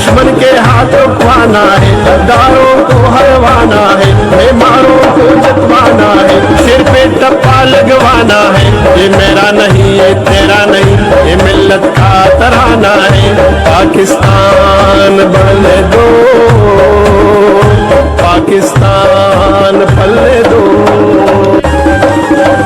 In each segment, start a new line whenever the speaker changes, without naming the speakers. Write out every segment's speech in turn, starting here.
दुश्मन के हाथ रुकवाना है, गद्दारों को हरवाना है, बेमारों को जतवाना है, सिर पे टप्पा लगवाना है। ये मेरा नहीं ये तेरा नहीं, ये मिल्लत का तराना है। पाकिस्तान बढ़ने दो, पाकिस्तान पलने दो।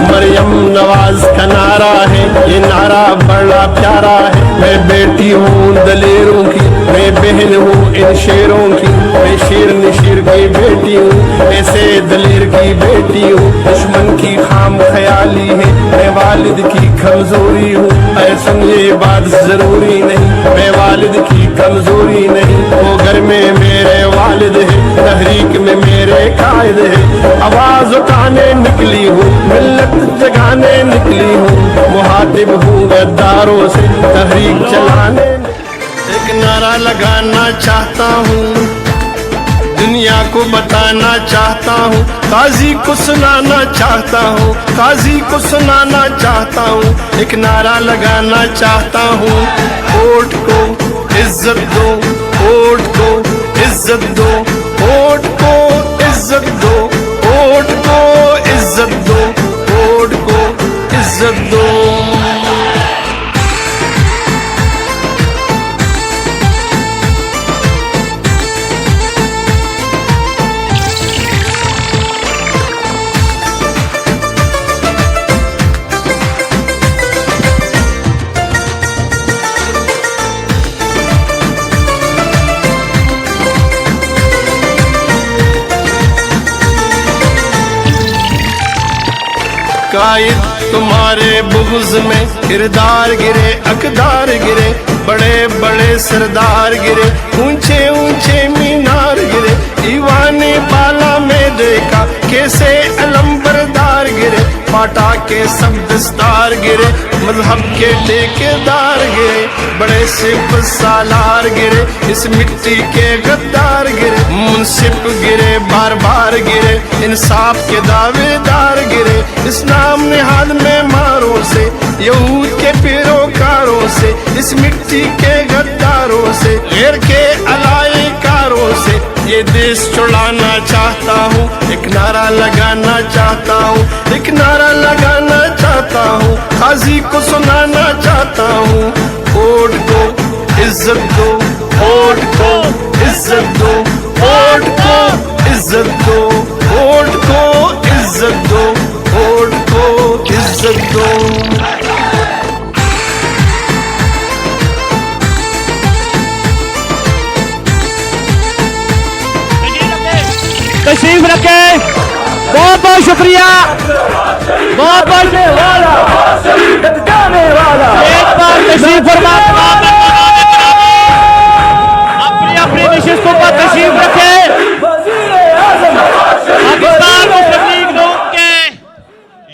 मरियम नवाज का नारा है, ये नारा बड़ा प्यारा है। मैं बेटी हूँ दलेरों की, मैं बहन हूँ इन शेरों की, मैं शेर नशीर की बेटी हूँ, ऐसे दलेर की बेटी हूँ। दुश्मन की खाम ख्याली है, मैं वालिद की कमजोरी हूँ। ऐसा ये बात जरूरी नहीं, मैं वालिद की कमजोरी नहीं। वो घर में मेरे वालिद है, तहरीक में मेरे कायद है। आवाज उठाने निकली हूँ, मिल्लत जगाने निकली हूँ। मुहातिब हूँ गद्दारों से, तहरीक चलाने। एक नारा लगाना चाहता हूँ, दुनिया को बताना चाहता हूँ, काजी को सुनाना चाहता हूँ, काजी को सुनाना चाहता हूँ। एक नारा लगाना चाहता हूँ, वोट को इज्जत दो, वोट को इज्जत दो, वोट को इज्जत दो, वोट को इज्जत दो, वोट को इज्जत दो। कायद तुम्हारे बुग़्ज़ में किरदार गिरे, अकदार गिरे, बड़े बड़े सरदार गिरे, ऊंचे ऊंचे मीनार गिरे। दीवाने बाला में देखा कैसे अलंबरदार गिरे, पाटा के सब दस्तार गिरे, मजहब के ठेकेदार गिरे, बड़े सिप सालार गिरे, इस मिट्टी के गद्दार गिरे। मुंसिफ गिरे, बार बार गिरे, इंसाफ के दावेदार गिरे। इस नाम निहाद में मारों से, यहूद के पैरोकारों से, इस मिट्टी के गद्दारों से, गैर के अलायकारों से ये देश छुड़ाना चाहता हूँ। एक नारा लगाना चाहता हूँ, एक नारा लगाना चाहता हूँ, काजी को सुनाना चाहता हूँ। वोट को इज्जत दो, वोट को इज्जत दो, वोट को इज्जत दो, वोट को इज्जत दो, वोट को इज्जत दो।
तशरीफ रखे, बहुत बहुत शुक्रिया, बहुत बहुत एक बार तशरीफ फरमा, अपनी अपनी नशिस्तों पर तशरीफ रखे। पाकिस्तान मुस्लिम लीग नून के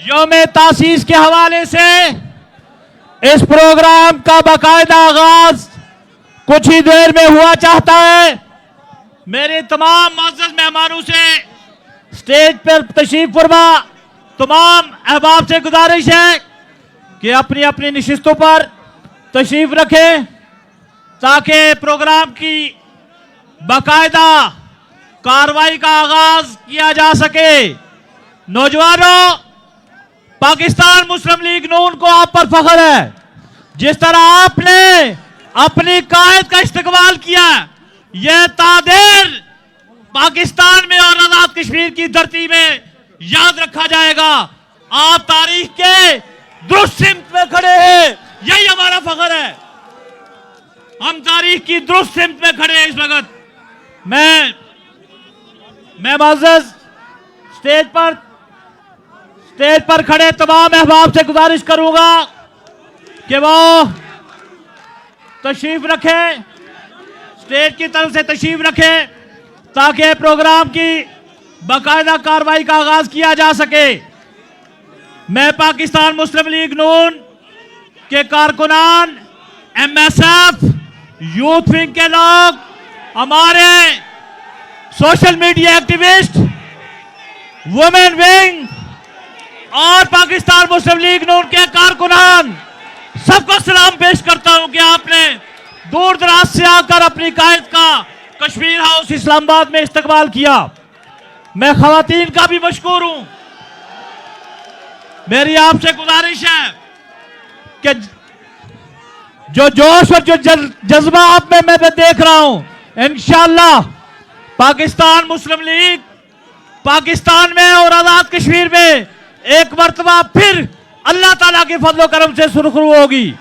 यौम तासीस के हवाले से इस प्रोग्राम का बाकायदा आगाज कुछ ही देर में हुआ चाहता है। मेरे तमाम मुअज़्ज़ज़ मेहमानों से स्टेज पर तशरीफ फरमा तमाम अहबाब से गुजारिश है कि अपनी अपनी नशिस्तों पर तशरीफ रखें ताकि प्रोग्राम की बाकायदा कार्रवाई का आगाज किया जा सके। नौजवानों, पाकिस्तान मुस्लिम लीग नून को आप पर फख्र है। जिस तरह आपने अपनी कायद का इस्तेमाल किया, यह तादेर पाकिस्तान में और आजाद कश्मीर की धरती में याद रखा जाएगा। आप तारीख के दुरुस्त सिमत में खड़े हैं, यही हमारा फख्र है। हम तारीख की दुरुस्त सिमत में खड़े हैं इस वक्त। मैं मुअज़्ज़ज़ स्टेज पर खड़े तमाम अहबाब से गुजारिश करूंगा कि वो तशरीफ रखें, स्टेज की तरफ से तशरीफ रखें ताकि प्रोग्राम की बाकायदा कार्रवाई का आगाज किया जा सके। मैं पाकिस्तान मुस्लिम लीग नून के कारकुनान, MSF, यूथ विंग के लोग, हमारे social media activist, women wing और पाकिस्तान मुस्लिम लीग नून के कारकुनान सबको सलाम पेश करता हूं कि आपने दूर दराज से आकर अपनी कायद का कश्मीर हाउस इस्लामाबाद में इस्तकबाल किया। मैं खवातीन का भी मशकूर हूं। मेरी आपसे गुजारिश है कि जो जोश और जो जज्बा आप में मैं देख रहा हूं, इंशाअल्लाह पाकिस्तान मुस्लिम लीग पाकिस्तान में और आजाद कश्मीर में एक मर्तबा फिर अल्लाह ताला के फजलो करम से सुरखरू होगी।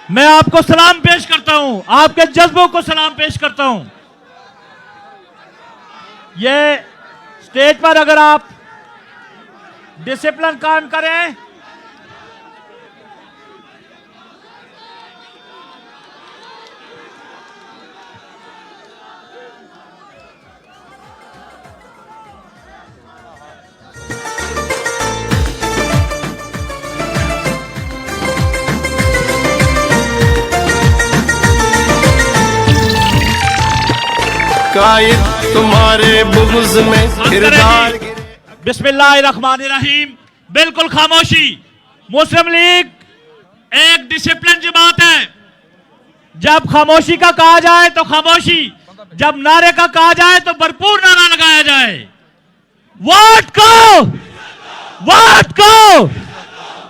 मैं आपको सलाम पेश करता हूं, आपके जज्बों को सलाम पेश करता हूं। ये स्टेज पर अगर आप डिसिप्लिन कायम करें,
कायद तुम्हारे बुग़्ज़ में किरदार गिरे।
बिस्मिल्लाहिर्रहमानिर्रहीम। बिल्कुल खामोशी। मुस्लिम लीग एक डिसिप्लिन जमात है। जब खामोशी का कहा जाए तो खामोशी, जब नारे का कहा जाए तो भरपूर नारा लगाया जाए। वोट को, वोट को,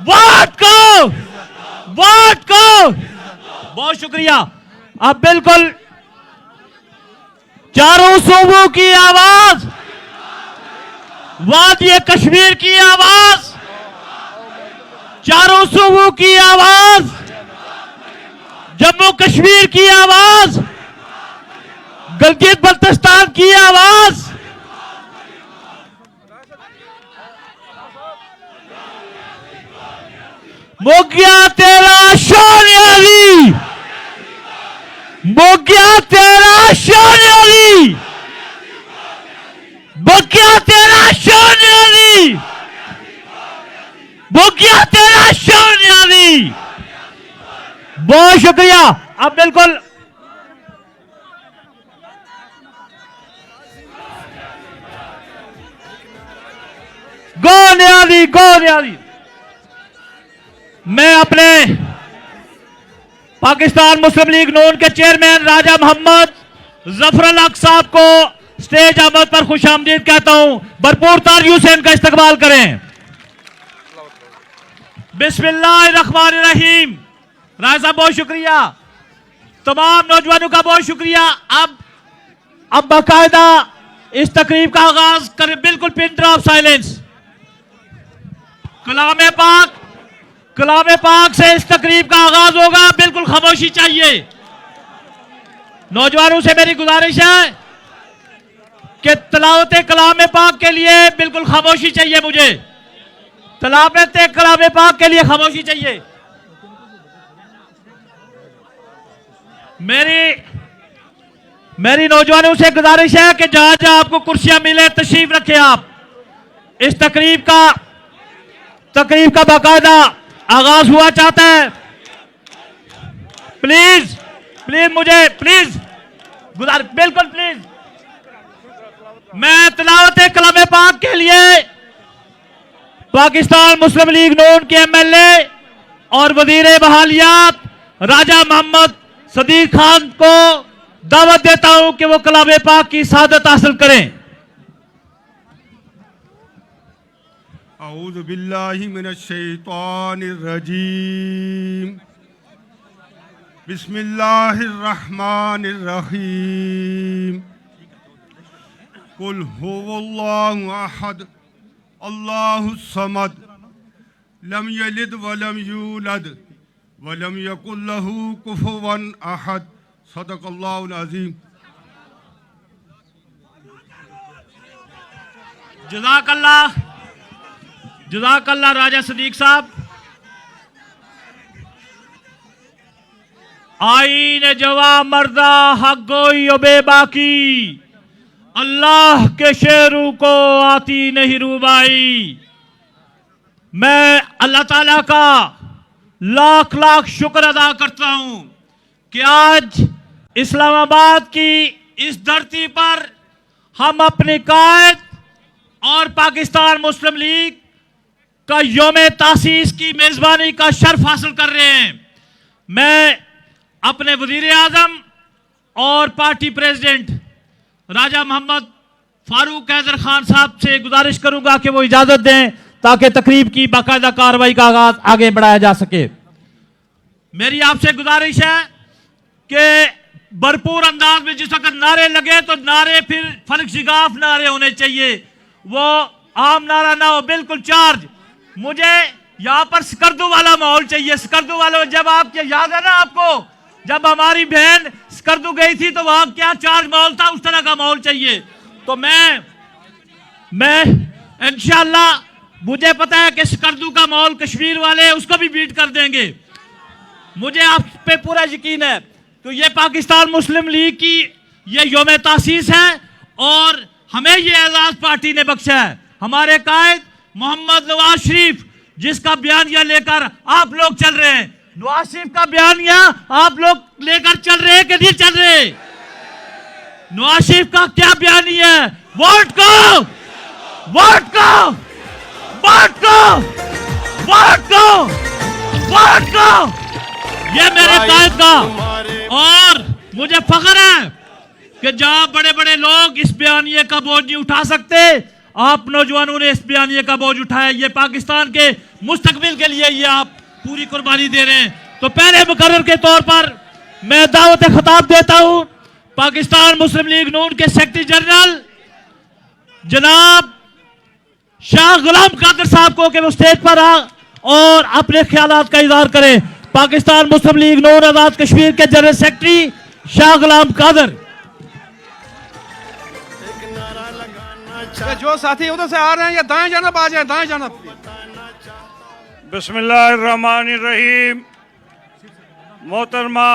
वोट को, वोट को। बहुत शुक्रिया। अब बिल्कुल चारों सूबों की आवाज, वादी कश्मीर की आवाज, चारों सूबों की आवाज, जम्मू कश्मीर की आवाज, गिलगित बल्तिस्तान की आवाज, मोगिया तेरा शान अली, मोगिया तेरा शान अली, मोगिया तेरा शान अली, मोगिया तेरा शान अली। बहुत शुक्रिया। अब बिल्कुल गो न्याली, गो न्याली। मैं अपने पाकिस्तान मुस्लिम लीग नून के चेयरमैन राजा मोहम्मद जफर हक साहब को स्टेज आमद पर खुश आमदीद कहता हूं। भरपूर तालियों से इनका इस्तकबाल करें। बिस्मिल्लाहिर्रहमानिर्रहीम। राजा साहब बहुत शुक्रिया। तमाम नौजवानों का बहुत शुक्रिया। अब बाकायदा इस तकरीब का आगाज करें। बिल्कुल पिन ड्रॉप साइलेंस। कलाम पाक से इस तकरीब का आगाज होगा। बिल्कुल खामोशी चाहिए। नौजवानों से मेरी गुजारिश है कि तिलावत कलाम पाक के लिए बिल्कुल खामोशी चाहिए। मुझे तिलावत कलाम पाक के लिए खामोशी चाहिए। मेरी नौजवानों से गुजारिश है कि जहां जहां आपको कुर्सियां मिले तशरीफ रखें। आप इस तकरीब का बाकायदा आगाज हुआ चाहता है। प्लीज मुझे बिल्कुल प्लीज। मैं तिलावत कलाम पाक के लिए पाकिस्तान मुस्लिम लीग नून के एमएलए और वजीर बहालियात राजा मोहम्मद सदीक खान को दावत देता हूं कि वो कलाम पाक की शहादत हासिल करें।
औज़ु बिल्लाहि मिनश शैतानिर रजीम। बिस्मिल्लाहिर रहमानिर रहीम। कुल हुवल्लाहु अहद अल्लाहुस समद लम यलिद वलम यूलद वलम यकुल लहू कुफुवन अहद। सदक़ल्लाहुल अज़ीम।
जज़ाकल्लाह राजा सदीक साहब। आईन जवा मर्दा हक गोई बे बाकी, अल्लाह के शेरू को आती नहीं रूबाई। मैं अल्लाह ताला का लाख लाख शुक्र अदा करता हूं कि आज इस्लामाबाद की इस धरती पर हम अपनी कायद और पाकिस्तान मुस्लिम लीग का यौम तासीस की मेजबानी का शर्फ हासिल कर रहे हैं। मैं अपने वजीर आजम और पार्टी प्रेसिडेंट राजा मोहम्मद फारूक हैदर खान साहब से गुजारिश करूंगा कि वो इजाजत दें ताकि तकरीब की बाकायदा कार्रवाई का आगाज आगे बढ़ाया जा सके। मेरी आपसे गुजारिश है कि भरपूर अंदाज में जिस वक्त नारे लगे तो नारे फिर फलक शिगाफ नारे होने चाहिए, वो आम नारा ना हो, बिल्कुल चार्ज। मुझे यहाँ पर स्कर्दू वाला माहौल चाहिए, स्कर्दू वाला। जब आपके याद है ना आपको, जब हमारी बहन स्कर्दू गई थी तो वहां क्या चार्ज माहौल था, उस तरह का माहौल चाहिए। तो मैं इंशाअल्लाह, मुझे पता है कि स्कर्दू का माहौल कश्मीर वाले उसको भी बीट कर देंगे, मुझे आप पे पूरा यकीन है। तो ये पाकिस्तान मुस्लिम लीग की ये यौम तासीस है और हमें ये एजाज पार्टी ने बख्शा है। हमारे कायद मोहम्मद नवाज शरीफ जिसका बयानिया लेकर आप लोग चल रहे हैं, नवाज शरीफ का बयानिया आप लोग लेकर चल रहे हैं कि नहीं चल रहे? नवाज शरीफ का क्या बयानिया है? वोट को, वोट को, वोट को, वोट को, वोट को, ये मेरे कायद का। और मुझे फख्र है कि जहां बड़े बड़े लोग इस बयानिए का बोझ नहीं उठा सकते, आप नौजवानों ने इस बयानिए का बोझ उठाया। ये पाकिस्तान के मुस्तकबिल के लिए ये आप पूरी कुर्बानी दे रहे हैं। तो पहले मुकर्रर के तौर पर मैं दावत खिताब देता हूं पाकिस्तान मुस्लिम लीग नून के सेक्रेटरी जनरल जनाब शाह गुलाम कादिर साहब को कि वो स्टेज पर आ और अपने ख्यालात का इजहार करें। पाकिस्तान मुस्लिम लीग नून आजाद कश्मीर के जनरल सेक्रेटरी शाह गुलाम कादिर।
जो साथी उधर से आ रहे हैं या दाएं जानब आ जाए, दाएं जानब।
बिस्मिल्लाहिर्रहमानिर्रहीम। मोहतरमा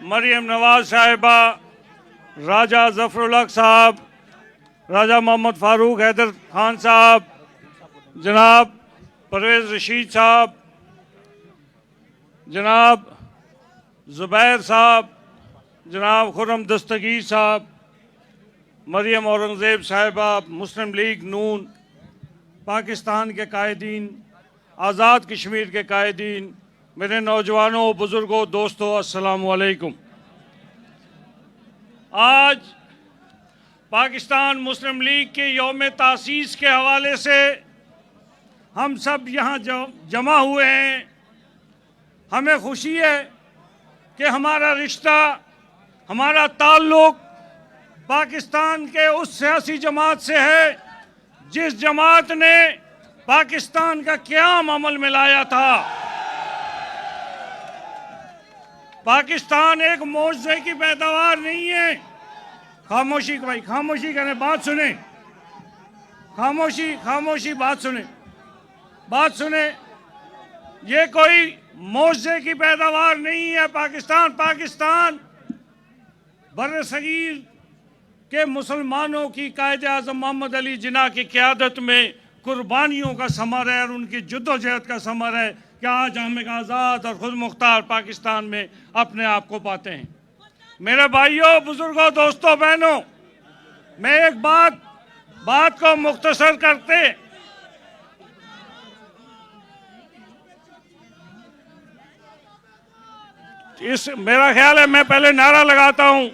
मरियम नवाज साहिबा, राजा जफरुल हक साहब, राजा मोहम्मद फारूक हैदर खान साहब, जनाब परवेज़ रशीद साहब, जनाब ज़ुबैर साहब, जनाब खुर्रम दस्तगीर साहब, मरियम औरंगज़ेब साहिबा, मुस्लिम लीग नून, पाकिस्तान के कायदीन, आज़ाद कश्मीर के कायदीन, मेरे नौजवानों, बुज़ुर्गों, दोस्तों, अस्सलामु अलैकुम। आज पाकिस्तान मुस्लिम लीग के यौम तासीस के हवाले से हम सब यहाँ जमा हुए हैं। हमें खुशी है कि हमारा रिश्ता, हमारा ताल्लुक़ पाकिस्तान के उस सियासी जमात से है जिस जमात ने पाकिस्तान का क़याम अमल में लाया था। पाकिस्तान एक मौजज़े की पैदावार नहीं है। खामोशी भाई, खामोशी करें, बात सुने, खामोशी, खामोशी, बात सुने, बात सुने। ये कोई मौजज़े की पैदावार नहीं है। पाकिस्तान बर्र-ए-सगीर के मुसलमानों की कायद आज़म मोहम्मद अली जिन्ना की क़यादत में कुर्बानियों का समर है और उनकी जद्दोजहद का समर है कि आज हम एक आज़ाद और खुद मुख्तार पाकिस्तान में अपने आप को पाते हैं। मेरे भाइयों, बुजुर्गों, दोस्तों, बहनों, मैं एक बात को मुख्तसर करते मेरा ख्याल है मैं पहले नारा लगाता हूं,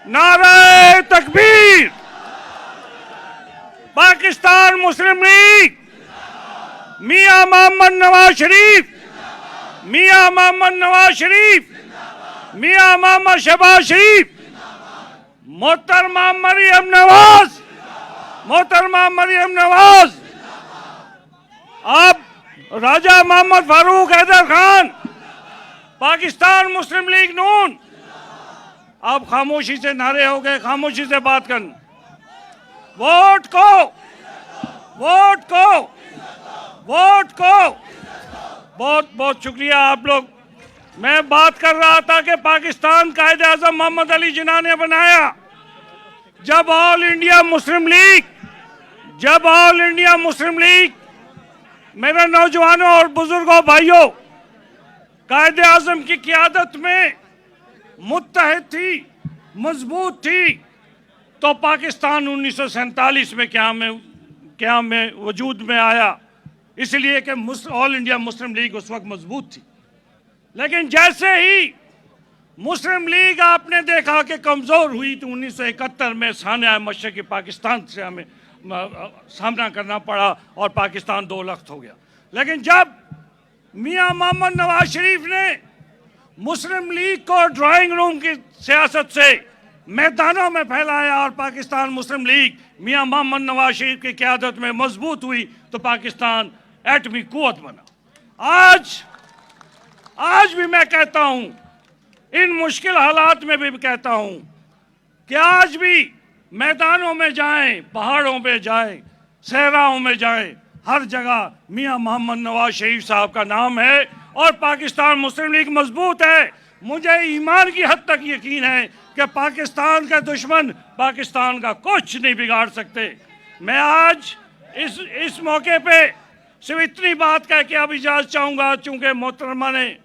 नारे तकबीर, पाकिस्तान मुस्लिम लीग, मियां मोहम्मद नवाज शरीफ, मियां मोहम्मद नवाज शरीफ, मियां मोहम्मद शहबाज शरीफ, मोहतरमा मरियम नवाज, मोहतरमा मरियम नवाज। अब राजा मोहम्मद फारूक हैदर खान, पाकिस्तान मुस्लिम लीग नून। अब खामोशी से नारे हो गए, खामोशी से बात करना। वोट को, वोट को, वोट को। बहुत बहुत शुक्रिया आप लोग। मैं बात कर रहा था कि पाकिस्तान कायदे आज़म मोहम्मद अली जिन्ना ने बनाया। जब ऑल इंडिया मुस्लिम लीग, मेरे नौजवानों और बुजुर्गों, भाइयों, कायदे आज़म की क़यादत में मुत्तहिद थी, मजबूत थी, तो पाकिस्तान 1947 में क़याम में वजूद में आया, इसलिए कि ऑल इंडिया मुस्लिम लीग उस वक्त मजबूत थी। लेकिन जैसे ही मुस्लिम लीग आपने देखा कि कमज़ोर हुई तो 1971 में सानिया मशरक़ी पाकिस्तान से हमें सामना करना पड़ा और पाकिस्तान दो लख्त हो गया। लेकिन जब मियां मोहम्मद नवाज शरीफ ने मुस्लिम लीग को ड्राइंग रूम की सियासत से मैदानों में फैलाया और पाकिस्तान मुस्लिम लीग मियां मोहम्मद नवाज शरीफ की क़यादत में मजबूत हुई तो पाकिस्तान एटमी कुव्वत बना। आज भी मैं कहता हूं, इन मुश्किल हालात में भी कहता हूं कि आज भी मैदानों में जाएं, पहाड़ों पे जाएं, सहराओं में जाएं, हर जगह मियां मोहम्मद नवाज शरीफ साहब का नाम है और पाकिस्तान मुस्लिम लीग मजबूत है। मुझे ईमान की हद तक यकीन है कि पाकिस्तान का दुश्मन पाकिस्तान का कुछ नहीं बिगाड़ सकते। मैं आज इस मौके पे सिर्फ इतनी बात कह के अब इजाज़त चाहूँगा, चूँकि मोहतरमा ने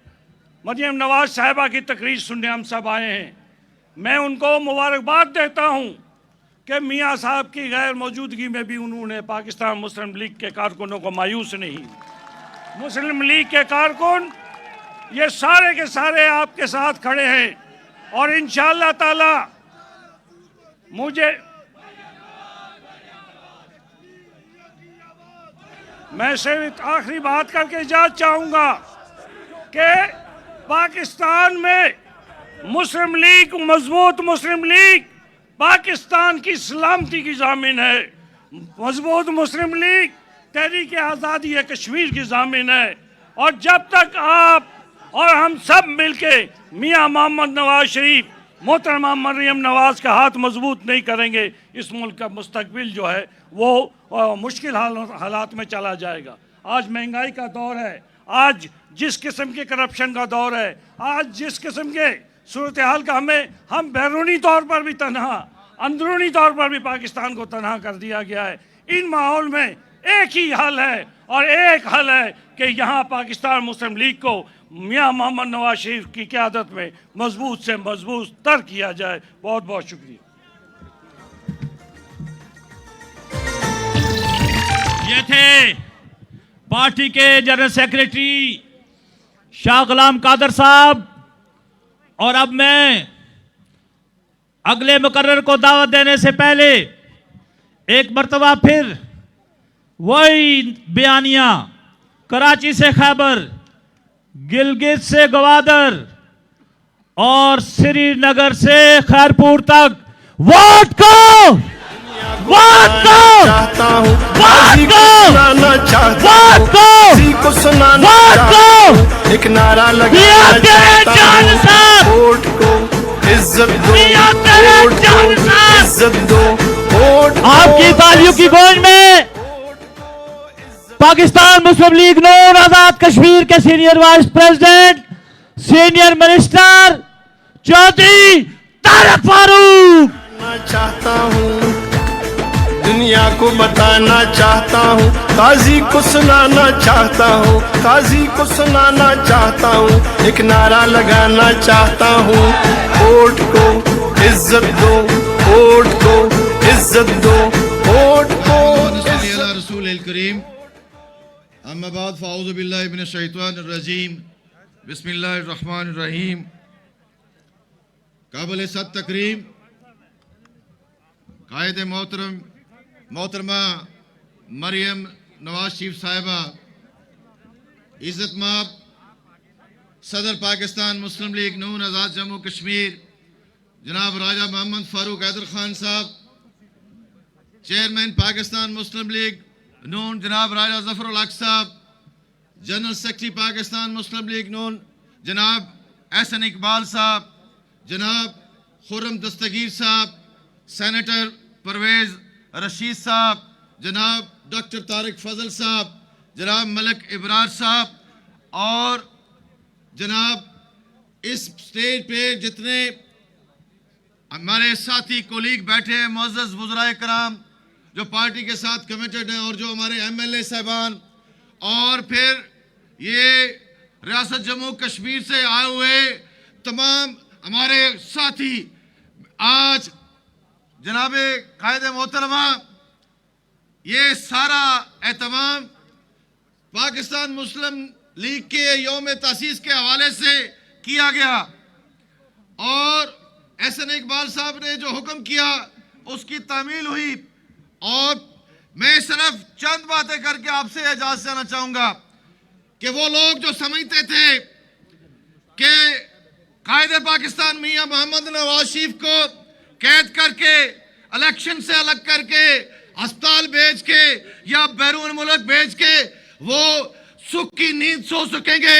मरियम नवाज साहिबा की तकरीर सुनने हम सब आए हैं। मैं उनको मुबारकबाद देता हूँ कि मियाँ साहब की गैर मौजूदगी में भी उन्होंने पाकिस्तान मुस्लिम लीग के कारकुनों को मायूस नहीं। मुस्लिम लीग के कारकुन ये सारे के सारे आपके साथ खड़े हैं और इंशाअल्लाह ताला मैं सिर्फ आखिरी बात करके इजाज़त चाहूँगा कि पाकिस्तान में मुस्लिम लीग मजबूत, मुस्लिम लीग पाकिस्तान की सलामती की जामिन है। मजबूत मुस्लिम लीग तहरीक आज़ादी कश्मीर की जामिन है। और जब तक आप और हम सब मिलके मियां मोहम्मद नवाज शरीफ, मोहतरमा मरियम नवाज का हाथ मजबूत नहीं करेंगे, इस मुल्क का मुस्तकबिल जो है वो मुश्किल हालात में चला जाएगा। आज महंगाई का दौर है, आज जिस किस्म के करप्शन का दौर है, आज जिस किस्म के सूरत हाल का हम बैरूनी तौर पर भी तनहा, अंदरूनी तौर पर भी पाकिस्तान को तनहा कर दिया गया है। इन माहौल में एक ही हल है और एक हल है कि यहाँ पाकिस्तान मुस्लिम लीग को मियां मोहम्मद नवाज शरीफ की क़यादत में मजबूत से मजबूत तर किया जाए। बहुत बहुत शुक्रिया।
ये थे पार्टी के जनरल सेक्रेटरी शाह गुलाम कादर साहब। और अब मैं अगले मुकर्रर को दावत देने से पहले एक मर्तबा फिर वही बयानिया कराची से खैबर, गिलगित से गवादर और श्रीनगर से खैरपुर तक वोट को
चाहता हूँ, सुनाना चाहता हूँ, किसी को सुनाना चाहता हूँ, एक नारा लगाना चाहता हूँ, वोट को इज्जत दो, वोट को इज्जत दो, वोट
आपकी तालियों की गूंज में पाकिस्तान मुस्लिम लीग नून आजाद कश्मीर के senior vice president, senior minister Chaudhary Tariq Farooq
चाहता हूँ, दुनिया को बताना चाहता हूँ, काजी को सुनाना चाहता हूँ, काजी को सुनाना चाहता हूँ, एक नारा लगाना चाहता हूँ, वोट को इज्जत दो, वोट को इज्जत दो, वोट को
रसूल करीम। अम्मा बाद फ़ाऊज़ु बिल्लाहि मिनश शैतानिर रजीम, बिस्मिल्लाहिर रहमानिर रहीम। काबिल सद तकरीम कायद मोहतरमा मरियम नवाज शरीफ साहिबा, इज़्ज़त माब सदर पाकिस्तान मुस्लिम लीग नून आज़ाद जम्मू कश्मीर जनाब राजा मोहम्मद फारूक हैदर खान साहब, चेयरमैन पाकिस्तान मुस्लिम लीग नून जनाब राजा जफरुल हक साहब, जनरल सेक्रेटरी पाकिस्तान मुस्लिम लीग नून जनाब एहसन इकबाल साहब, जनाब खुर्रम दस्तगीर साहब, सेनेटर परवेज़ रशीद साहब, जनाब डॉक्टर तारिक फजल साहब, जनाब मलिक इब्रार साहब और जनाब इस स्टेज पे जितने हमारे साथी कोलीग बैठे हैं, मुअज़्ज़ज़ वुज़राए कराम जो पार्टी के साथ कमिटेड हैं और जो हमारे MLA साहबान और फिर ये रियासत जम्मू कश्मीर से आए हुए तमाम हमारे साथी, आज जनाबे कायद मोहतरमा ये सारा एहतमाम पाकिस्तान मुस्लिम लीग के यौम तासीस के हवाले से किया गया और एहसन इकबाल साहब ने जो हुक्म किया उसकी तामील हुई। और मैं सिर्फ चंद बातें करके आपसे इजाजत लेना चाहूंगा कि वो लोग जो समझते थे कि कायदे पाकिस्तान मियां मोहम्मद नवाज शरीफ को कैद करके इलेक्शन से अलग करके अस्पताल भेज के या बैरून मुल्क भेज के वो सुख की नींद सो सकेंगे।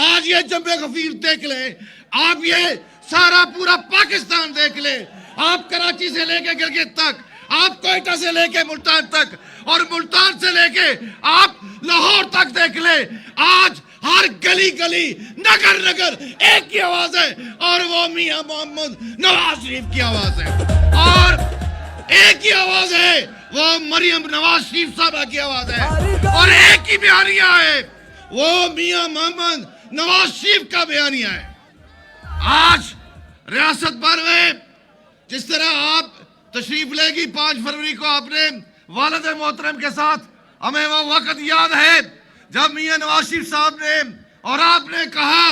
आज ये जंबे गफीर देख ले, आप ये सारा पूरा पाकिस्तान देख ले, आप कराची से लेके गिलगित तक, आप कोयटा से लेके मुल्तान तक और मुल्तान से लेके आप लाहौर तक देख ले। आज हर गली गली नगर नगर एक ही आवाज है और वो मियां मोहम्मद नवाज शरीफ की आवाज है। और एक ही आवाज है, वो मरियम नवाज शरीफ साहबा की आवाज है। और एक ही बयानिया है, वो मियां मोहम्मद नवाज शरीफ का बयानिया है। आज रियासत भर में जिस तरह आप तशरीफ लेगी 5 फरवरी को आपने वालिद मोहतरम के साथ, हमें वो वक्त याद है जब मियां नवाज शरीफ साहब ने और आपने कहा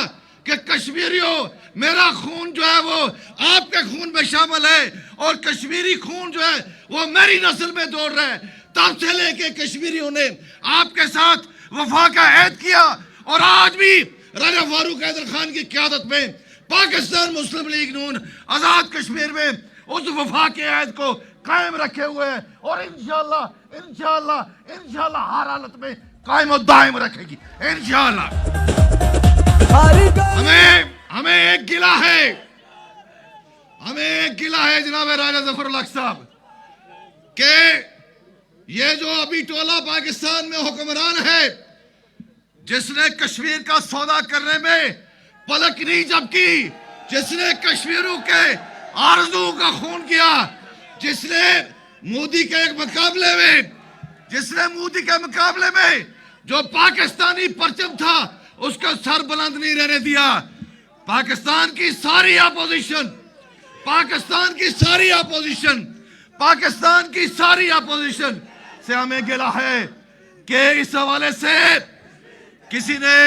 कि कश्मीरियों मेरा खून जो है वो आपके खून में शामिल है और कश्मीरी खून जो है वो मेरी नस्ल में दौड़ रहा है। तब से लेके कश्मीरियों ने आपके साथ वफा का ऐद किया और आज भी राजा फारूक हैदर खान की क़यादत में पाकिस्तान मुस्लिम लीग नून आजाद कश्मीर में उस वफा के ऐद को कायम रखे हुए हैं और इंशाअल्लाह इंशाअल्लाह इंशाअल्लाह हर हालत में कायम और दायम रखेगी इंशाअल्लाह। हमें एक गिला है जनाब राजा जफर उल हक साहब के ये जो अभी टोला पाकिस्तान में हुक्मरान है जिसने कश्मीर का सौदा करने में पलक नहीं झपकी, जिसने कश्मीरों के आरज़ू का खून किया, जिसने मोदी के मुकाबले में जो पाकिस्तानी परचम था उसका सर बुलंद नहीं रहने दिया। पाकिस्तान की सारी अपोजिशन से हमें गिला है कि इस हवाले से किसी ने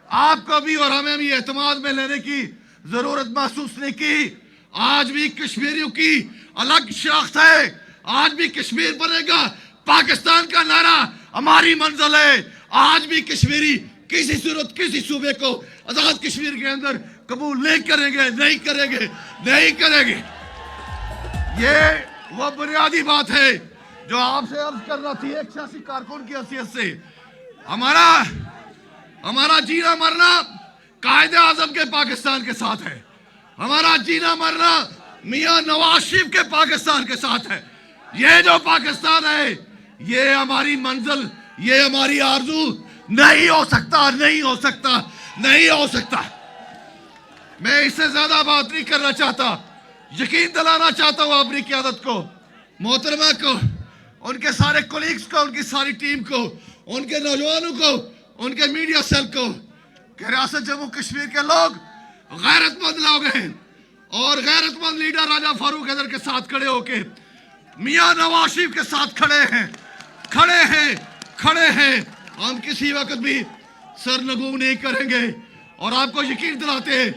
आपको भी और हमें भी एतमाद में लेने की जरूरत महसूस नहीं की। आज भी कश्मीरियों की अलग शनाख्त है, आज भी कश्मीर बनेगा पाकिस्तान का नारा हमारी मंजिल है। आज भी कश्मीरी किसी सूरत किसी सूबे को आजाद कश्मीर के अंदर कबूल नहीं करेंगे। ये वो बुनियादी बात है जो आपसे अर्ज करना थी एक सियासी कारकुन की हैसियत से। हमारा जीना मरना कायदे आजम के पाकिस्तान के साथ है, हमारा जीना मरना मियां नवाज शरीफ के पाकिस्तान के साथ है। ये जो पाकिस्तान है ये हमारी मंजिल, ये हमारी आरज़ू नहीं हो सकता। मैं इससे ज्यादा बात नहीं करना चाहता, यकीन दिलाना चाहता हूं अपनी क़यादत को, मोहतरमा को, उनके सारे कोलीग्स को, उनकी सारी टीम को, उनके नौजवानों को, उनके मीडिया सेल को कि रियासत जम्मू कश्मीर के लोग गैरतमंद लोग हैं और गैरतमंद लीडर राजा फारूक हैदर के साथ खड़े होके मियां नवाज शरीफ के साथ खड़े हैं। हम किसी वक्त भी सरनगू नहीं करेंगे और आपको यकीन दिलाते हैं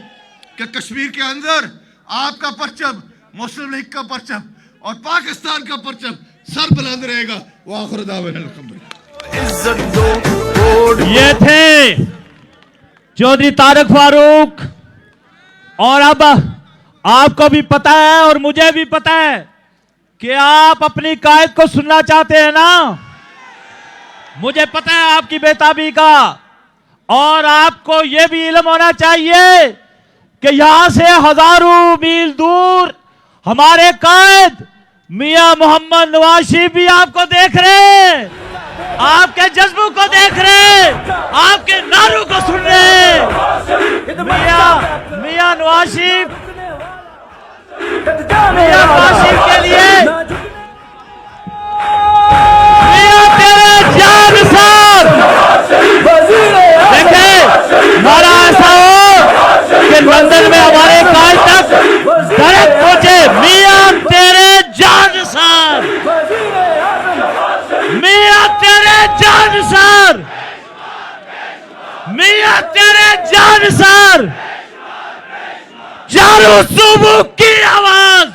कि कश्मीर के अंदर आपका परचम, मुस्लिम लीग का परचम और पाकिस्तान का परचम सर बुलंद रहेगा। वाखिर दावना अल्हम्दुलिल्लाह।
इज्जत दो वोट
ये थे चौधरी तारिक फारूक। और अब आपको भी पता है और मुझे भी पता है कि आप अपनी कायद को सुनना चाहते हैं ना। मुझे पता है आपकी बेताबी का, और आपको यह भी इल्म होना चाहिए कि यहां से हजारों मील दूर हमारे कायद मियां मोहम्मद नवाज शरीफ भी आपको देख रहे हैं, आपके जज्बों को देख रहे हैं, आपके नारों को सुन रहे हैं। मियां नवाज शरीफ के लिए मियां तेरे जान साहब देखे हमारा ऐसा हो कि लंदन में हमारे काज तक डायरेक्ट पहुंचे। मियां तेरे जान साहब, मियां तेरे जान साहब, मियां चारों सूबों की आवाज।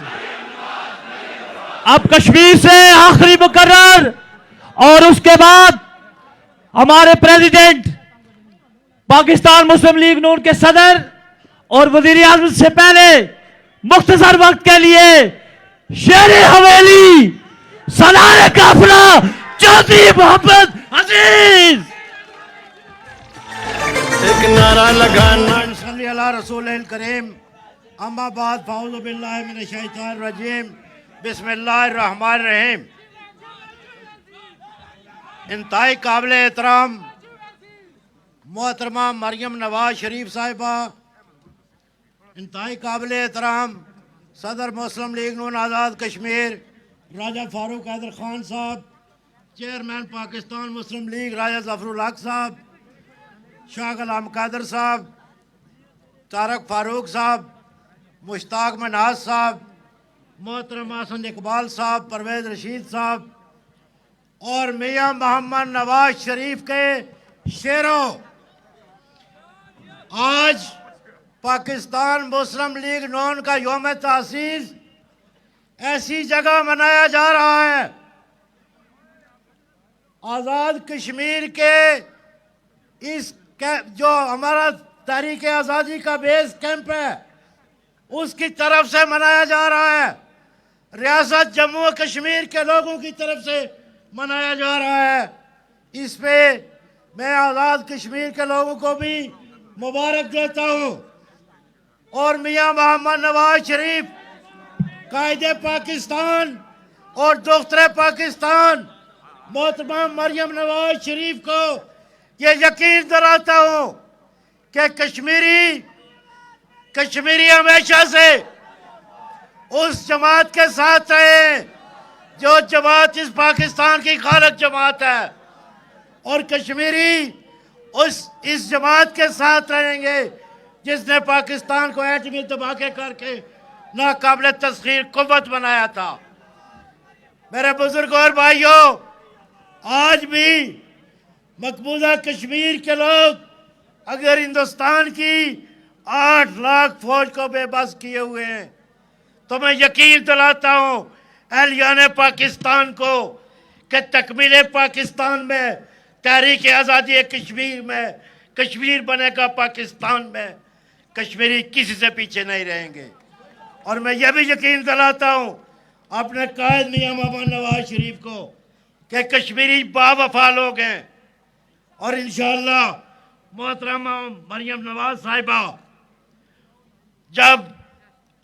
अब कश्मीर से आखिरी मुकर्रर और उसके बाद हमारे प्रेसिडेंट पाकिस्तान मुस्लिम लीग नून के सदर और वजीर आज़म से पहले मुख्तसर वक्त के लिए शेर हवेली सलार काफिला चौधरी मोहम्मद अजीज।
एक नारा लगाना
अल्लाह रसूल करीम अम्माबाद फ़ाऊज़ु बिल्लाहि मिनश शैतानिर रजीम बिस्मिल्लाहिर रहमानिर रहीम। इंतहाई काबिल एहतराम मोहतरमा मरियम नवाज शरीफ साहिबा, इंतहाई काबिल एहतराम सदर मुस्लिम लीग नून आज़ाद कश्मीर राजा फारूक हैदर खान साहब, चेयरमैन पाकिस्तान मुस्लिम लीग राजा जफरुल हक साहब, शाह गुलाम कादर साहब, तारक फारूक साहब, मुश्ताक मनाज साहब, मोहतरम हसन इकबाल साहब, परवेज़ रशीद साहब और मियाँ मोहम्मद नवाज शरीफ के शेरों, आज पाकिस्तान मुस्लिम लीग नून का यौम तासीस ऐसी जगह मनाया जा रहा है। आज़ाद कश्मीर के इस जो हमारा तहरीक आज़ादी का बेस कैंप है उसकी तरफ से मनाया जा रहा है, रियासत जम्मू और कश्मीर के लोगों की तरफ से मनाया जा रहा है। इस पे मैं आज़ाद कश्मीर के लोगों को भी मुबारक देता हूँ और मियाँ मोहम्मद नवाज शरीफ कायदे पाकिस्तान और दोस्तरे पाकिस्तान मोहतरमा मरियम नवाज शरीफ को ये यकीन दिलाता हूँ कि कश्मीरी हमेशा से उस जमात के साथ रहे जो जमात इस पाकिस्तान की खालक जमात है और कश्मीरी इस जमात के साथ रहेंगे जिसने पाकिस्तान को एटमी धमाके करके नाकाबिल तस्खीर कुव्वत बनाया था। मेरे बुजुर्ग और भाइयों, आज भी मकबूजा कश्मीर के लोग अगर हिंदुस्तान की 8 लाख फौज को बेबस किए हुए हैं तो मैं यकीन दिलाता हूँ अहलियाने पाकिस्तान को कि तकमील पाकिस्तान में, तहरीक आज़ादी कश्मीर में, कश्मीर बनेगा पाकिस्तान में, कश्मीरी किसी से पीछे नहीं रहेंगे। और मैं यह भी यकीन दिलाता हूँ अपने कायद मियाँ मोहम्मद नवाज शरीफ को कि कश्मीरी बावफा लोग हैं और इंशाअल्लाह मोहतरमा मरियम नवाज साहिबा जब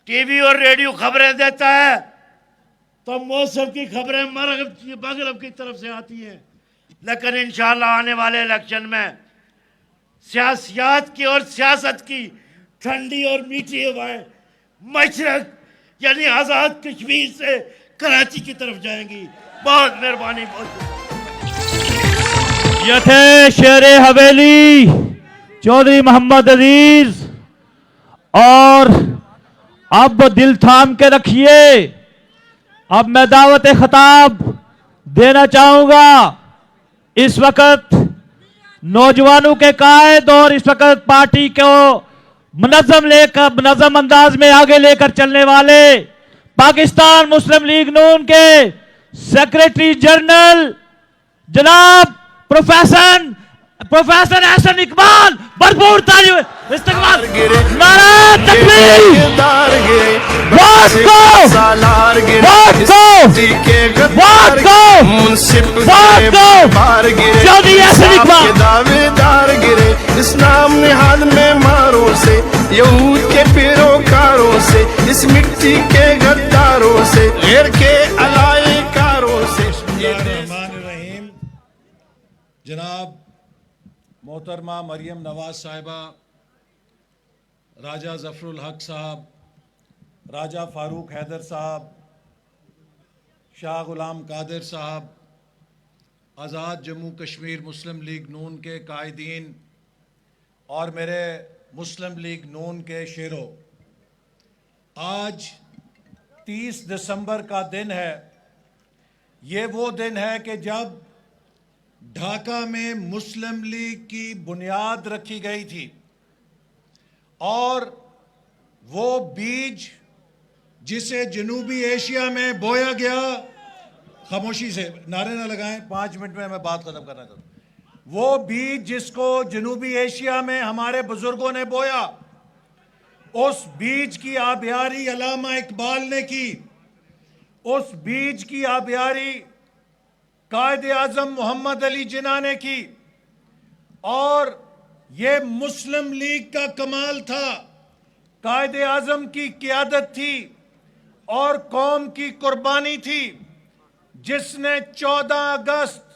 टीवी और रेडियो खबरें देता है तो मौसम की खबरें मगरब की तरफ से आती हैं, लेकिन इंशाअल्लाह आने वाले इलेक्शन में सियासत की और सियासत की ठंडी और मीठी हवाएं मशरक यानी आज़ाद कश्मीर से कराची की तरफ जाएंगी। बहुत मेहरबानी।
ये थे शेर हवेली चौधरी मोहम्मद अजीज। और अब दिल थाम के रखिए, अब मैं दावत खिताब देना चाहूंगा इस वक्त नौजवानों के कायद और इस वक्त पार्टी को मुनज़्ज़म अंदाज में आगे लेकर चलने वाले पाकिस्तान मुस्लिम लीग नून के सेक्रेटरी जनरल जनाब प्रोफेसर हसन इकबाल, भरपूर तालियों इस्तकबाल। नारा तकबीर, वोट को, वोट को, वोट को, चौधरी हसन इकबाल।
दावेदार गिरे इस नाम निहाद में मारों से, यहूद के पैरोकारों से, इस मिट्टी के गद्दारों से, गैर के अलायकारों से।
बिस्मिल्लाहिर्रहमानिर्रहीम। जनाब मोहतरमा मरियम नवाज साहिबा, राजा जफरुल हक साहब, राजा फारूक हैदर साहब, शाह गुलाम कादिर साहब, आज़ाद जम्मू कश्मीर मुस्लिम लीग नून के कायदीन और मेरे मुस्लिम लीग नून के शेरों, आज 30 दिसंबर का दिन है। ये वो दिन है कि जब ढाका में मुस्लिम लीग की बुनियाद रखी गई थी और वो बीज जिसे जनूबी एशिया में बोया गया, खामोशी से नारे ना लगाएं, 5 मिनट में मैं बात खत्म करना चाहता हूं। वो बीज जिसको जनूबी एशिया में हमारे बुजुर्गों ने बोया, उस बीज की आबियारी अल्लामा इकबाल ने की, उस बीज की आबियारी कायदे आजम मोहम्मद अली जिन्ना ने की। और ये मुस्लिम लीग का कमाल था, कायदे आजम की क़यादत थी और कौम की कुर्बानी थी, जिसने 14 अगस्त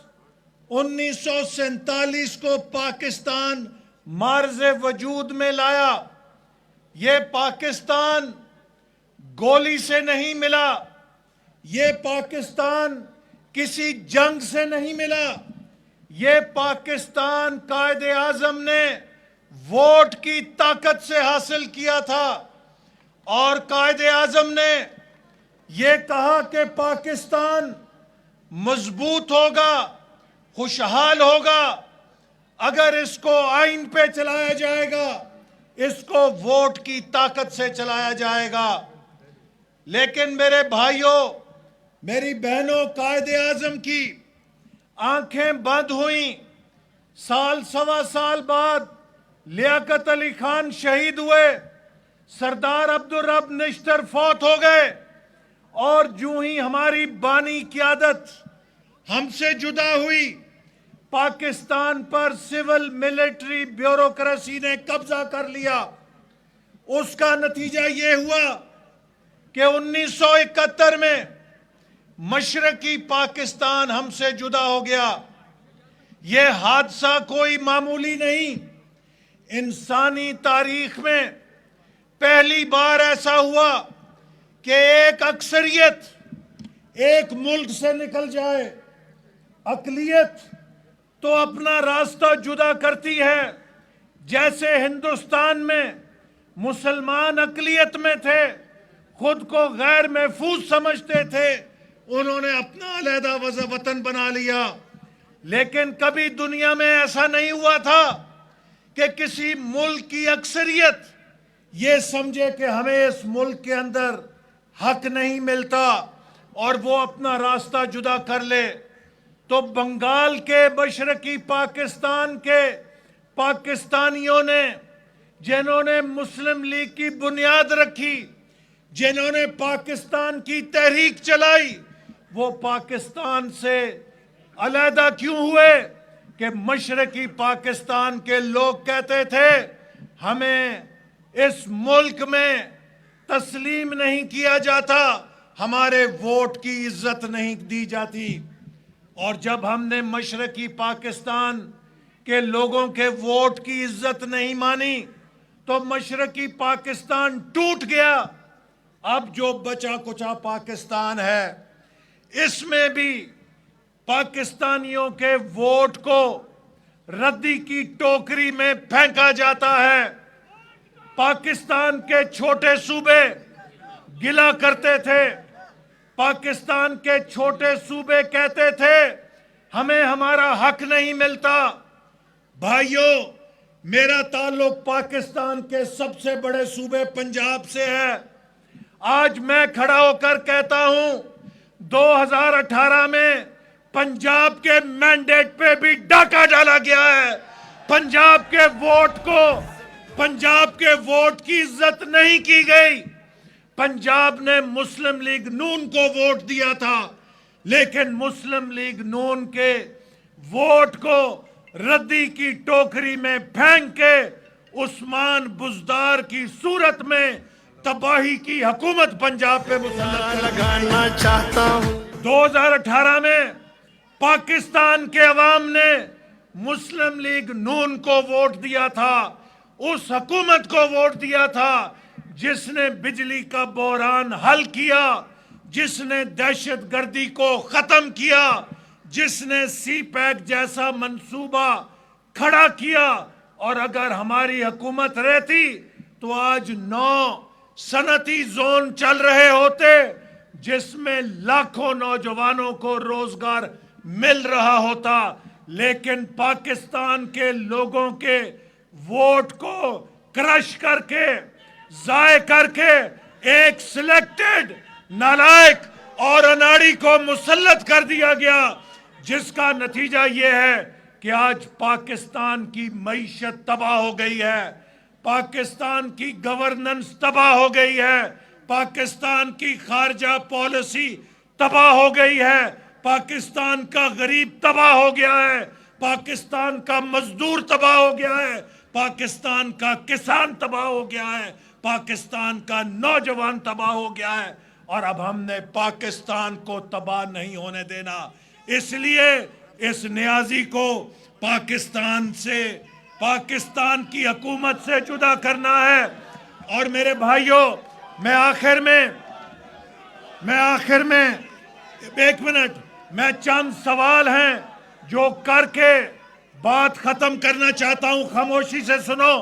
1947 को पाकिस्तान मार्ज़े वजूद में लाया। ये पाकिस्तान गोली से नहीं मिला, ये पाकिस्तान किसी जंग से नहीं मिला, ये पाकिस्तान कायदे आजम ने वोट की ताकत से हासिल किया था। और कायदे आजम ने यह कहा कि पाकिस्तान मजबूत होगा, खुशहाल होगा अगर इसको आइन पे चलाया जाएगा, इसको वोट की ताकत से चलाया जाएगा। लेकिन मेरे भाइयों, मेरी बहनों, कायदे आजम की आंखें बंद हुई। साल सवा साल बाद लियाकत अली खान शहीद हुए, सरदार अब्दुल रब निश्तर फौत हो गए, और यूं ही हमारी बानी क़यादत हमसे जुदा हुई। पाकिस्तान पर सिविल मिलिट्री ब्यूरोक्रेसी ने कब्जा कर लिया। उसका नतीजा ये हुआ कि 1971 में मशरकी पाकिस्तान हमसे जुदा हो गया। यह हादसा कोई मामूली नहीं, इंसानी तारीख में पहली बार ऐसा हुआ कि एक अक्सरियत एक मुल्क से निकल जाए। अकलियत तो अपना रास्ता जुदा करती है। जैसे हिंदुस्तान में मुसलमान अकलियत में थे, खुद को गैर महफूज समझते थे, उन्होंने अपना अलहदा वतन बना लिया। लेकिन कभी दुनिया में ऐसा नहीं हुआ था कि किसी मुल्क की अक्सरियत ये समझे कि हमें इस मुल्क के अंदर हक नहीं मिलता और वो अपना रास्ता जुदा कर ले। तो बंगाल के मशरकी पाकिस्तान के पाकिस्तानियों ने, जिन्होंने मुस्लिम लीग की बुनियाद रखी, जिन्होंने पाकिस्तान की तहरीक चलाई, वो पाकिस्तान से अलहदा क्यों हुए कि मशरकी पाकिस्तान के लोग कहते थे हमें इस मुल्क में तस्लीम नहीं किया जाता, हमारे वोट की इज्जत नहीं दी जाती। और जब हमने मशरकी पाकिस्तान के लोगों के वोट की इज्जत नहीं मानी तो मशरकी पाकिस्तान टूट गया। अब जो बचा कुचा पाकिस्तान है, इसमें भी पाकिस्तानियों के वोट को रद्दी की टोकरी में फेंका जाता है। पाकिस्तान के छोटे सूबे गिला करते थे, पाकिस्तान के छोटे सूबे कहते थे हमें हमारा हक नहीं मिलता। भाइयों, मेरा ताल्लुक पाकिस्तान के सबसे बड़े सूबे पंजाब से है। आज मैं खड़ा होकर कहता हूं 2018 में पंजाब के मैंडेट पे भी डाका डाला गया है। पंजाब के वोट की इज्जत नहीं की गई। पंजाब ने मुस्लिम लीग नून को वोट दिया था, लेकिन मुस्लिम लीग नून के वोट को रद्दी की टोकरी में फेंक के उस्मान बुज़दार की सूरत में तबाही की हुकूमत पंजाब पे मुसल्लत
लगाना चाहता हूँ।
2018 में पाकिस्तान के अवाम ने मुस्लिम लीग नून को वोट दिया था, उस हुकूमत को वोट दिया था जिसने बिजली का बहरान हल किया, जिसने दहशतगर्दी को खत्म किया, जिसने सी पैक जैसा मंसूबा खड़ा किया। और अगर हमारी हुकूमत रहती तो आज 9 सनती जोन चल रहे होते जिसमें लाखों नौजवानों को रोजगार मिल रहा होता। लेकिन पाकिस्तान के लोगों के वोट को क्रश करके
जाय करके एक सिलेक्टेड नालायक और अनाड़ी को मुसल्लत कर दिया गया, जिसका नतीजा ये है कि आज पाकिस्तान की मईशत तबाह हो गई है, पाकिस्तान की गवर्नेंस तबाह हो गई है, पाकिस्तान की खारजा पॉलिसी तबाह हो गई है, पाकिस्तान का गरीब तबाह हो गया है, पाकिस्तान का मजदूर तबाह हो गया है, पाकिस्तान का किसान तबाह हो गया है, पाकिस्तान का नौजवान तबाह हो गया है। और अब हमने पाकिस्तान को तबाह नहीं होने देना, इसलिए इस नियाजी को पाकिस्तान से, पाकिस्तान की हुकूमत से जुदा करना है। और मेरे भाइयों, मैं आखिर में एक मिनट, मैं चंद सवाल हैं जो करके बात खत्म करना चाहता हूं, खामोशी से सुनो।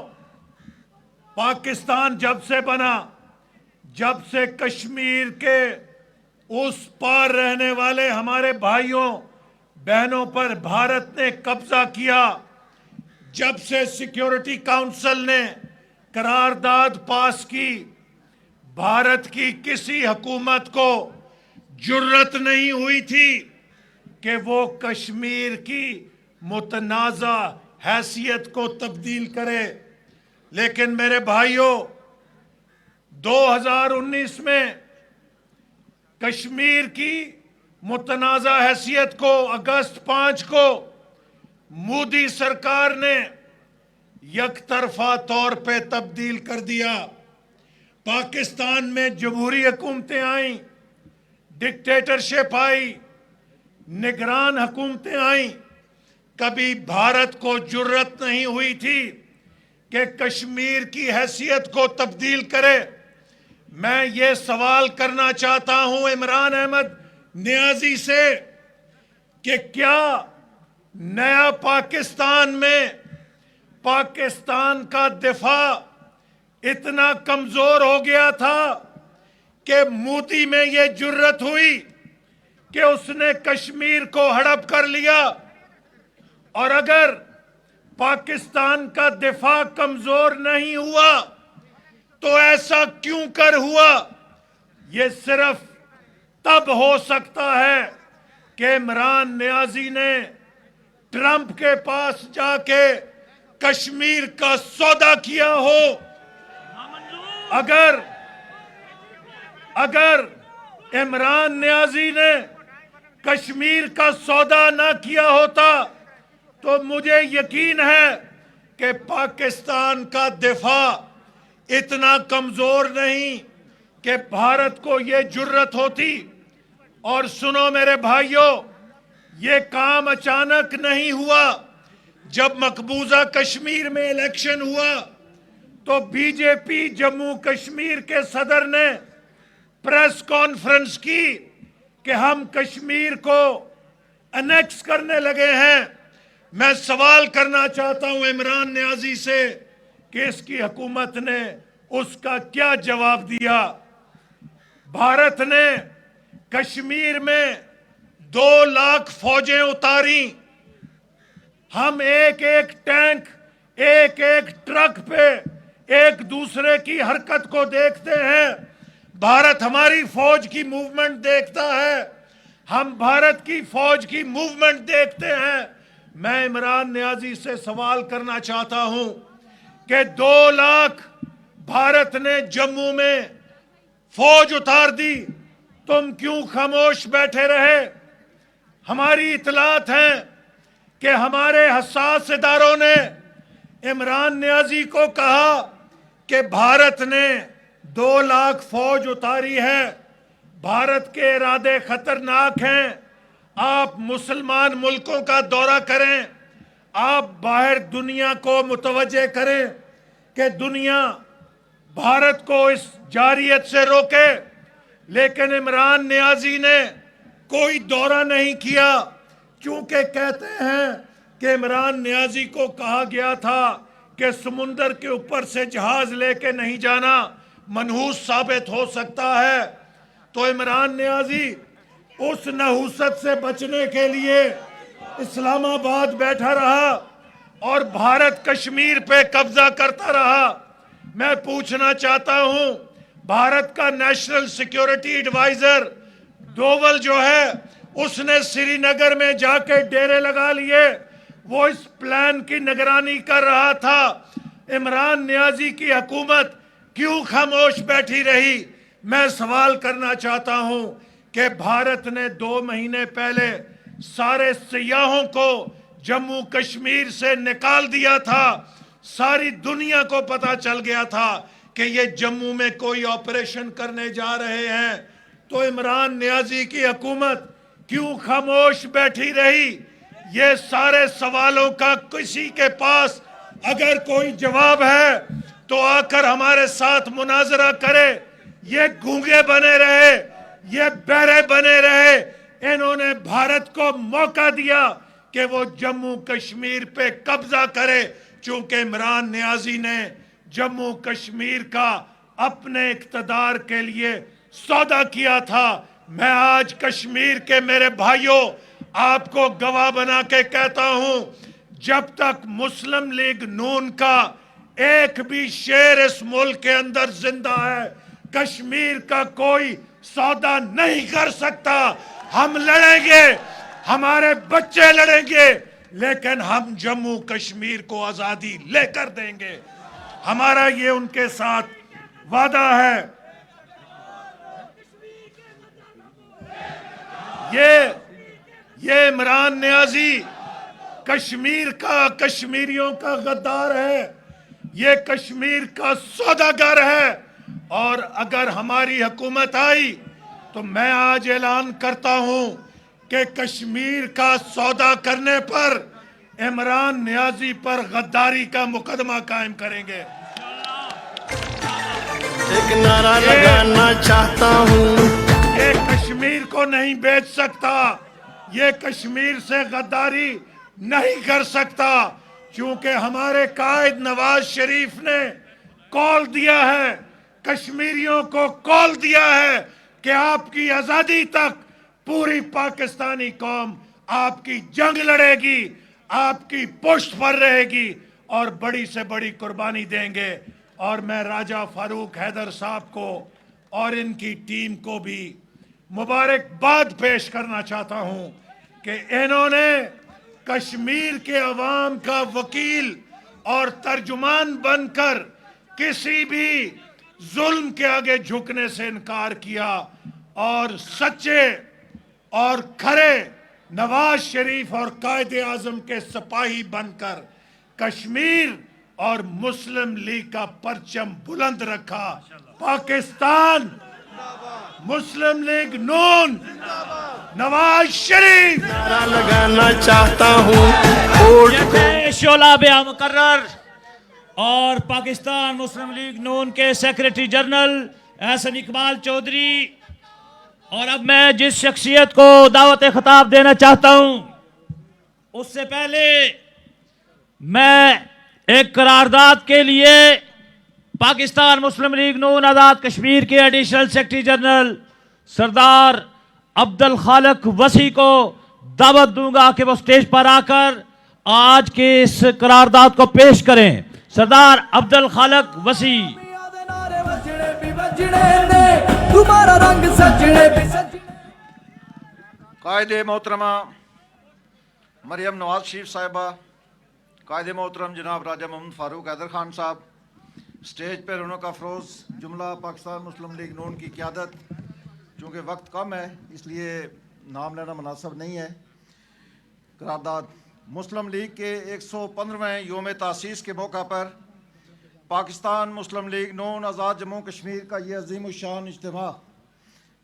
पाकिस्तान जब से बना, जब से कश्मीर के उस पार रहने वाले हमारे भाइयों बहनों पर भारत ने कब्जा किया, जब से सिक्योरिटी काउंसिल ने करारदाद पास की, भारत की किसी हुकूमत को जुर्रत नहीं हुई थी कि वो कश्मीर की मुतनाज़ा हैसियत को तब्दील करे। लेकिन मेरे भाइयों, 2019 में कश्मीर की मुतनाज़ा हैसियत को अगस्त 5 को मोदी सरकार ने यकतरफा तौर पे तब्दील कर दिया। पाकिस्तान में जमहूरी हुकूमतें आईं, डिक्टेटरशिप आई, निगरान हुकूमतें आईं। कभी भारत को जुर्रत नहीं हुई थी कि कश्मीर की हैसियत को तब्दील करे। मैं ये सवाल करना चाहता हूं इमरान अहमद नियाजी से कि क्या नया पाकिस्तान में पाकिस्तान का दिफा इतना कमजोर हो गया था कि मोदी में ये जुर्रत हुई कि उसने कश्मीर को हड़प कर लिया? और अगर पाकिस्तान का दिफा कमजोर नहीं हुआ तो ऐसा क्यों कर हुआ? ये सिर्फ तब हो सकता है कि इमरान नियाजी ने ट्रंप के पास जाके कश्मीर का सौदा किया हो। अगर इमरान नियाजी ने कश्मीर का सौदा ना किया होता तो मुझे यकीन है कि पाकिस्तान का दिफा इतना कमजोर नहीं कि भारत को यह जुर्रत होती। और सुनो मेरे भाइयों, ये काम अचानक नहीं हुआ। जब मकबूजा कश्मीर में इलेक्शन हुआ तो बीजेपी जम्मू कश्मीर के सदर ने प्रेस कॉन्फ्रेंस की कि हम कश्मीर को अनेक्स करने लगे हैं। मैं सवाल करना चाहता हूं इमरान नियाजी से कि इसकी हुकूमत ने उसका क्या जवाब दिया? भारत ने कश्मीर में 2 लाख फौजें उतारी। हम एक एक टैंक, एक एक ट्रक पे एक दूसरे की हरकत को देखते हैं। भारत हमारी फौज की मूवमेंट देखता है, हम भारत की फौज की मूवमेंट देखते हैं। मैं इमरान नियाजी से सवाल करना चाहता हूं कि 2 लाख भारत ने जम्मू में फौज उतार दी, तुम क्यों खामोश बैठे रहे? हमारी इतलात है कि हमारे हसास इदारों ने इमरान नियाजी को कहा कि भारत ने 2 लाख फौज उतारी है, भारत के इरादे खतरनाक हैं। आप मुसलमान मुल्कों का दौरा करें, आप बाहर दुनिया को मुतवज्जे करें कि दुनिया भारत को इस जारियत से रोके। लेकिन इमरान नियाजी ने कोई दौरा नहीं किया, क्योंकि कहते हैं कि इमरान नियाजी को कहा गया था कि समुंदर के ऊपर से जहाज लेके नहीं जाना, मनहूस साबित हो सकता है। तो इमरान नियाजी उस नहूसत से बचने के लिए इस्लामाबाद बैठा रहा और भारत कश्मीर पे कब्जा करता रहा।
मैं पूछना चाहता हूं, भारत का नेशनल सिक्योरिटी एडवाइजर डोवल जो है, उसने श्रीनगर में जाके डेरे लगा लिए। वो इस प्लान की निगरानी कर रहा था। इमरान नियाजी की हुकूमत क्यों खामोश बैठी रही? मैं सवाल करना चाहता हूं कि भारत ने 2 महीने पहले सारे सियाहों को जम्मू कश्मीर से निकाल दिया था। सारी दुनिया को पता चल गया था कि ये जम्मू में कोई ऑपरेशन करने जा रहे हैं। तो इमरान नियाजी की हुकूमत क्यों खामोश बैठी रही? ये सारे सवालों का किसी के पास अगर कोई जवाब है तो आकर हमारे साथ मुनाजरा करे। ये गूंगे बने रहे, ये बहरे बने रहे। इन्होंने भारत को मौका दिया कि वो जम्मू कश्मीर पे कब्जा करे, चूंकि इमरान नियाजी ने जम्मू कश्मीर का अपने इख्तदार के लिए सौदा किया था। मैं आज कश्मीर के मेरे भाइयों आपको गवाह बना के कहता हूं, जब तक मुस्लिम लीग नून का एक भी शेर इस मुल्क के अंदर जिंदा है, कश्मीर का कोई सौदा नहीं कर सकता। हम लड़ेंगे, हमारे बच्चे लड़ेंगे, लेकिन हम जम्मू कश्मीर को आजादी लेकर देंगे। हमारा ये उनके साथ वादा है। ये इमरान नियाजी कश्मीर का, कश्मीरियों का गद्दार है। ये कश्मीर का सौदागर है। और अगर हमारी हुकूमत आई तो मैं आज ऐलान करता हूं कि कश्मीर का सौदा करने पर इमरान नियाजी पर गद्दारी का मुकदमा कायम करेंगे।
एक नारा लगाना चाहता हूं,
ये कश्मीर को नहीं बेच सकता, ये कश्मीर से गद्दारी नहीं कर सकता, क्योंकि हमारे कायद नवाज शरीफ ने कॉल दिया है, कश्मीरियों को कॉल दिया है कि आपकी आजादी तक पूरी पाकिस्तानी कौम आपकी जंग लड़ेगी, आपकी पुष्ट पर रहेगी और बड़ी से बड़ी कुर्बानी देंगे। और मैं राजा फारूक हैदर साहब को और इनकी टीम को भी मुबारकबाद पेश करना चाहता हूं कि इन्होंने कश्मीर के अवाम का वकील और तर्जुमान बनकर किसी भी जुल्म के आगे झुकने से इनकार किया और सच्चे और खरे नवाज शरीफ और कायद आजम के सिपाही बनकर कश्मीर और मुस्लिम लीग का परचम बुलंद रखा। पाकिस्तान, मुस्लिम लीग नून, नवाज शरीफ।
नारा लगाना चाहता हूं,
जैसे शोला बया मुकर्रर और पाकिस्तान मुस्लिम लीग नून के सेक्रेटरी जनरल एहसन इकबाल चौधरी। और अब मैं जिस शख्सियत को दावत खिताब देना चाहता हूं, उससे पहले मैं एक करारदाद के लिए पाकिस्तान मुस्लिम लीग नून आज़ाद कश्मीर के एडिशनल सेक्रेटरी जनरल सरदार अब्दुल खालिक वसी को दावत दूंगा कि वो स्टेज पर आकर आज के इस करारदाद को पेश करें। सरदार अब्दुल खालिक वसी।
कायदे मोहतरमा मरियम नवाज शरीफ साहिबा, कायदे मोहतरम जनाब राजा मोहम्मद फारूक हैदर खान साहब, स्टेज पर रौनक अफरोज़ जुमला पाकिस्तान मुस्लिम लीग नून की क़यादत। चूँकि वक्त कम है इसलिए नाम लेना मुनासिब नहीं है। करारदाद मुस्लिम लीग के 115वें योम तासीस के मौका पर पाकिस्तान मुस्लिम लीग नून आज़ाद जम्मू कश्मीर का ये अजीम शान इज्तिमा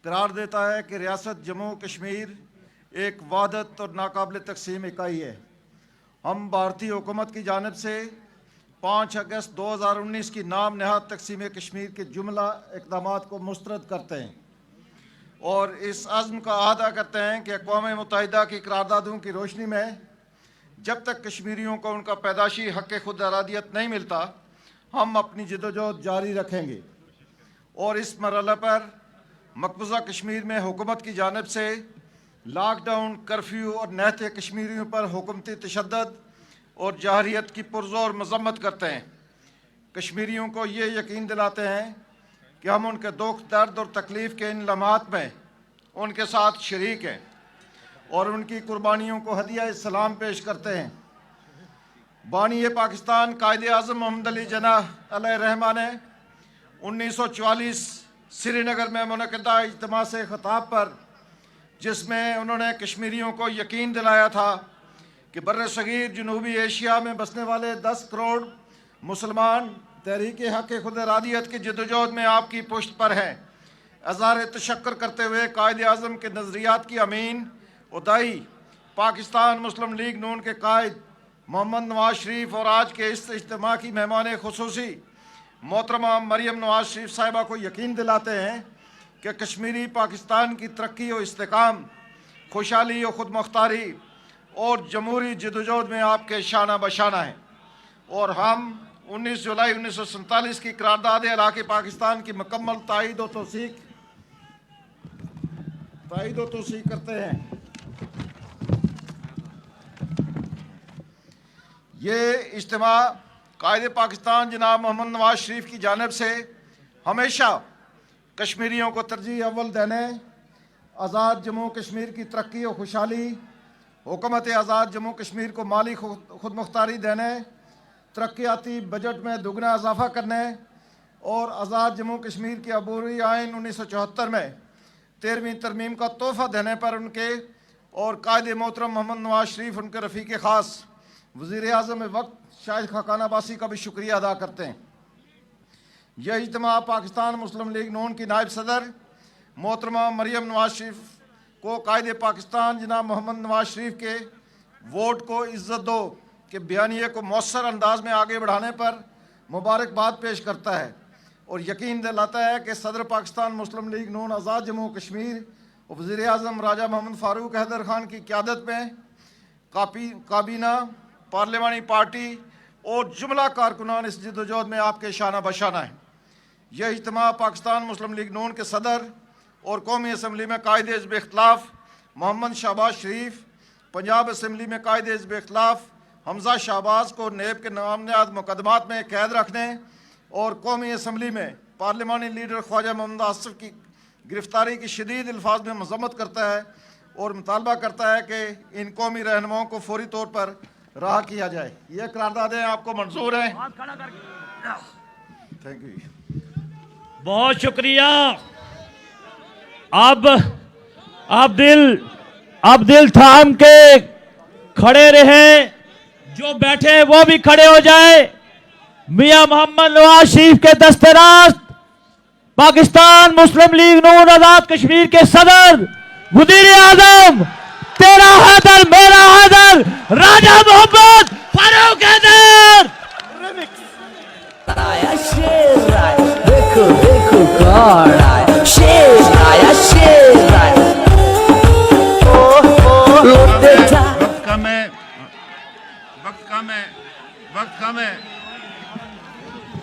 करार देता है कि रियासत जम्मू कश्मीर एक वहदत और नाकाबिल तकसीम इकाई है। हम भारतीय हुकूमत की जानिब से 5 अगस्त 2019 की नाम नहाद तकसीम कश्मीर के जुमला इक़दामात को मुस्तरद करते हैं और इस अज़्म का अहदा करते हैं कि अक़वाम मुत्तहिदा की करारदादों की रोशनी में जब तक कश्मीरियों को उनका पैदाशी हक़ खुद अरादियत नहीं मिलता, हम अपनी जदोजहद जारी रखेंगे और इस मरहले पर मकबूजा कश्मीर में हुकूमत की जानिब से लॉकडाउन, कर्फ्यू और नहते कश्मीरियों पर हुकूमती तशद्दुद और जहरियत की पुरज़ोर मज़म्मत करते हैं। कश्मीरियों को ये यकीन दिलाते हैं कि हम उनके दुख, दर्द और तकलीफ़ के इन लम्हात में उनके साथ शरीक हैं और उनकी कुर्बानियों को हदिया सलाम पेश करते हैं। बानी पाकिस्तान कायदे आज़म मोहम्मद अली जिन्नाह अलैहिर्रहमा ने 1944 श्रीनगर में मुनक़दा इज्तिमा से ख़िताब पर, जिसमें उन्होंने कश्मीरियों को यकीन दिलाया था कि बर्र सगीर जनूबी एशिया में बसने वाले 10 करोड़ मुसलमान तहरीक हक़ खुद इरादियत की जदोजहद में आपकी पुष्ट पर हैं, अज़हार तशक्कुर करते हुए कायदे आज़म के नज़रियात की अमीन उदाई पाकिस्तान मुस्लिम लीग नून के कायद मोहम्मद नवाज शरीफ और आज के इस इज्तिमा की मेहमान खुसूसी मोहतरमा मरियम नवाज शरीफ साहिबा को यकीन दिलाते हैं कि कश्मीरी पाकिस्तान की तरक्की और इस्तेकाम, खुशहाली और खुद मुख्तारी और जमहूरी जदोजहद में आपके शाना बशाना है। और हम 19 जुलाई 1947 की करारदाद इलाक़े पाकिस्तान की मुकम्मल तायद व तौसीक करते हैं। ये इज्तिमा कायदे पाकिस्तान जनाब मोहम्मद नवाज शरीफ की जानिब से हमेशा कश्मीरियों को तरजीह अव्वल देने, आज़ाद जम्मू कश्मीर की तरक्की और खुशहाली, हुकूमत आज़ाद जम्मू कश्मीर को माली खुद मुख्तारी देने, तरक्याती बजट में दुगना इजाफा करने और आज़ाद जम्मू कश्मीर की अबूरी आइन 1974 में 13वीं तरमीम का तोहफ़ा देने पर उनके और कायदे मोहतरम मोहम्मद नवाज शरीफ, उनके रफ़ीक़ ख़ास वज़ीर आज़म वक्त शाहिद खाकान अब्बासी का भी शुक्रिया अदा करते हैं। यह इज्तिमा पाकिस्तान मुस्लिम लीग नून की नायब सदर मोहतरमा मरियम नवाज शरीफ को कायदे पाकिस्तान जनाब मोहम्मद नवाज शरीफ के वोट को इज़्ज़त दो के बयानिए को मौसर अंदाज में आगे बढ़ाने पर मुबारकबाद पेश करता है और यकीन दिलाता है कि सदर पाकिस्तान मुस्लिम लीग नून आज़ाद जम्मू कश्मीर और वज़ीर आज़म राजा मोहम्मद फ़ारूक हैदर खान की क़यादत में काबीना, पार्लिमानी पार्टी और जुमला कारकुनान इस जदोजहद में आपके शाना बशाना है। यह इज्तिमा पाकिस्तान मुस्लिम लीग नून के सदर और कौमी असम्बली में कायद हिज़्ब इख्तिलाफ मोहम्मद शहबाज शरीफ, पंजाब असम्बली में कायद हिज़्ब इख्तिलाफ हमजा शहबाज को नेब के नामज़द मुकदमात में कैद रखने और कौमी असम्बली में पार्लिमानी लीडर ख्वाजा मोहम्मद आसिफ की गिरफ्तारी की शदीद अल्फाज में मज़म्मत करता है और मुतालबा करता है कि इन कौमी रहनुमाओं को फौरी तौर पर रहा किया जाए। ये करारदादें आपको मंजूर हैं? Thank you.
बहुत शुक्रिया। अब दिल थाम के खड़े रहे, जो बैठे हैं वो भी खड़े हो जाए। मियां मोहम्मद नवाज शरीफ के दस्तरास्त पाकिस्तान मुस्लिम लीग नून आजाद कश्मीर के सदर वज़ीर आज़म, तेरा हैदर मेरा हैदर, राजा मोहम्मद फारूक हैदर। देखो देखो कौन आया, शेर आया, शेर आया।
वक्त कम है,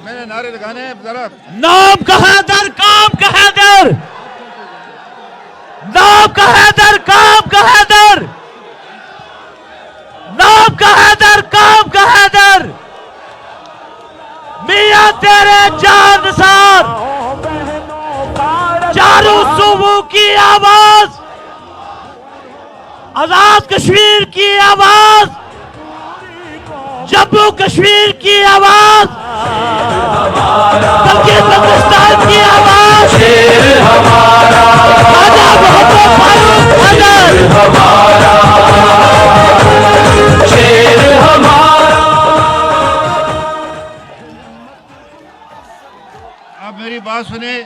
मैंने नारे लगाने हैं जरा।
नाम का हैदर, काम का हैदर, नाम का हैदर, काम का हैदर, नाम का हैदर, काम का हैदर। मियां तेरे जान निसार, चारों सूबों की आवाज, आजाद कश्मीर की आवाज, जम्मू कश्मीर की आवाज, पाकिस्तान की आवाज, शेर हमारा, राजा मोहम्मद फारूक हैदर हमारा, शेर हमारा।
आप मेरी बात सुने।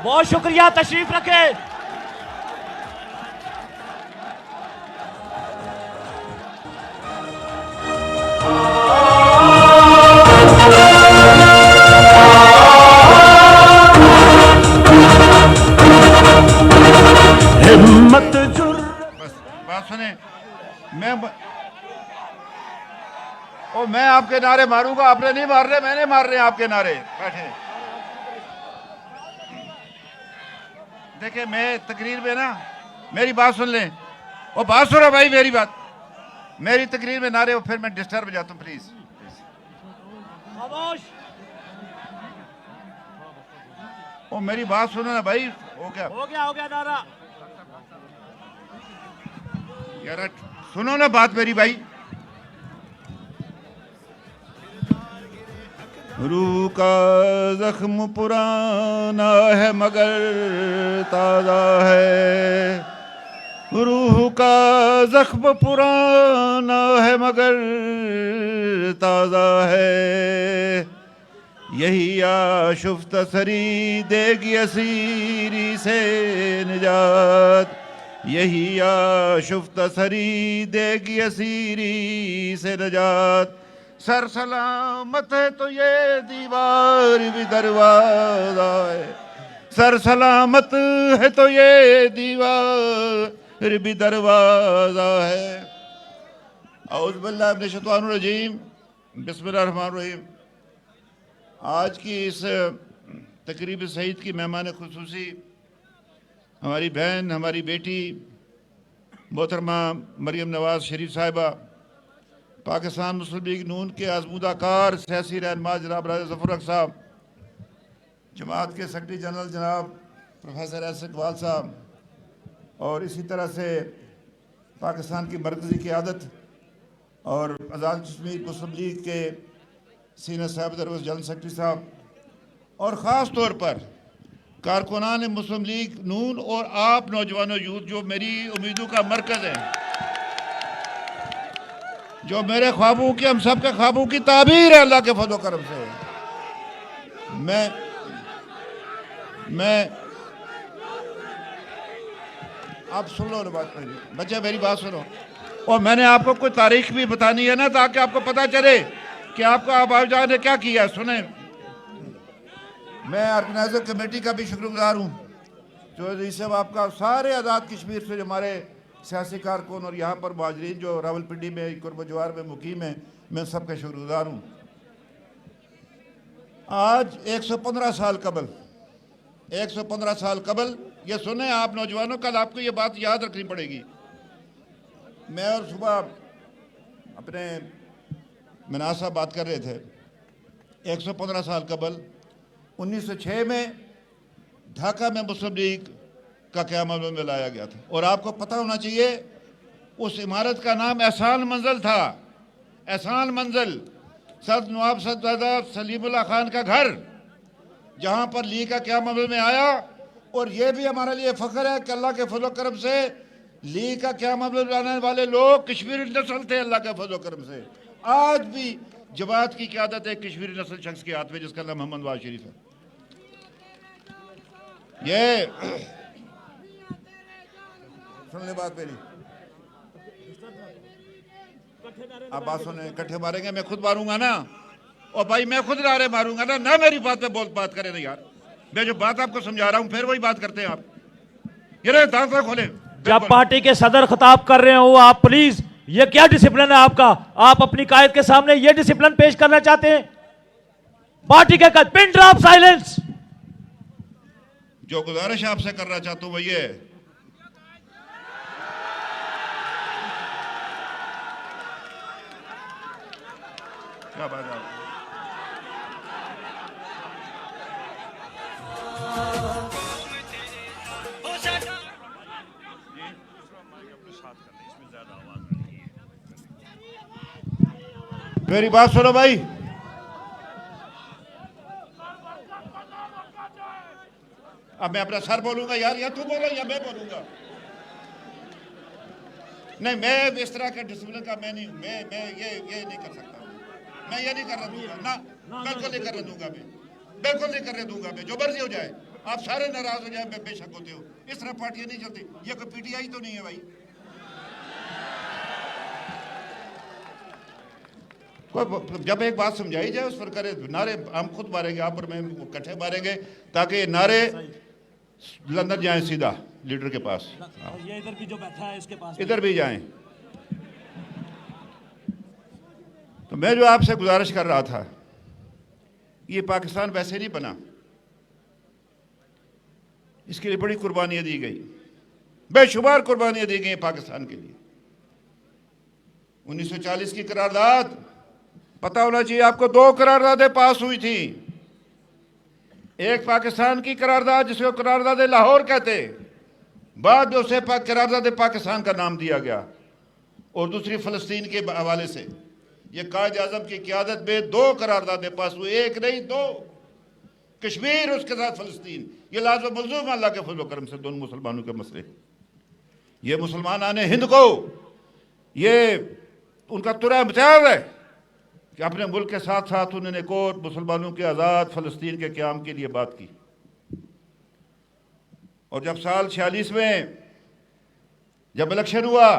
बहुत शुक्रिया, तशरीफ रखे। हिम्मत
बस बात सुने। मैं आपके नारे मारूंगा, आपने नहीं मार रहे, मैंने मार रहे हैं आपके नारे। बैठे देखिए, मैं तकरीर में ना मेरी बात सुन लें, वो बात सुनो भाई, मेरी बात, मेरी तकरीर में नारे हो फिर मैं डिस्टर्ब हो जाता हूँ, प्लीज। ओ मेरी बात सुनो ना भाई, हो गया नारा यार, सुनो ना बात मेरी भाई। रूह का जख्म पुराना है मगर ताज़ा है, रूह का जख्म पुराना है मगर ताज़ा है, यही आशुफ्त सरी देगी असीरी से निजात, यही आशुफ्त सरी देगी असीरी से निजात। सर सलामत है तो ये दीवार भी दरवाजा है, सर सलामत है तो ये दीवार भी दरवाजा है। औज़ बिल्लाहि मिनश शैतानिर रजीम, बिस्मिल्लाहिर रहमानिर रहीम। आज की इस तकरीब सईद की मेहमान खुसूसी हमारी बहन, हमारी बेटी मोहतरमा मरियम नवाज शरीफ साहिबा, पाकिस्तान मुस्लिम लीग नून के आजमूदा कार सियासी रहनुमा जनाब राजा ज़फ़र हक साहब, जमात के सेक्रेटरी जनरल जनाब प्रोफेसर एस इकबाल साहब, और इसी तरह से पाकिस्तान की मरकज़ी क़यादत और आज़ाद कश्मीर मुस्लिम लीग के सीनियर साहब जनरल सेक्रेटरी साहब, और ख़ास तौर पर कारकुनान मुस्लिम लीग नून और आप नौजवानों यूथ जो मेरी उम्मीदों का मरकज़ है, जो मेरे ख्वाबों की, हम सब के ख्वाबों की ताबीर है अल्लाह के फज़ल व करम से। मैं आप सुन लो ना बात मेरी, बच्चे मेरी बात सुनो। और मैंने आपको कोई तारीख भी बतानी है ना, ताकि आपको पता चले कि आपका आबाजान ने क्या किया। सुने, मैं ऑर्गेनाइजर कमेटी का भी शुक्रगुजार हूँ, चौधरी साहब आपका, सारे आज़ाद कश्मीर से हमारे सियासी कारकुन और यहाँ पर मुहाजिरीन जो रावलपिंडी में कुर्बजवार में मुकीम हैं, मैं सबका शुक्रगुजार हूँ। आज 115 साल कबल, 115 साल कबल, ये सुने आप नौजवानों, कल आपको ये बात याद रखनी पड़ेगी। मैं और सुबह अपने मनास साहब बात कर रहे थे, 115 साल कबल 1906 में ढाका में मुस्लिम लीग का क़याम अमल में लाया गया था। और आपको पता होना चाहिए उस इमारत का नाम एहसान मंजिल था। एहसान मंजिल सद नवाब सददादा सलीमुल्लाह खान का घर, जहाँ पर लीग का क़याम अमल में आया। और ये भी हमारे लिए फ़ख्र है कि अल्लाह के फजल करम से लीग का क़याम अमल में आने वाले लोग कश्मीरी नस्ल थे, अल्लाह के फजल करम से। आज भी जमात की क़यादत है कश्मीरी नस्ल शख्स के हाथ में, जिसका नाम मोहम्मद नवाज शरीफ है। ये सुन ले बात मेरी, आप बात सुने, इकट्ठे मारेंगे, मैं खुद मारूंगा ना, और भाई मैं खुद नारे मारूंगा ना, ना मेरी बात पे बात करें ना यार। मैं जो बात आपको समझा रहा हूं फिर वही बात करते हैं आप। ये दांत खोले।
जब पार्टी के सदर खिताब कर रहे हो आप, प्लीज, ये क्या डिसिप्लिन है आपका? आप अपनी कायद के सामने ये डिसिप्लिन पेश करना चाहते हैं? पार्टी के कद पिन ड्रॉप साइलेंस।
जो गुजारिश आपसे करना चाहता हूं वो ये है, क्या बात है, मेरी बात सुनो भाई। अब मैं अपना सर बोलूंगा यार, या तू बोलो या मैं बोलूंगा? नहीं, मैं इस तरह का डिसिप्लिन का मैं नहीं हूं। मैं ये नहीं कर सकता, मैं ये नहीं करने दूंगा ना, बिल्कुल नहीं करने दूंगा, मैं बिल्कुल नहीं करने दूंगा। मैं जो मर्जी हो जाए, आप सारे नाराज हो जाए, मैं बेशक होते हो, इस तरह पार्टियां नहीं चलती। ये कोई पीटीआई तो नहीं है भाई। जब एक बात समझाई जाए उस पर करे। नारे हम खुद मारेंगे, आप और मैं इकट्ठे मारेंगे, ताकि नारे लंदन जाएं सीधा लीडर के पास,
ये इधर भी जो बैठा है इसके पास
इधर भी जाएं। तो मैं जो आपसे गुजारिश कर रहा था, ये पाकिस्तान वैसे नहीं बना, इसके लिए बड़ी कुर्बानियां दी गई। बेशुमार कुर्बानियां दी गई पाकिस्तान के लिए। 1940 की करारदाद, पता होना चाहिए आपको, 2 करारदादें पास हुई थी। एक पाकिस्तान की करारदाद जिसको करारदाद लाहौर कहते, बाद में उसे करारदाद पाकिस्तान का नाम दिया गया, और दूसरी फ़लस्तीन के हवाले से। ये कायद आज़म की क़यादत में 2 करारदादें पास हुई, एक नहीं 2। कश्मीर उसके साथ फ़लस्तीन, ये लाज़िम मलज़ूम अल्लाह के फज़ल व करम से दोनों मुसलमानों के मसले। ये मुसलमान आने हिंद को, ये उनका तुरा इम्तियाज़ है कि अपने मुल्क के साथ साथ उन्होंने को मुसलमानों के आज़ाद फ़लस्तीन के क़याम के लिए बात की। और जब साल 46 में जब इलेक्शन हुआ,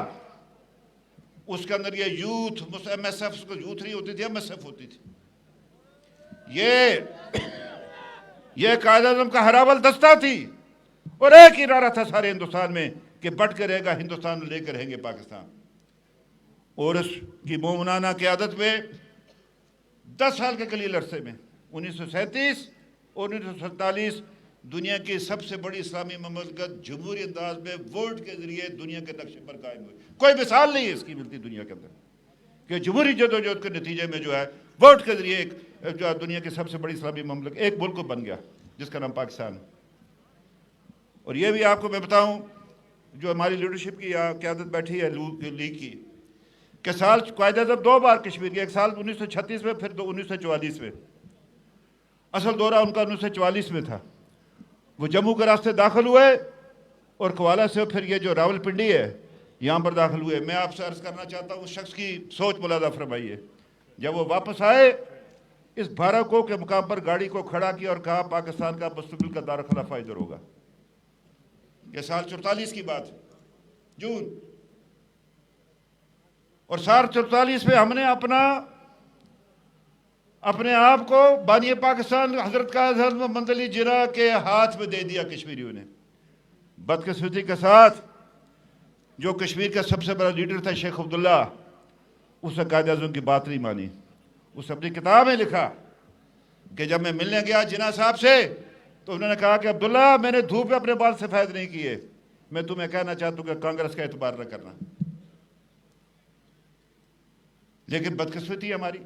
उसके अंदर ये यूथ MSF को यूथ नहीं होती थी, MSF होती थी। ये कायद आज़म का हरावल दस्ता थी, और एक ही नारा था सारे हिंदुस्तान में कि बट के रहेगा हिंदुस्तान, लेकर रहेंगे पाकिस्तान। और उसकी मोमनाना क़यादत में 10 साल के कलील अरसे में 1937 और 1947 दुनिया की सबसे बड़ी इस्लामी ममलकत जमहूरी अंदाज में वोट के जरिए दुनिया के नक्शे पर कायम हुई। कोई मिसाल नहीं है इसकी मिलती दुनिया के अंदर कि जमहूरी जदोजहद के नतीजे में जो है वोट के जरिए एक जो दुनिया की सबसे बड़ी इस्लामी ममलकत एक मुल्क बन गया जिसका नाम पाकिस्तान। और ये भी आपको मैं बताऊं, जो हमारी लीडरशिप की क़यादत बैठी है लीग की, कि साल कायद आज़म 2 बार कश्मीर के, एक साल 1936 में, फिर 1944 में। असल दौरा उनका 1944 में था। वो जम्मू के रास्ते दाखिल हुए और कवाला से फिर ये जो रावलपिंडी है यहाँ पर दाखिल हुए। मैं आपसे अर्ज़ करना चाहता हूँ, उस शख्स की सोच मुलादा फरमाइए। जब वो वापस आए, इस 12 को के मुकाम पर गाड़ी को खड़ा किया और कहा पाकिस्तान का मुस्तक़बिल का दार खिलाफा इधर होगा। ये साल 44 की बात है, जून। और साल 44 में हमने अपने आप को बानी पाकिस्तान हजरत काज़ी मंदली जिना के हाथ में दे दिया कश्मीरियों ने। बदकिस्मती के साथ जो कश्मीर का सबसे बड़ा लीडर था शेख अब्दुल्ला, उसने कायद आज़म की बात नहीं मानी। उसने अपनी किताब में लिखा कि जब मैं मिलने गया जिना साहब से, तो उन्होंने कहा कि अब्दुल्ला, मैंने धूप में अपने बाल सफ़ेद नहीं किए, मैं तुम्हें कहना चाहता हूँ कि कांग्रेस का एतबार न करना। लेकिन बदकिस्मती हमारी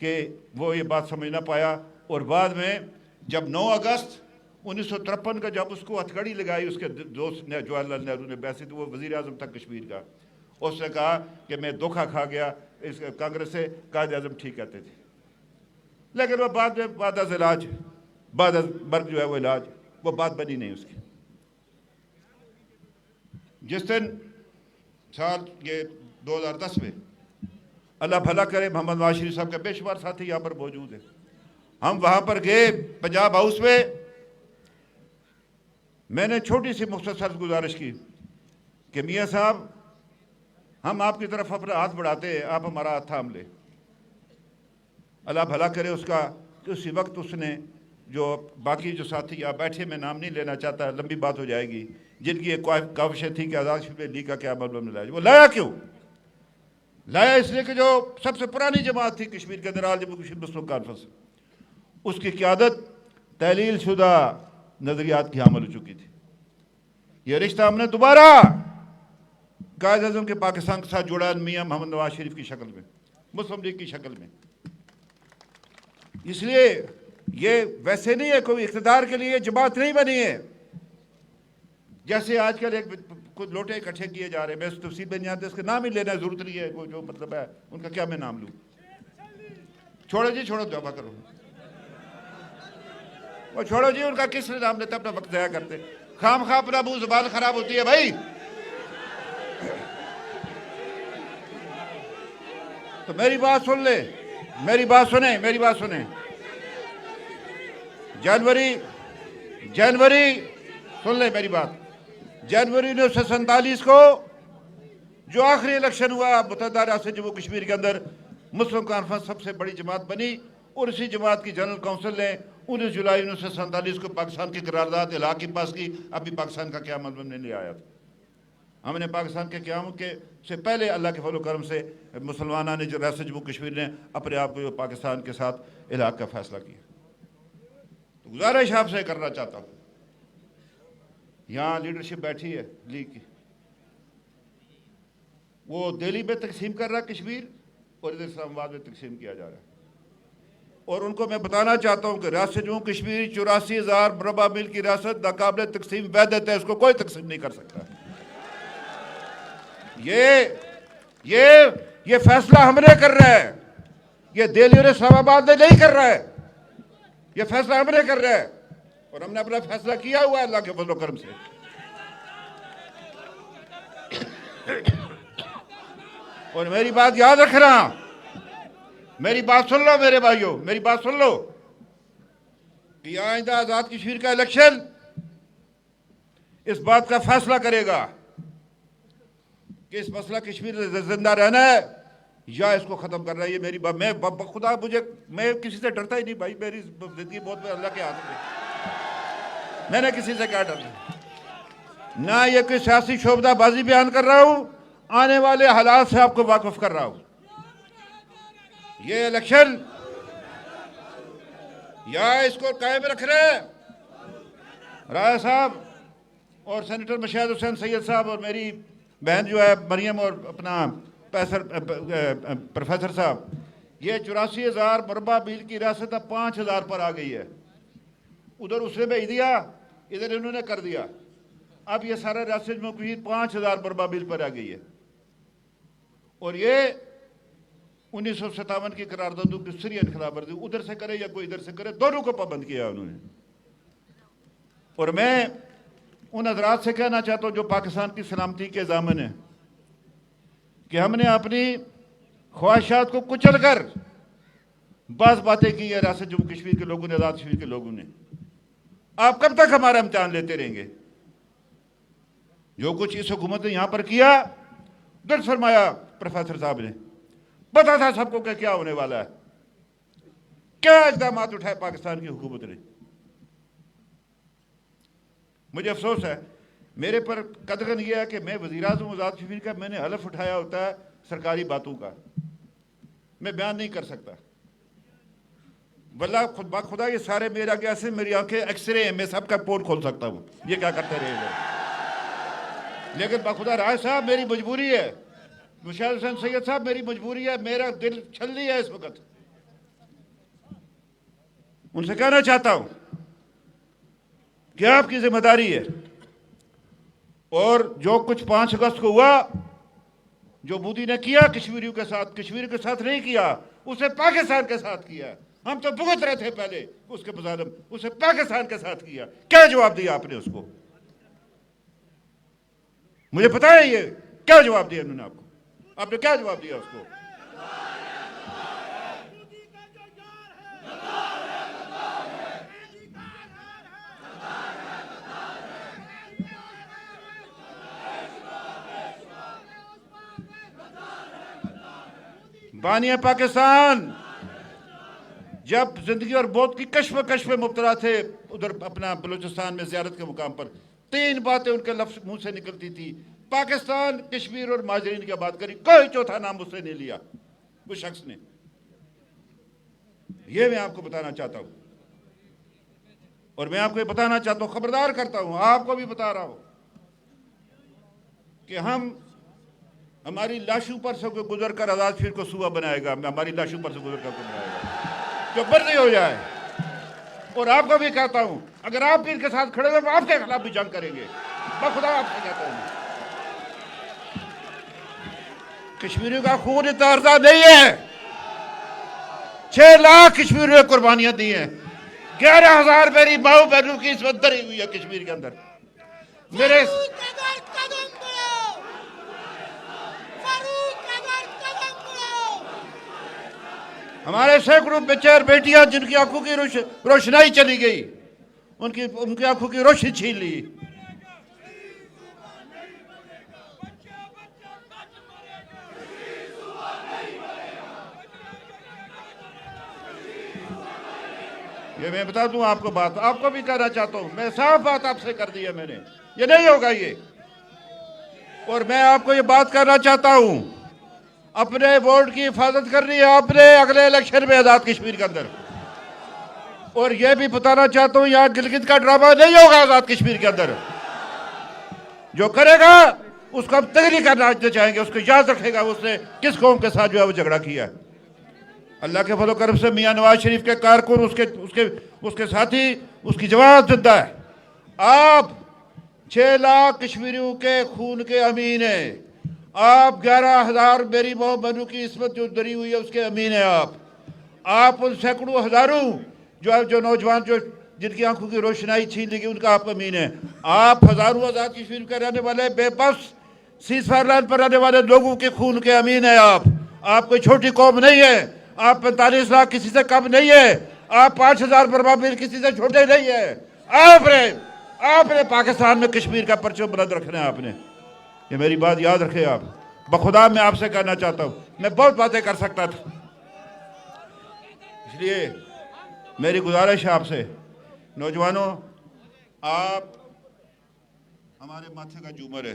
कि वो ये बात समझ ना पाया। और बाद में जब 9 अगस्त 1953 का जब उसको हथकड़ी लगाई उसके दोस्त ने, जवाहरलाल नेहरू ने, वैसे तो वो वज़ीर आज़म था कश्मीर का, उसने कहा कि मैं धोखा खा गया इस कांग्रेस से, कायद आज़म ठीक कहते थे। लेकिन वो बाद में बाद इलाज, बाद मर्ग जो है वो इलाज, वो बात बनी नहीं उसकी। जिस दिन साल ये 2010 में, अल्लाह भला करे, मोहम्मद नवाज शरीफ साहब के बेशुमार साथी यहाँ पर मौजूद हैं, हम वहाँ पर गए पंजाब हाउस में। मैंने छोटी सी मुख्तसर गुजारिश की कि मियाँ साहब, हम आपकी तरफ अपना हाथ बढ़ाते हैं, आप हमारा हाथ थाम ले। अल्लाह भला करे उसका कि उसी वक्त उसने जो बाकी जो साथी यहाँ बैठे, मैं नाम नहीं लेना चाहता, लंबी बात हो जाएगी, जिनकी एक काविशें थी कि आज़ाद कश्मीर लीग का क्या मतलब लाया, वो लाया क्यों? लाया इसलिए कि जो सबसे पुरानी जमात थी कश्मीर के अंदर, आल जम्मू कश्मीर मुस्लिम कॉन्फ्रेंस, उसकी क़यादत तहलील शुदा नज़रियात की हामिल हो चुकी थी। ये रिश्ता हमने दोबारा कायद आज़म के पाकिस्तान के साथ जोड़ा मियाँ मोहम्मद नवाज शरीफ की शक्ल में, मुस्लिम लीग की शक्ल में। इसलिए ये वैसे नहीं है, कोई इक़्तिदार के लिए जमात नहीं बनी है जैसे आजकल एक कुछ लोटे इकट्ठे किए जा रहे हैं। मैं उस तफसील में नहीं आता, इसका नाम ही लेना जरूरत नहीं है, कोई जो मतलब है उनका क्या मैं नाम लूँ। छोड़ो जी, छोड़ो, जमा करो, वो छोड़ो जी, उनका किस नाम लेते, अपना वक्त ज़ाया करते, खाम खा अपना मुँह ज़बान खराब होती है भाई। तो मेरी बात सुन ले, मेरी बात सुने, मेरी बात सुने। जनवरी सुन ले मेरी बात। जनवरी 1947 को जो आखिरी इलेक्शन हुआ मुत्तहिदा रियासत जम्मू कश्मीर के अंदर, मुस्लिम कॉन्फ्रेंस सबसे बड़ी जमात बनी और इसी जमात की जनरल काउंसिल ने 19 जुलाई 1947 को पाकिस्तान की करारदाद इलाक़ के पास की। अभी पाकिस्तान का क्या मतलब नहीं आया था। हमने पाकिस्तान के क़याम के से पहले अल्लाह के फज़ल व करम से मुसलमाना ने जो रियासत जम्मू कश्मीर ने अपने आप को पाकिस्तान के साथ इलाक़ का फ़ैसला किया। तो गुजारिश आपसे करना चाहता हूँ यहाँ लीडरशिप बैठी है लीग की, वो दिल्ली में तकसीम कर रहा है कश्मीर, और इधर इस्लामाबाद में तकसीम किया जा रहा है। और उनको मैं बताना चाहता हूँ कि रियासत जम्मू कश्मीर 84,000 मरबा मील की रियासत नाकाबिल तकसीम वैधत है, उसको कोई तकसीम नहीं कर सकता। ये फैसला हमने कर रहा है, ये दिल्ली और इस्लामाबाद ने नहीं कर रहा है, ये फैसला हमने कर रहा है, और हमने अपना फैसला किया हुआ है अल्लाह के फजल करम से। और मेरी बात याद रखना, मेरी बात सुन लो मेरे भाइयों, मेरी बात सुन लो कि आइंदा आजाद कश्मीर का इलेक्शन इस बात का फैसला करेगा कि इस मसला कश्मीर में जिंदा रहना है या इसको खत्म करना है। ये मेरी बात, मैं खुदा मैं किसी से डरता ही नहीं भाई, मेरी जिंदगी बहुत अल्लाह के हाथ में, मैंने किसी से क्या डरना, ना ये कोई सियासी शोबदाबाजी बयान कर रहा हूं, आने वाले हालात से आपको वाकिफ कर रहा हूं। ये इलेक्शन या इसको कायम रख रहे हैं राय साहब और सेनेटर मशाहिद हुसैन सैयद साहब और मेरी बहन जो है मरियम और अपना प्रोफेसर साहब, ये 84,000 मरबा मील की रियासत अब 5,000 पर आ गई है। उधर उसने भेज दिया, इधर इन्होंने कर दिया, अब ये सारा रियासत में 5,000 मरबा मील पर आ गई है। और ये 1957 की करारदादों की सीरियन खिलाफवर्जी उधर से करे या कोई इधर से करे, दोनों को पाबंद किया उन्होंने। और मैं उन हजरात से कहना चाहता हूं जो पाकिस्तान की सलामती के ज़ामिन है कि हमने अपनी ख्वाहिशात को कुचल कर बस बातें की है रियासत जम्मू कश्मीर के लोगों ने, आज़ाद कश्मीर के लोगों ने। आप कब तक हमारा इम्तिहान लेते रहेंगे? जो कुछ इस हुकूमत ने यहां पर किया, दुरुस्त फरमाया प्रोफेसर साहब ने, पता था सबको कि क्या होने वाला है। क्या इक़दाम उठाए पाकिस्तान की हुकूमत ने। मुझे अफसोस है, मेरे पर कदगन यह है कि मैं वज़ीर-ए-आज़म आज़ाद कश्मीर का मैंने हलफ उठाया होता है सरकारी बातों का, मैं बयान नहीं कर सकता। वल्लाह खुदा ये सारे मेरे आगे ऐसे मेरी आंखें एक्सरे हैं, मैं सबका पोर्ट खोल सकता हूँ, ये क्या करते रहे लोग। लेकिन बाखुदा राय साहब मेरी मजबूरी है, मुशाहिद हुसैन सैयद साहब मेरी मजबूरी है, मेरा दिल छल्ली है इस वक्त। उनसे कहना चाहता हूं कि आपकी जिम्मेदारी है, और जो कुछ 5 अगस्त को हुआ, जो मोदी ने किया कश्मीरियों के साथ, कश्मीर के साथ नहीं किया, उसे पाकिस्तान के साथ किया। हम तो भुगत रहे थे पहले उसके मुजालिम, उसे पाकिस्तान के साथ किया। क्या जवाब दिया आपने उसको? मुझे पता है ये क्या जवाब दिया उन्होंने आपको, आपने क्या जवाब दिया उसको? बानिया पाकिस्तान जब जिंदगी और मौत की कश्मकश में मुब्तला थे उधर अपना बलूचिस्तान में ज़ियारत के मुकाम पर, 3 बातें उनके लफ्ज़ मुंह से निकलती थी, पाकिस्तान, कश्मीर और माजरीन की बात करी, कोई चौथा नाम उसने नहीं लिया उस शख्स ने। ये मैं आपको बताना चाहता हूं, और मैं आपको ये बताना चाहता हूं, खबरदार करता हूं, आपको भी बता रहा हूं कि हमारी लाशों पर से गुजर कर आज़ाद कश्मीर को सूबा बनाएगा, हमारी लाशों पर से गुजर कर बनाएगा, जो मर्जी हो जाए। और आपको भी कहता हूं, अगर आप भी इनके साथ खड़े हो तो आपके खिलाफ भी जंग करेंगे, मैं खुदा आपसे कहता हूं। कश्मीरियों का खून इतना अर्जा नहीं है, 6 लाख कश्मीरियों ने कुर्बानियां दी हैं, 11,000 मेरी माओ बहनों की इसमें दरी हुई है कश्मीर के अंदर। मेरे हमारे सैकड़ों बच्चे और बेटियां जिनकी आंखों की रोशनाई चली गई, उनकी आंखों की रोशनी छीन ली। ये मैं बता दूं आपको बात, आपको भी कहना चाहता हूं, मैं साफ बात आपसे कर दी है मैंने, ये नहीं होगा ये। और मैं आपको ये बात करना चाहता हूं, अपने वोट की हिफाजत करनी है आपने अगले इलेक्शन में आज़ाद कश्मीर के अंदर। और यह भी बताना चाहता हूं, यहां गिलगित का ड्रामा नहीं होगा आज़ाद कश्मीर के अंदर। जो करेगा उसको हम तगली करना चाहेंगे, उसको याद रखेगा उसने किस कौम के साथ जो है वो झगड़ा किया है। अल्लाह के फजल करम से मियां नवाज शरीफ के कारकुन, उसके साथी, उसकी जमात जिंदा है। आप 6 लाख कश्मीरियों के खून के अमीन हैं। आप 11,000 मेरी मोह बनू की इसमत जो दरी हुई है उसके अमीन हैं। आप उन सैकड़ों हजारों जो नौजवान जो जिनकी आंखों की रोशनाई छीन ली गई उनका आप अमीन हैं। आप हजारों आजाद कश्मीर के रहने वाले बेबस सीज़फायर लाइन पर रहने वाले लोगों के खून के अमीन हैं। आप कोई छोटी कौम नहीं है। आप 45 लाख किसी से कम नहीं है। आप 5,000 बर्बाद किसी से छोटे नहीं है। आपने पाकिस्तान में कश्मीर का परचम बुलंद रखना है। आपने ये मेरी बात याद रखे। आप बखुदा मैं आपसे कहना चाहता हूँ, मैं बहुत बातें कर सकता था, इसलिए मेरी गुजारिश है आपसे नौजवानों, आप हमारे माथे का झूमर है।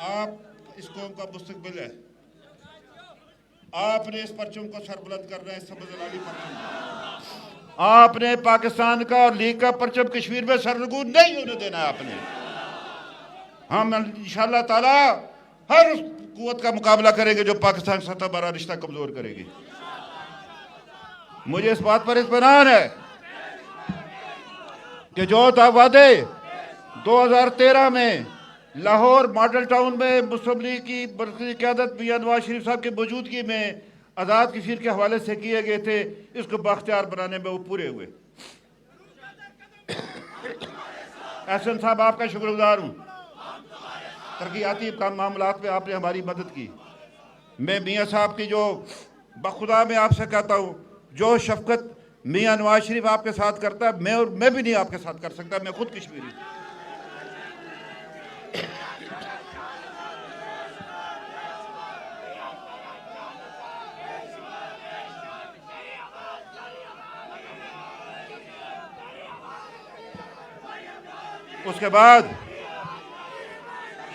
आप इस कौम का मुस्तकबिल है। आपने इस परचम को सरबुलंद करना है, सबजलाली परचम। आपने पाकिस्तान का और लीग का परचम कश्मीर में सरनगू नहीं होने देना है। आपने हम इंशाअल्लाह ताला हर उस कुव्वत का मुकाबला करेंगे जो पाकिस्तान के साथ हमारा रिश्ता कमजोर करेगी। मुझे इस बात पर इत्मीनान है कि जो वादे 2013 में लाहौर मॉडल टाउन में मुस्लिम लीग की बरकती क़यादत मियां नवाज शरीफ साहब की मौजूदगी में आज़ाद कश्मीर के हवाले से किए गए थे, इसको बाख्तियार बनाने में वो पूरे हुए। एहसन साहब, आपका शुक्रगुजार हूँ। तरक्याती मामलात में आपने हमारी मदद की। मैं मियाँ साहब की जो बखुदा मैं आपसे कहता हूँ, जो शफकत मियाँ नवाज शरीफ आपके साथ करता है, मैं भी नहीं आपके साथ कर सकता। मैं खुद कश्मीरी। उसके बाद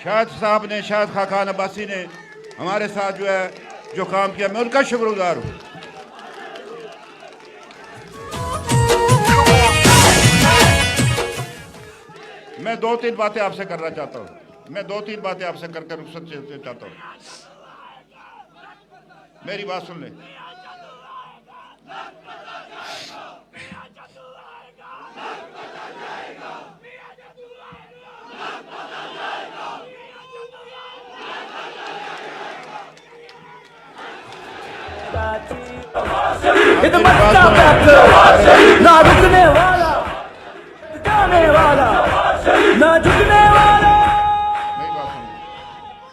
शाहिद साहब ने, शाहिद खान अब्बासी ने हमारे साथ जो है जो काम किया, मैं उनका शुक्रगुजार हूँ। मैं 2-3 बातें आपसे करना चाहता हूँ। मैं 2-3 बातें आपसे करके रुखसत चाहता हूँ। मेरी बात सुन लें।
ना रुकने वाला, गाने वाला, ना झुकने वाला।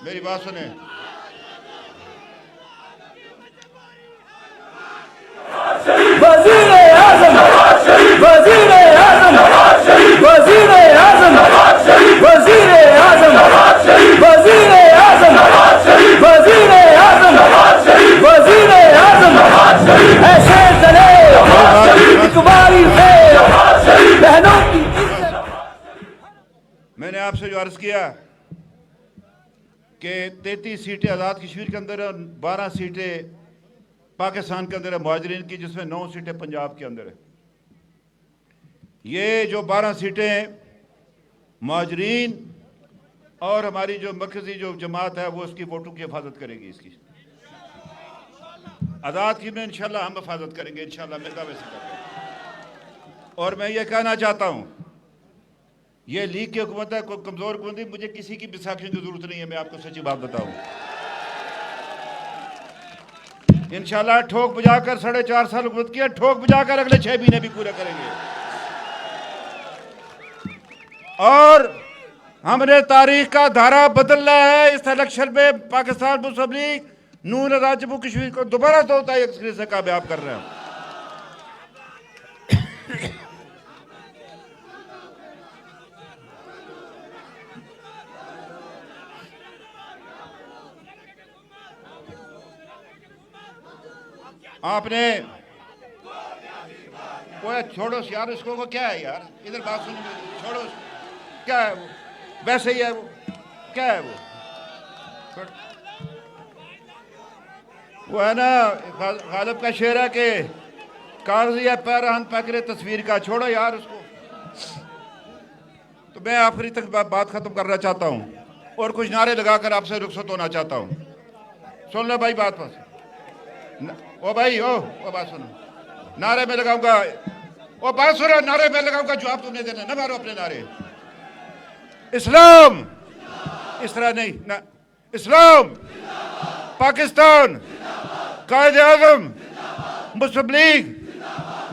मेरी बात सुने।
वज़ीर आज़म, वज़ीर आज़म, वज़ीर आज़म, वज़ीर आज़म, वज़ीर आज़म, वज़ीर आज़म, वज़ीर आज़म, ऐसे चले इकबारी से बहनों की।
मैंने आपसे जो अर्ज किया कि 33 सीटें आज़ाद कश्मीर के अंदर है, 12 सीटें पाकिस्तान के अंदर है मुहाजिरीन की, जिसमें 9 सीटें पंजाब के अंदर है। ये जो 12 सीटें मुहाजिरीन और हमारी जो मरकजी जो जमात है वो इसकी वोटों की हिफाजत करेगी। इसकी आज़ाद की में इंशाल्लाह हम हिफाजत करेंगे, इंशाल्लाह मैं दावे से करता हूँ। और मैं ये कहना चाहता हूँ, ये लीग की हुकूमत है, कोई कमज़ोर हुकूमत नहीं, मुझे किसी की बिसाखी की जरूरत नहीं है। मैं आपको सच्ची बात बताऊँ, इंशाल्लाह ठोक बजाकर 4.5 साल हुकूमत किया, ठोक बजाकर अगले 6 महीने भी पूरे करेंगे। और हमने तारीख का धारा बदलना है। इस इलेक्शन में पाकिस्तान मुस्लिम लीग नून आज़ाद जम्मू कश्मीर को दोबारा तो एक से कामयाब कर रहे हैं। आपने वो छोड़ो यार, इसको वो क्या है यार, इधर बात सुन, छोड़ो, क्या है वो, वैसे ही है वो, क्या है वो है ना गालिब का शेर है कि कागजी है पैरहन पकड़े तस्वीर का, छोड़ो यार उसको। मैं आखिरी तक बात खत्म करना चाहता हूँ और कुछ नारे लगाकर आपसे रुखसत होना चाहता हूँ। सुन लो भाई बात ओ भाई ओ बात सुनो, नारे में लगाऊंगा, ओ बात सुनो, नारे में लगाऊंगा, जवाब तुमने देना, ना मारो अपने नारे। इस्लाम, इस तरह नहीं ना, इस्लाम, पाकिस्तान, कायदे आज़म, मुस्लिम लीग,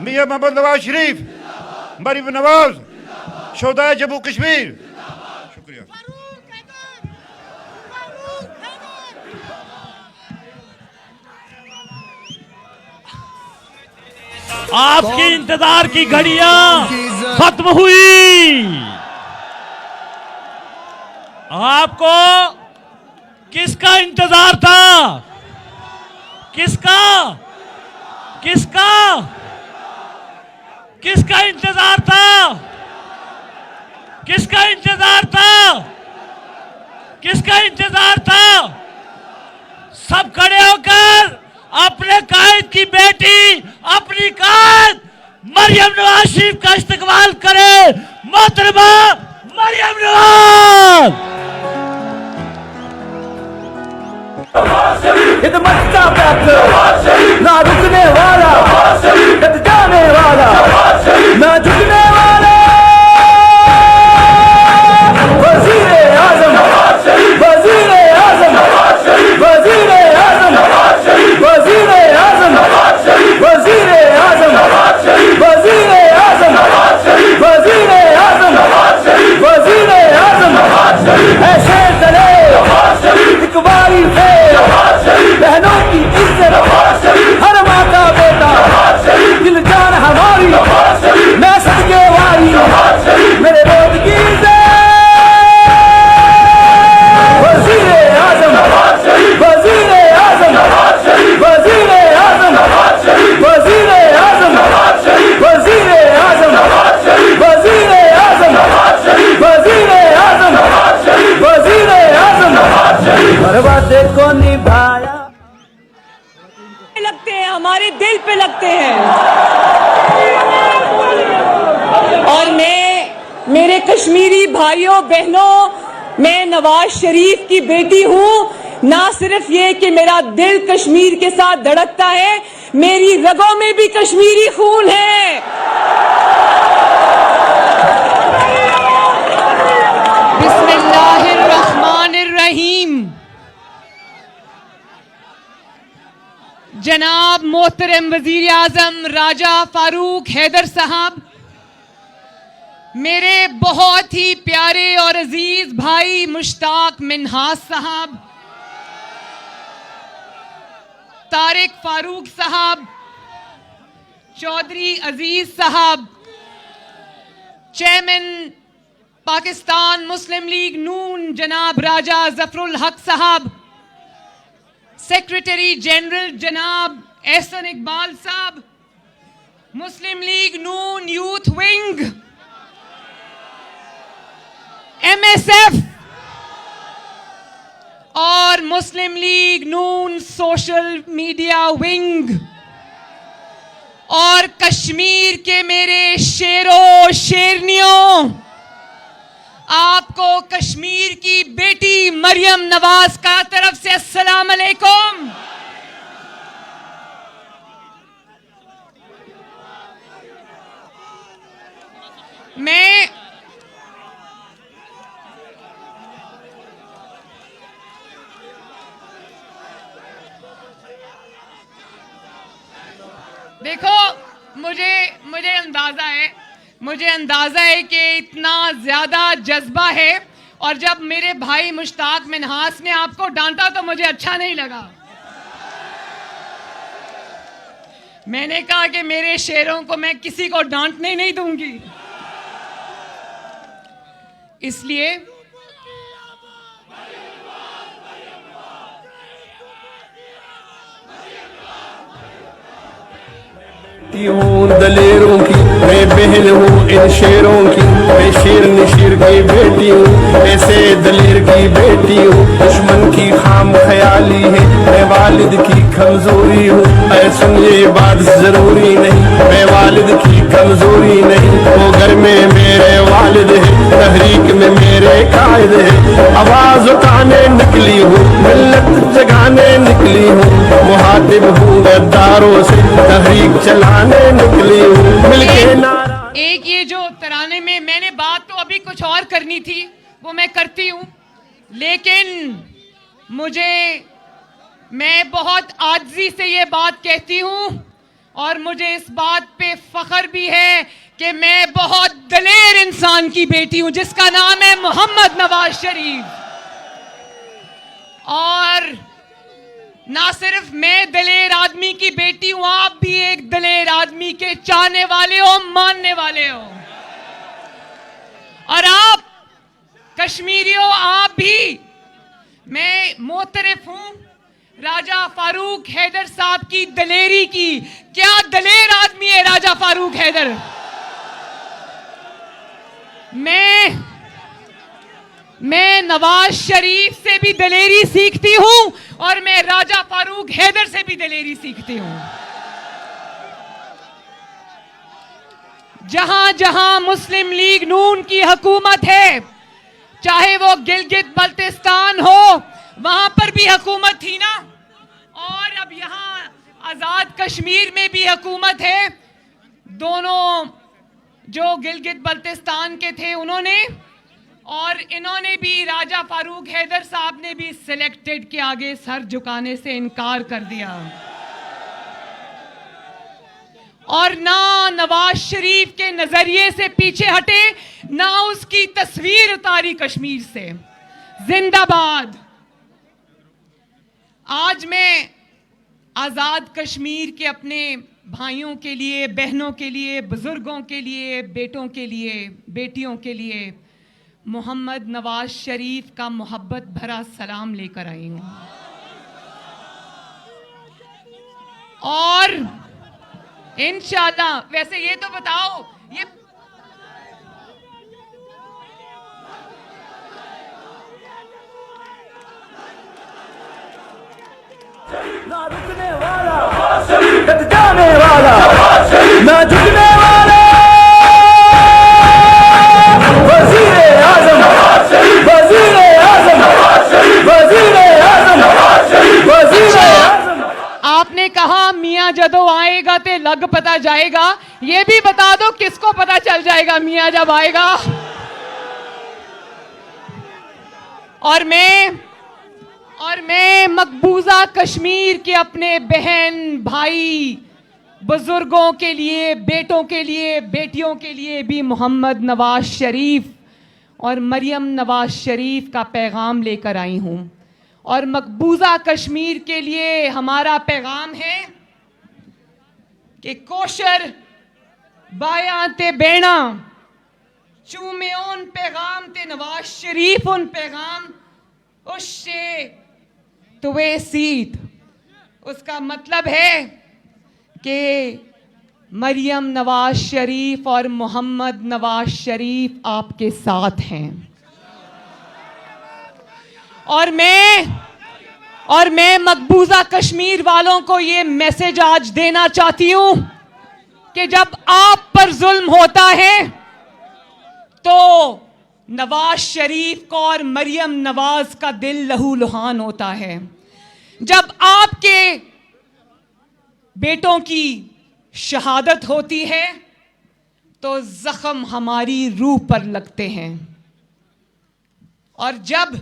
मियां मोहम्मद नवाज शरीफ, मरीम नवाज, शोहदाए जम्मू कश्मीर। शुक्रिया।
आपकी इंतजार की घड़ियां खत्म हुई। आपको किसका इंतजार था? किसका किसका किसका इंतजार था? किसका इंतजार था? किसका इंतजार था? सब खड़े होकर अपने कायद की बेटी, अपनी कायद मरियम नवाज शरीफ का इस्तकबाल करें। मोहतरमा मरियम नवाज।
खिदमत का पैदल ना रुकने वाला, कद जाने वाला ना झुकने वाला। वज़ीर-ए आज़म, वज़ीर-ए आज़म, वज़ीर-ए आज़म, वज़ीर-ए आज़म, वज़ीर-ए आज़म, वज़ीर-ए आज़म, वज़ीर-ए आज़म, वज़ीर-ए आज़म है शेर दलेर, इकबाली फेर, बहनों की इज्जत, हर माँ का बेटा, दिल जान हमारी, मैं सदके वाली, मेरे रोड की इज्जत। वज़ीर-ए आज़म, वज़ीर-ए आज़म, वज़ीर-ए आज़म, वज़ीर-ए आज़म, वज़ीर-ए आज़म, वज़ीर-ए आज़म, वज़ीर-ए आज़म, वज़ीर-ए आज़म, हर वादे को निभाया।
लगते हैं, हमारे दिल पे लगते हैं। और मैं, मेरे कश्मीरी भाइयों बहनों, मैं नवाज शरीफ की बेटी हूं। ना सिर्फ ये कि मेरा दिल कश्मीर के साथ धड़कता है, मेरी रगों में भी कश्मीरी खून है। बिस्मिल्लाहिर्रहमानिर्रहीम। जनाब मोहतरम वजीर आजम राजा फारूक हैदर साहब, मेरे बहुत ही प्यारे और अजीज भाई मुश्ताक मिन्हास साहब, तारिक फारूक साहब, चौधरी अजीज साहब, चेयरमैन पाकिस्तान मुस्लिम लीग नून जनाब राजा जफरुल हक साहब, सेक्रेटरी जनरल जनाब एहसन इकबाल साहब, मुस्लिम लीग नून यूथ विंग, MSF और मुस्लिम लीग नून सोशल मीडिया विंग, और कश्मीर के मेरे शेरों शेरनियों, आपको कश्मीर की बेटी मरियम नवाज का तरफ से अस्सलाम अलैकुम। मैं देखो, मुझे अंदाजा है कि इतना ज्यादा जज्बा है, और जब मेरे भाई मुश्ताक मिन्हास ने आपको डांटा तो मुझे अच्छा नहीं लगा। मैंने कहा कि मेरे शेरों को मैं किसी को डांटने नहीं दूंगी, इसलिए
हूँ दलेरों की मैं बहन हूँ इन शेरों की, मैं शेर नशीर की बेटी हूँ, ऐसे दलेर की बेटी हूँ। दुश्मन की खाम ख्याली है मैं वालिद की कमजोरी हूँ। ऐ सुन ये बात जरूरी नहीं, मैं वालिद की कमजोरी नहीं। वो घर में मेरे वालिद है, तहरीक में मेरे कायद है। आवाज उठाने निकली हूँ, मिल्लत जगाने निकली हूँ। मुहातिब हूँ गद्दारों से, तहरीक चलाने निकली हूँ। मिलके नारा
एक ये जो तराने में मैंने बात तो अभी कुछ और करनी थी, वो मैं करती हूँ, लेकिन मैं बहुत आजिज़ी से ये बात कहती हूँ और मुझे इस बात पे फख्र भी है कि मैं बहुत दलेर इंसान की बेटी हूँ जिसका नाम है मोहम्मद नवाज शरीफ। और ना सिर्फ मैं दलेर आदमी की बेटी हूं, आप भी एक दलेर आदमी के चाहने वाले हो, मानने वाले हो। और आप कश्मीरियों, आप भी, मैं मोतरफ हूं राजा फारूक हैदर साहब की दलेरी की। क्या दलेर आदमी है राजा फारूक हैदर। मैं नवाज शरीफ से भी दलेरी सीखती हूं और मैं राजा फारूक हैदर से भी दलेरी सीखती हूं। जहां जहां मुस्लिम लीग नून की हुकूमत है, चाहे वो गिलगित बल्तिस्तान हो, वहां पर भी हुकूमत थी ना, और अब यहां आजाद कश्मीर में भी हुकूमत है। दोनों जो गिलगित बल्तिस्तान के थे उन्होंने, और इन्होंने भी, राजा फारूक हैदर साहब ने भी सिलेक्टेड के आगे सर झुकाने से इनकार कर दिया। और ना नवाज शरीफ के नजरिए से पीछे हटे, ना उसकी तस्वीर उतारी कश्मीर से। जिंदाबाद। आज मैं आजाद कश्मीर के अपने भाइयों के लिए, बहनों के लिए, बुजुर्गों के लिए, बेटों के लिए, बेटियों के लिए मोहम्मद नवाज शरीफ का मोहब्बत भरा सलाम लेकर आई हूं। और इंशाअल्लाह, वैसे ये तो बताओ, ये
ना रुकने वाला, कद जाने वाला, ना झुकने वाला, वज़ीर आज़म, वज़ीर आज़म, वज़ीर आज़म, वज़ीर आज़म।
आपने कहा मियाँ जदों आएगा ते लग पता जाएगा, ये भी बता दो किसको पता चल जाएगा मियाँ जब आएगा। और मैं मकबूजा कश्मीर के अपने बहन भाई बुजुर्गों के लिए, बेटों के लिए, बेटियों के लिए भी मोहम्मद नवाज शरीफ और मरियम नवाज शरीफ का पैगाम लेकर आई हूँ। और मकबूजा कश्मीर के लिए हमारा पैगाम है कि कोशर बायां ते बेना चूमे उन पैगाम ते नवाज शरीफ उन पैगाम उससे तुवे सीत। उसका मतलब है कि मरियम नवाज शरीफ और मोहम्मद नवाज शरीफ आपके साथ हैं। और मैं मकबूजा कश्मीर वालों को ये मैसेज आज देना चाहती हूं कि जब आप पर जुल्म होता है तो नवाज शरीफ को और मरियम नवाज का दिल लहूलुहान होता है। जब आपके बेटों की शहादत होती है तो जख्म हमारी रूह पर लगते हैं। और जब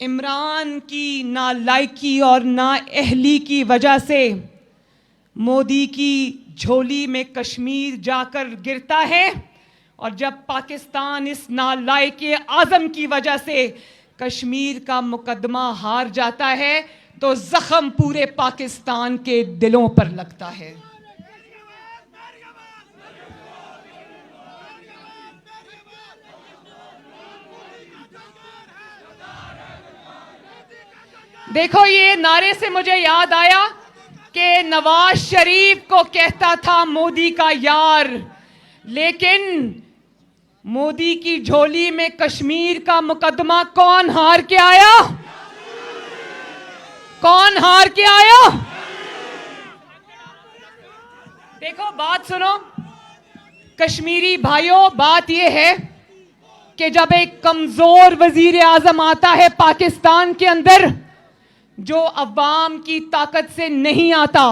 इमरान की नालायकी और नाअहली की वजह से मोदी की झोली में कश्मीर जाकर गिरता है, और जब पाकिस्तान इस नालायकी आज़म की वजह से कश्मीर का मुकदमा हार जाता है, तो जख्म पूरे पाकिस्तान के दिलों पर लगता है। देखो, ये नारे से मुझे याद आया कि नवाज शरीफ को कहता था मोदी का यार, लेकिन मोदी की झोली में कश्मीर का मुकदमा कौन हार के आया? कौन हार के आया? देखो बात सुनो कश्मीरी भाइयों, बात यह है कि जब एक कमजोर वजीर आजम आता है पाकिस्तान के अंदर, जो अवाम की ताकत से नहीं आता,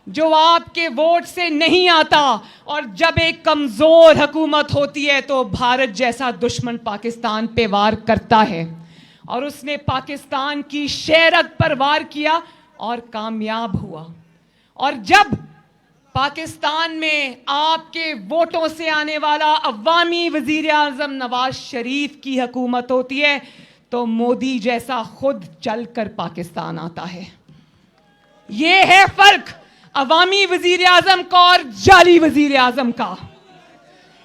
जो आपके वोट से नहीं आता, और जब एक कमजोर हुकूमत होती है तो भारत जैसा दुश्मन पाकिस्तान पे वार करता है। और उसने पाकिस्तान की शहरत पर वार किया और कामयाब हुआ। और जब पाकिस्तान में आपके वोटों से आने वाला अवामी वजीर आजम नवाज शरीफ की हुकूमत होती है तो मोदी जैसा खुद चलकर पाकिस्तान आता है। ये है फर्क अवामी वजीर आजम का और जाली वजीर आजम का।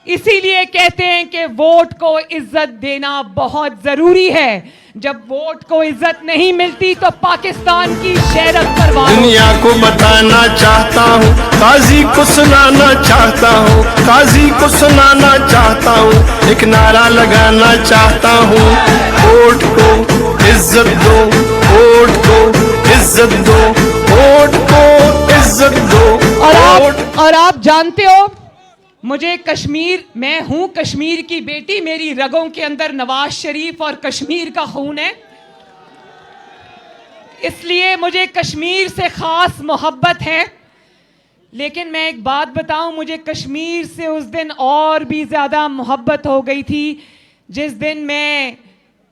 इसीलिए कहते हैं कि वोट को इज्जत देना बहुत जरूरी है। जब वोट को इज्जत नहीं मिलती तो पाकिस्तान की शहरत पर वार।
दुनिया को बताना चाहता हूँ, काजी को सुनाना चाहता हूँ, काजी को सुनाना चाहता हूँ, एक नारा लगाना चाहता हूँ, वोट को इज्जत दो, वोट को इज्जत दो, वोट को इज्जत दो।
और आप जानते हो मुझे कश्मीर, मैं हूं कश्मीर की बेटी, मेरी रगों के अंदर नवाज शरीफ और कश्मीर का खून है, इसलिए मुझे कश्मीर से खास मोहब्बत है। लेकिन मैं एक बात बताऊं, मुझे कश्मीर से उस दिन और भी ज्यादा मोहब्बत हो गई थी जिस दिन मैं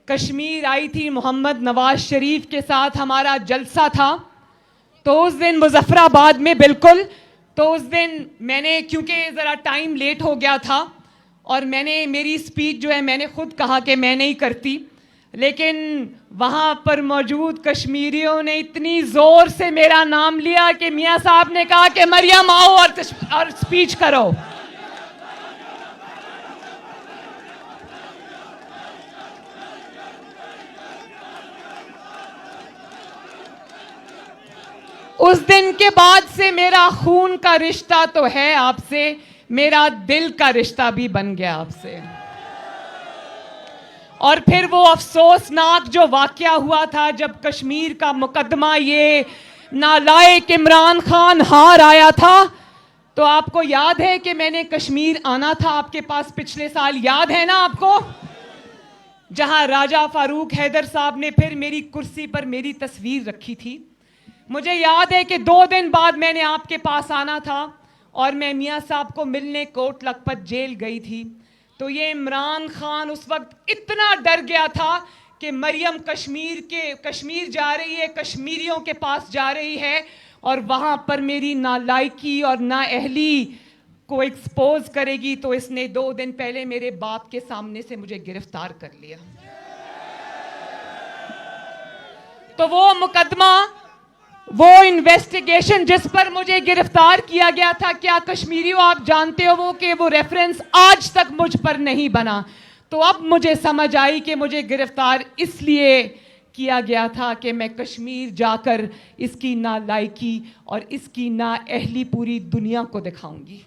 कश्मीर आई थी। मोहम्मद नवाज शरीफ के साथ हमारा जलसा था, तो उस दिन मुजफ्फराबाद में, बिल्कुल, तो उस दिन मैंने, क्योंकि ज़रा टाइम लेट हो गया था और मैंने मेरी स्पीच जो है मैंने खुद कहा कि मैं नहीं करती, लेकिन वहाँ पर मौजूद कश्मीरियों ने इतनी ज़ोर से मेरा नाम लिया कि मियाँ साहब ने कहा कि मरियम आओ और स्पीच करो। उस दिन के बाद से मेरा खून का रिश्ता तो है आपसे, मेरा दिल का रिश्ता भी बन गया आपसे। और फिर वो अफसोसनाक जो वाकया हुआ था जब कश्मीर का मुकदमा ये नालायक इमरान खान हार आया था, तो आपको याद है कि मैंने कश्मीर आना था आपके पास पिछले साल, याद है ना आपको, जहां राजा फारूक हैदर साहब ने फिर मेरी कुर्सी पर मेरी तस्वीर रखी थी। मुझे याद है कि 2 दिन बाद मैंने आपके पास आना था और मैं मियाँ साहब को मिलने कोट लखपत जेल गई थी। तो ये इमरान खान उस वक्त इतना डर गया था कि मरियम कश्मीर जा रही है, कश्मीरियों के पास जा रही है और वहाँ पर मेरी नालायकी और नाअहली को एक्सपोज करेगी, तो इसने 2 दिन पहले मेरे बाप के सामने से मुझे गिरफ्तार कर लिया। तो वो मुकदमा, वो इन्वेस्टिगेशन जिस पर मुझे गिरफ्तार किया गया था, क्या कश्मीरियों आप जानते हो वो कि वो रेफरेंस आज तक मुझ पर नहीं बना। तो अब मुझे समझ आई कि मुझे गिरफ्तार इसलिए किया गया था कि मैं कश्मीर जाकर इसकी नालायकी और इसकी नाअहली पूरी दुनिया को दिखाऊंगी।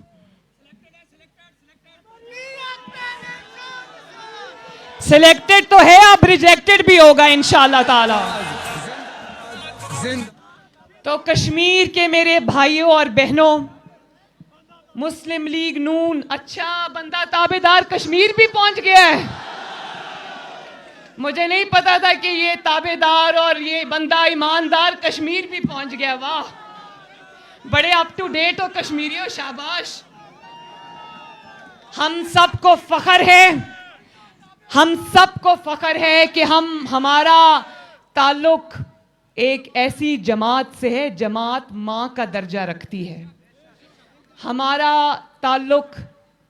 सिलेक्टेड तो है, अब रिजेक्टेड भी होगा इंशाअल्लाह ताला। तो कश्मीर के मेरे भाइयों और बहनों, मुस्लिम लीग नून, अच्छा बंदा ताबेदार कश्मीर भी पहुंच गया है। मुझे नहीं पता था कि ये ताबेदार और ये बंदा ईमानदार कश्मीर भी पहुंच गया। वाह, बड़े अप टू डेट हो कश्मीरियों, शाबाश। हम सबको फख्र है, हम सबको फख्र है कि हमारा ताल्लुक एक ऐसी जमात से है, जमात माँ का दर्जा रखती है। हमारा ताल्लुक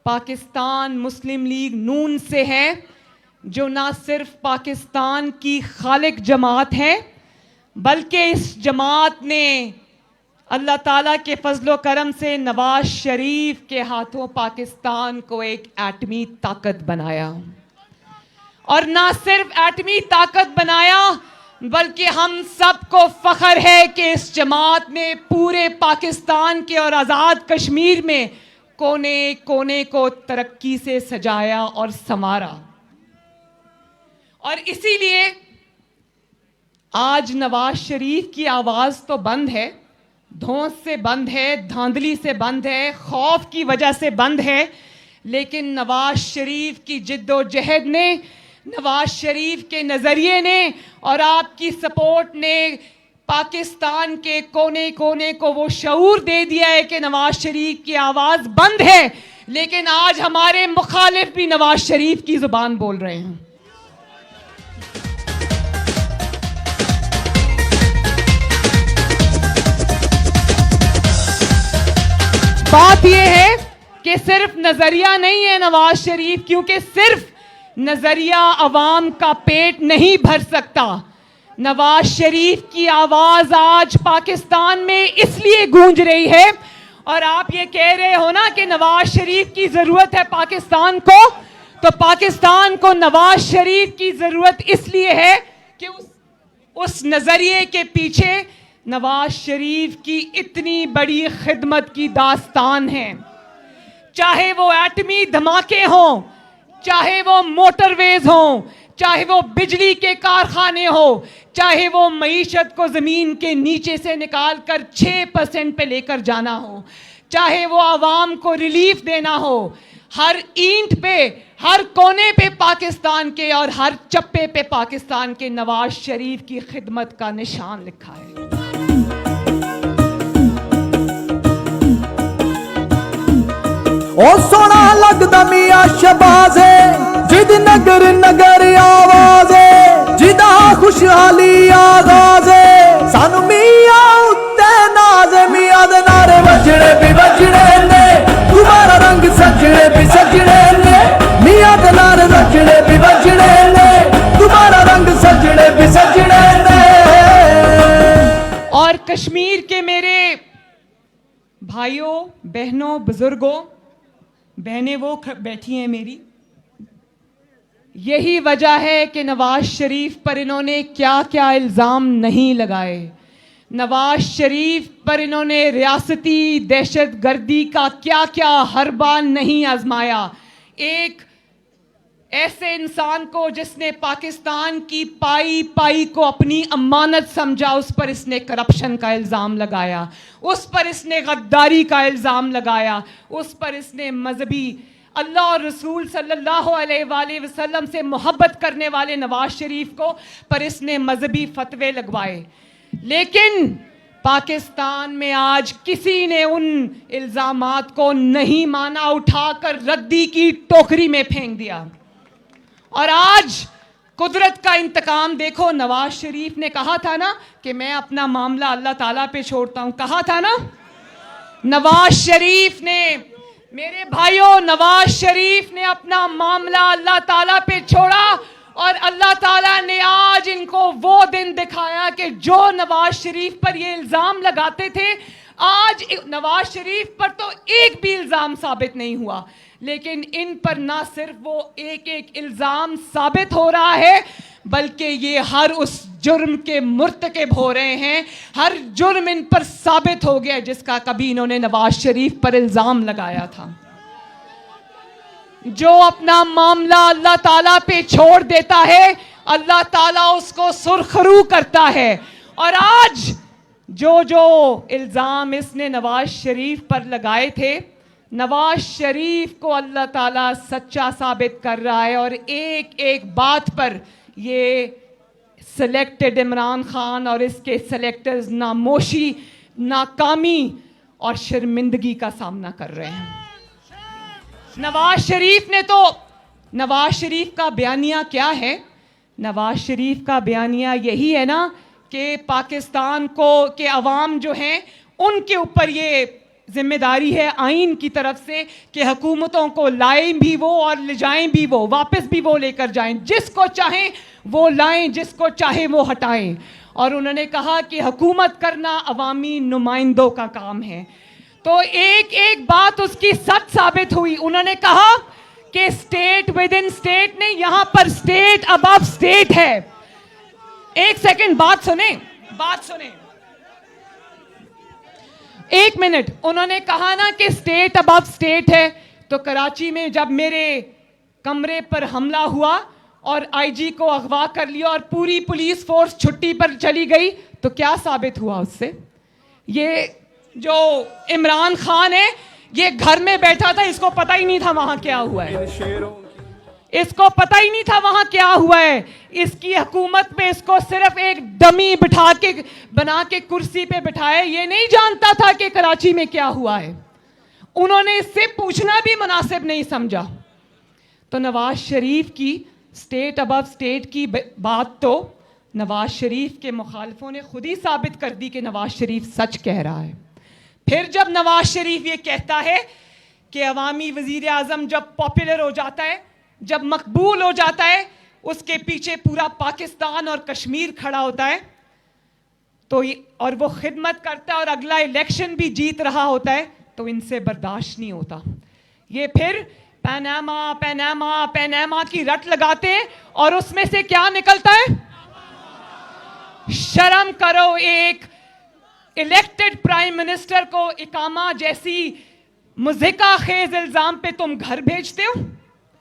पाकिस्तान मुस्लिम लीग नून से है, जो ना सिर्फ पाकिस्तान की खालिक जमात है, बल्कि इस जमात ने अल्लाह ताला के फजलो करम से नवाज शरीफ के हाथों पाकिस्तान को एक एटमी ताकत बनाया। और ना सिर्फ एटमी ताकत बनाया, बल्कि हम सबको फख्र है कि इस जमात ने पूरे पाकिस्तान के और आज़ाद कश्मीर में कोने कोने को तरक्की से सजाया और संवारा। और आज नवाज शरीफ की आवाज तो बंद है, धौंस से बंद है, धांधली से बंद है, खौफ की वजह से बंद है, लेकिन नवाज शरीफ की जिद्दोजहद ने, नवाज शरीफ के नजरिए ने और आपकी सपोर्ट ने पाकिस्तान के कोने कोने को वो शऊर दे दिया है कि नवाज शरीफ की आवाज बंद है, लेकिन आज हमारे मुखालिफ भी नवाज शरीफ की जुबान बोल रहे हैं। बात यह है कि सिर्फ नजरिया नहीं है नवाज शरीफ, क्योंकि सिर्फ नजरिया अवाम का पेट नहीं भर सकता। नवाज शरीफ की आवाज आज पाकिस्तान में इसलिए गूंज रही है, और आप ये कह रहे हो ना कि नवाज शरीफ की जरूरत है पाकिस्तान को, तो पाकिस्तान को नवाज शरीफ की जरूरत इसलिए है कि उस नजरिए के पीछे नवाज शरीफ की इतनी बड़ी खिदमत की दास्तान है। चाहे वो एटमी धमाके हों, चाहे वो मोटरवेज हों, चाहे वो बिजली के कारखाने हो, चाहे वो मईशत को जमीन के नीचे से निकाल कर 6% पे लेकर जाना हो, चाहे वो आवाम को रिलीफ देना हो, हर ईंट पे, हर कोने पे पाकिस्तान के और हर चप्पे पे पाकिस्तान के नवाज शरीफ की खिदमत का निशान लिखा है।
ओ सोना लगदा मियां शबाज़े, जिद नगर नगर आवाज़े, जिदा खुशहाली आगाज़े, सानू मियां उत्ते नाज़े, मियां दे नारे वजने भी वजने ने, तुम्हारा रंग सजने भी सजने ने, मियां दे नारे वजने भी वजने ने, तुम्हारा रंग सजने भी सजने ने।
और कश्मीर के मेरे भाइयों, बहनों, बुजुर्गों, बहनें वो बैठी हैं मेरी, यही वजह है कि नवाज शरीफ पर इन्होंने क्या क्या इल्ज़ाम नहीं लगाए। नवाज शरीफ पर इन्होंने रियासती दहशतगर्दी का क्या क्या हरबा नहीं आजमाया। एक ऐसे इंसान को जिसने पाकिस्तान की पाई पाई को अपनी अमानत समझा, उस पर इसने करप्शन का इल्ज़ाम लगाया, उस पर इसने गद्दारी का इल्ज़ाम लगाया, उस पर इसने मजहबी अल्लाह और रसूल सल्लल्लाहु अलैहि वसल्लम से मोहब्बत करने वाले नवाज शरीफ को पर इसने मजहबी फतवे लगवाए। लेकिन पाकिस्तान में आज किसी ने उन इल्ज़ामात को नहीं माना, उठाकर रद्दी की टोकरी में फेंक दिया। और आज कुदरत का इंतकाम देखो। नवाज शरीफ ने कहा था ना कि मैं अपना मामला अल्लाह ताला पे छोड़ता हूं, कहा था ना नवाज शरीफ ने, मेरे भाइयों, नवाज शरीफ ने अपना मामला अल्लाह ताला पे छोड़ा, और अल्लाह ताला ने आज इनको वो दिन दिखाया कि जो नवाज शरीफ पर ये इल्ज़ाम लगाते थे, आज नवाज शरीफ पर तो एक भी इल्ज़ाम साबित नहीं हुआ, लेकिन इन पर ना सिर्फ वो एक एक इल्ज़ाम साबित हो रहा है, बल्कि ये हर उस जुर्म के मुर्तकिब हो रहे हैं। हर जुर्म इन पर साबित हो गया जिसका कभी इन्होंने नवाज शरीफ पर इल्ज़ाम लगाया था। जो अपना मामला अल्लाह ताला पे छोड़ देता है, अल्लाह ताला उसको सुरखरू करता है। और आज जो जो इल्ज़ाम इसने नवाज शरीफ पर लगाए थे, नवाज शरीफ को अल्लाह ताला सच्चा साबित कर रहा है, और एक एक बात पर ये सिलेक्टेड इमरान खान और इसके सिलेक्टर्स नामोशी, नाकामी और शर्मिंदगी का सामना कर रहे हैं। नवाज शरीफ ने तो, नवाज शरीफ का बयानिया क्या है? नवाज शरीफ का बयानिया यही है ना कि पाकिस्तान को के अवाम जो हैं उनके ऊपर ये जिम्मेदारी है आइन की तरफ से कि हुकूमतों को लाएं भी वो और ले जाएं भी वो, वापस भी वो लेकर जाएं, जिसको चाहें वो लाएं, जिसको चाहे वो हटाएं। और उन्होंने कहा कि हुकूमत करना अवामी नुमाइंदों का काम है। तो एक एक बात उसकी सच साबित हुई। उन्होंने कहा कि स्टेट विद इन स्टेट नहीं, यहां पर स्टेट अबव स्टेट है। एक सेकंड बात सुने, बात सुने, एक मिनट। उन्होंने कहा ना कि स्टेट अबव स्टेट है, तो कराची में जब मेरे कमरे पर हमला हुआ और आईजी को अगवा कर लिया और पूरी पुलिस फोर्स छुट्टी पर चली गई, तो क्या साबित हुआ उससे? ये जो इमरान खान है, ये घर में बैठा था, इसको पता ही नहीं था वहां क्या हुआ है, इसको पता ही नहीं था वहां क्या हुआ है। इसकी हुकूमत में इसको सिर्फ एक डमी बिठा के बना के कुर्सी पे बिठाया, ये नहीं जानता था कि कराची में क्या हुआ है। उन्होंने इससे पूछना भी मुनासिब नहीं समझा। तो नवाज शरीफ की स्टेट अबव स्टेट की बात तो नवाज शरीफ के मुखालिफों ने खुद ही साबित कर दी कि नवाज शरीफ सच कह रहा है। फिर जब नवाज शरीफ ये कहता है कि अवामी वजीर आजम जब पॉपुलर हो जाता है, जब मकबूल हो जाता है, उसके पीछे पूरा पाकिस्तान और कश्मीर खड़ा होता है, तो और वो खिदमत करता है और अगला इलेक्शन भी जीत रहा होता है, तो इनसे बर्दाश्त नहीं होता। ये फिर पैनामा पैनामा पैनामा की रट लगाते हैं और उसमें से क्या निकलता है? शर्म करो, एक इलेक्टेड प्राइम मिनिस्टर को इकामा जैसी मुज़िका खेज इल्जाम पे तुम घर भेजते हो,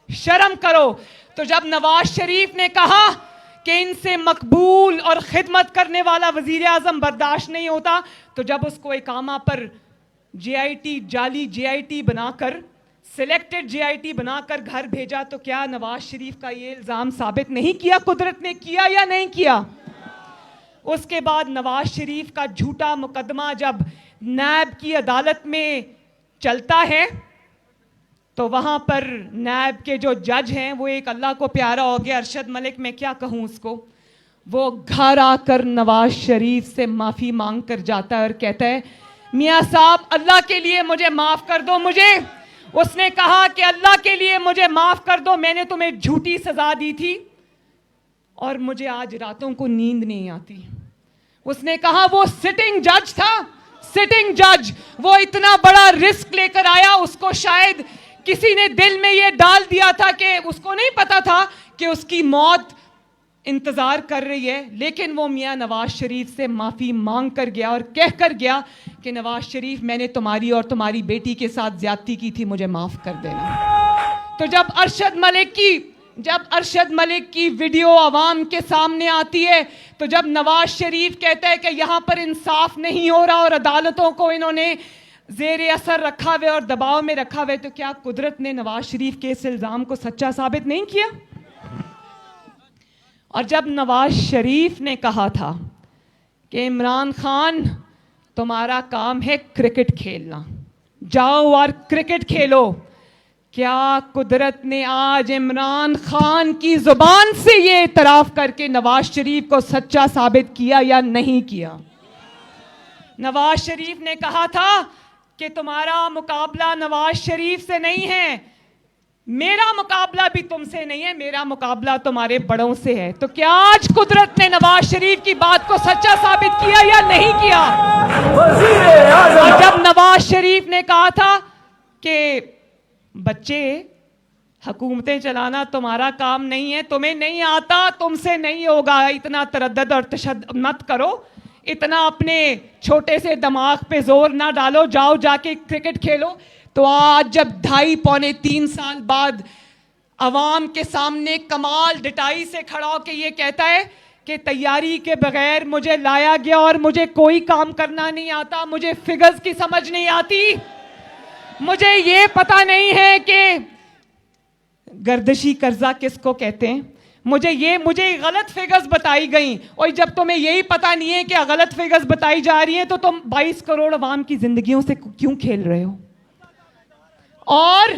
शर्म करो। तो जब नवाज शरीफ ने कहा कि इनसे मकबूल और खिदमत करने वाला वजीर आजम बर्दाश्त नहीं होता, तो जब उसको इकामा पर JIT जाली JIT बनाकर, सिलेक्टेड JIT बनाकर घर भेजा, तो क्या नवाज शरीफ का ये इल्जाम साबित नहीं किया कुदरत ने? किया या नहीं किया? उसके बाद नवाज शरीफ का झूठा मुकदमा जब नैब की अदालत में चलता है, तो वहां पर नैब के जो जज हैं वो एक अल्लाह को प्यारा हो गया, अरशद मलिक, मैं क्या कहूं उसको, वो घर आकर नवाज शरीफ से माफी मांग कर जाता है और कहता है, मियां साहब अल्लाह के लिए मुझे माफ कर दो, मुझे, उसने कहा कि अल्लाह के लिए मुझे माफ कर दो, मैंने तुम्हें झूठी सजा दी थी और मुझे आज रातों को नींद नहीं आती। उसने कहा वो सिटिंग जज था, सिटिंग जज, वो इतना बड़ा रिस्क लेकर आया, उसको शायद किसी ने दिल में ये डाल दिया था कि उसको नहीं पता था कि उसकी मौत इंतजार कर रही है, लेकिन वो मियां नवाज शरीफ से माफी मांग कर गया और कह कर गया कि नवाज शरीफ, मैंने तुम्हारी और तुम्हारी बेटी के साथ ज्यादती की थी, मुझे माफ कर देना। तो जब अरशद मलिक की वीडियो आवाम के सामने आती है, तो जब नवाज शरीफ कहता है कि यहाँ पर इंसाफ नहीं हो रहा और अदालतों को इन्होंने जेर असर रखा हुआ और दबाव में रखा हुआ, तो क्या कुदरत ने नवाज शरीफ के इस इल्जाम को सच्चा साबित नहीं किया? और जब नवाज शरीफ ने कहा था कि इमरान खान तुम्हारा काम है क्रिकेट खेलना, जाओ और क्रिकेट खेलो, क्या कुदरत ने आज इमरान खान की जुबान से ये इतराफ करके नवाज शरीफ को सच्चा साबित किया या नहीं किया? नवाज शरीफ ने कहा था कि तुम्हारा मुकाबला नवाज शरीफ से नहीं है, मेरा मुकाबला भी तुमसे नहीं है, मेरा मुकाबला तुम्हारे बड़ों से है। तो क्या आज कुदरत ने नवाज शरीफ की बात को सच्चा साबित किया या नहीं किया? और जब नवाज शरीफ ने कहा था कि बच्चे, हुकूमतें चलाना तुम्हारा काम नहीं है, तुम्हें नहीं आता, तुमसे नहीं होगा, इतना तरद्दद और तशद्दुद मत करो, इतना अपने छोटे से दिमाग पे जोर ना डालो, जाओ जाके क्रिकेट खेलो। तो आज जब 2.5 पौने 3 साल बाद अवाम के सामने कमाल डिटाई से खड़ा होकर ये कहता है कि तैयारी के बगैर मुझे लाया गया और मुझे कोई काम करना नहीं आता, मुझे फिगर्स की समझ नहीं आती, मुझे ये पता नहीं है कि गर्दिशी कर्जा किसको कहते हैं, मुझे गलत फिगर्स बताई गई। और जब तुम्हें यही पता नहीं है कि गलत फिगर्स बताई जा रही हैं, तो तुम 22 करोड़ अवाम की जिंदगियों से क्यों खेल रहे हो? और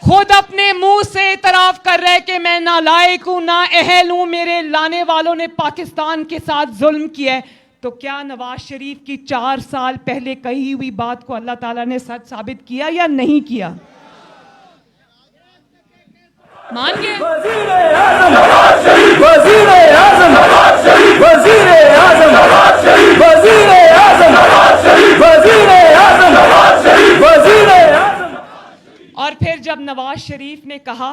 खुद अपने मुंह से इतराफ कर रहे कि मैं नालायक हूं, ना अहल हूं, मेरे लाने वालों ने पाकिस्तान के साथ जुल्म किया है। तो क्या नवाज शरीफ की 4 साल पहले कही हुई बात को अल्लाह ताला ने सच साबित किया या नहीं किया? मान गए? और फिर जब नवाज शरीफ ने कहा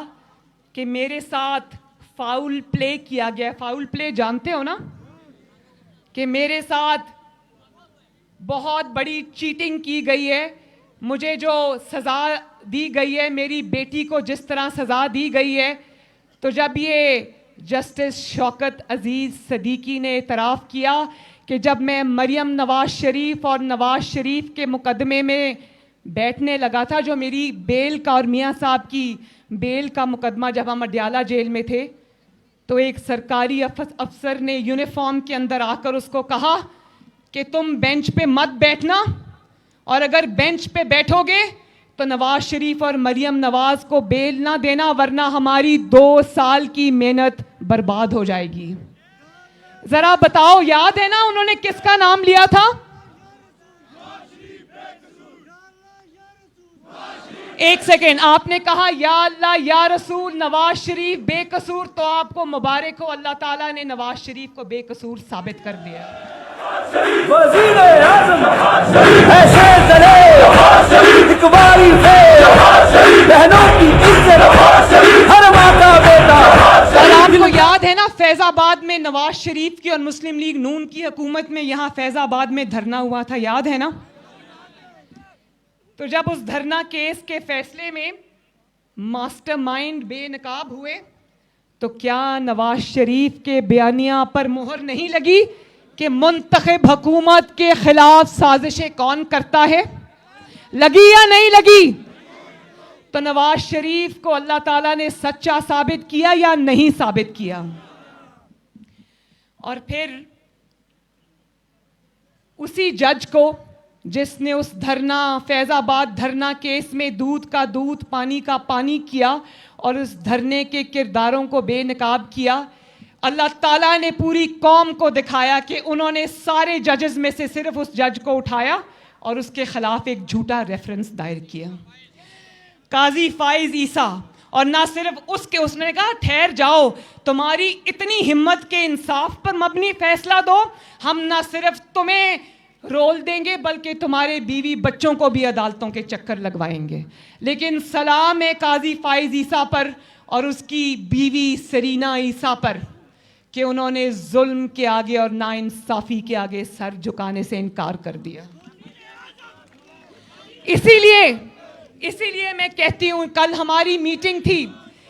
कि मेरे साथ फाउल प्ले किया गया, फाउल प्ले जानते हो ना, कि मेरे साथ बहुत बड़ी चीटिंग की गई है, मुझे जो सज़ा दी गई है, मेरी बेटी को जिस तरह सज़ा दी गई है, तो जब ये जस्टिस शौकत अजीज सदीकी ने इतराफ़ किया कि जब मैं मरियम नवाज शरीफ और नवाज शरीफ के मुकदमे में बैठने लगा था, जो मेरी बेल का और मियाँ साहब की बेल का मुकदमा जब हम अडयाला जेल में थे, तो एक सरकारी अफसर ने यूनिफॉर्म के अंदर आकर उसको कहा कि तुम बेंच पे मत बैठना, और अगर बेंच पे बैठोगे तो नवाज शरीफ और मरियम नवाज को बेल ना देना, वरना हमारी 2 साल की मेहनत बर्बाद हो जाएगी। जरा बताओ, याद है ना उन्होंने किसका नाम लिया था? एक सेकेंड, आपने कहा या अल्लाह या रसूल नवाज शरीफ बेकसूर, तो आपको मुबारक हो, अल्लाह ताला ने नवाज शरीफ को बेकसूर साबित कर दिया। और आपको याद है ना, फैजाबाद में नवाज शरीफ की और मुस्लिम लीग नून की हुकूमत में यहाँ फैजाबाद में धरना हुआ था, याद है ना? तो जब उस धरना केस के फैसले में मास्टरमाइंड बेनकाब हुए, तो क्या नवाज शरीफ के बयानिया पर मुहर नहीं लगी कि मुंतखब हुकूमत के खिलाफ साजिशें कौन करता है? लगी या नहीं लगी? तो नवाज शरीफ को अल्लाह ताला ने सच्चा साबित किया या नहीं साबित किया? और फिर उसी जज को जिसने उस धरना फैजाबाद धरना केस में दूध का दूध पानी का पानी किया और उस धरने के किरदारों को बेनकाब किया, अल्लाह ताला ने पूरी कौम को दिखाया कि उन्होंने सारे जजेस में से सिर्फ उस जज को उठाया और उसके खिलाफ एक झूठा रेफरेंस दायर किया, काजी फाइज ईसा। और ना सिर्फ उसने कहा ठहर जाओ, तुम्हारी इतनी हिम्मत के इंसाफ पर मबनी फैसला दो, हम ना सिर्फ तुम्हें रोल देंगे बल्कि तुम्हारे बीवी बच्चों को भी अदालतों के चक्कर लगवाएंगे। लेकिन सलाम है काजी फाइज ईसा पर और उसकी बीवी सरीना ईसा पर कि उन्होंने जुल्म के आगे और नाइंसाफी के आगे सर झुकाने से इनकार कर दिया। इसीलिए मैं कहती हूं, कल हमारी मीटिंग थी,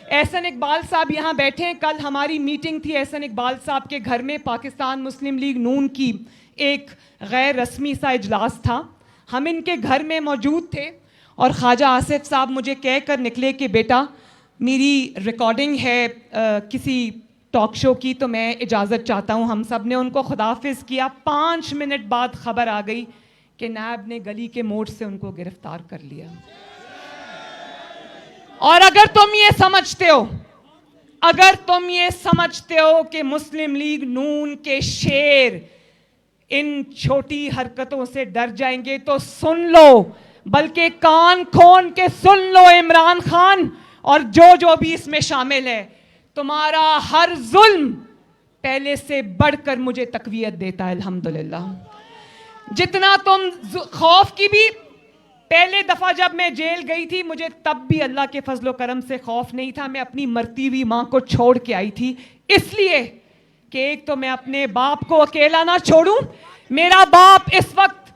एहसन इकबाल साहब यहाँ बैठे हैं, कल हमारी मीटिंग थी एहसन इकबाल साहब के घर में, पाकिस्तान मुस्लिम लीग नून की एक गैर रस्मी सा इजलास था, हम इनके घर में मौजूद थे और ख्वाजा आसिफ साहब मुझे कह कर निकले कि बेटा मेरी रिकॉर्डिंग है किसी टॉक शो की, तो मैं इजाज़त चाहता हूँ। हम सब ने उनको खुदाफिज किया। 5 मिनट बाद खबर आ गई कि नायब ने गली के मोड़ से उनको गिरफ्तार कर लिया। और अगर तुम ये समझते हो कि मुस्लिम लीग नून के शेर इन छोटी हरकतों से डर जाएंगे तो सुन लो, बल्कि कान खोल के सुन लो इमरान खान और जो भी इसमें शामिल है, तुम्हारा हर जुल्म पहले से बढ़कर मुझे तकवीयत देता है अल्हम्दुलिल्लाह। जितना तुम खौफ की भी, पहले दफा जब मैं जेल गई थी मुझे तब भी अल्लाह के फजलो करम से खौफ नहीं था, मैं अपनी मरती हुई माँ को छोड़ के आई थी, इसलिए कि एक तो मैं अपने बाप को अकेला ना छोड़ूं। मेरा बाप इस वक्त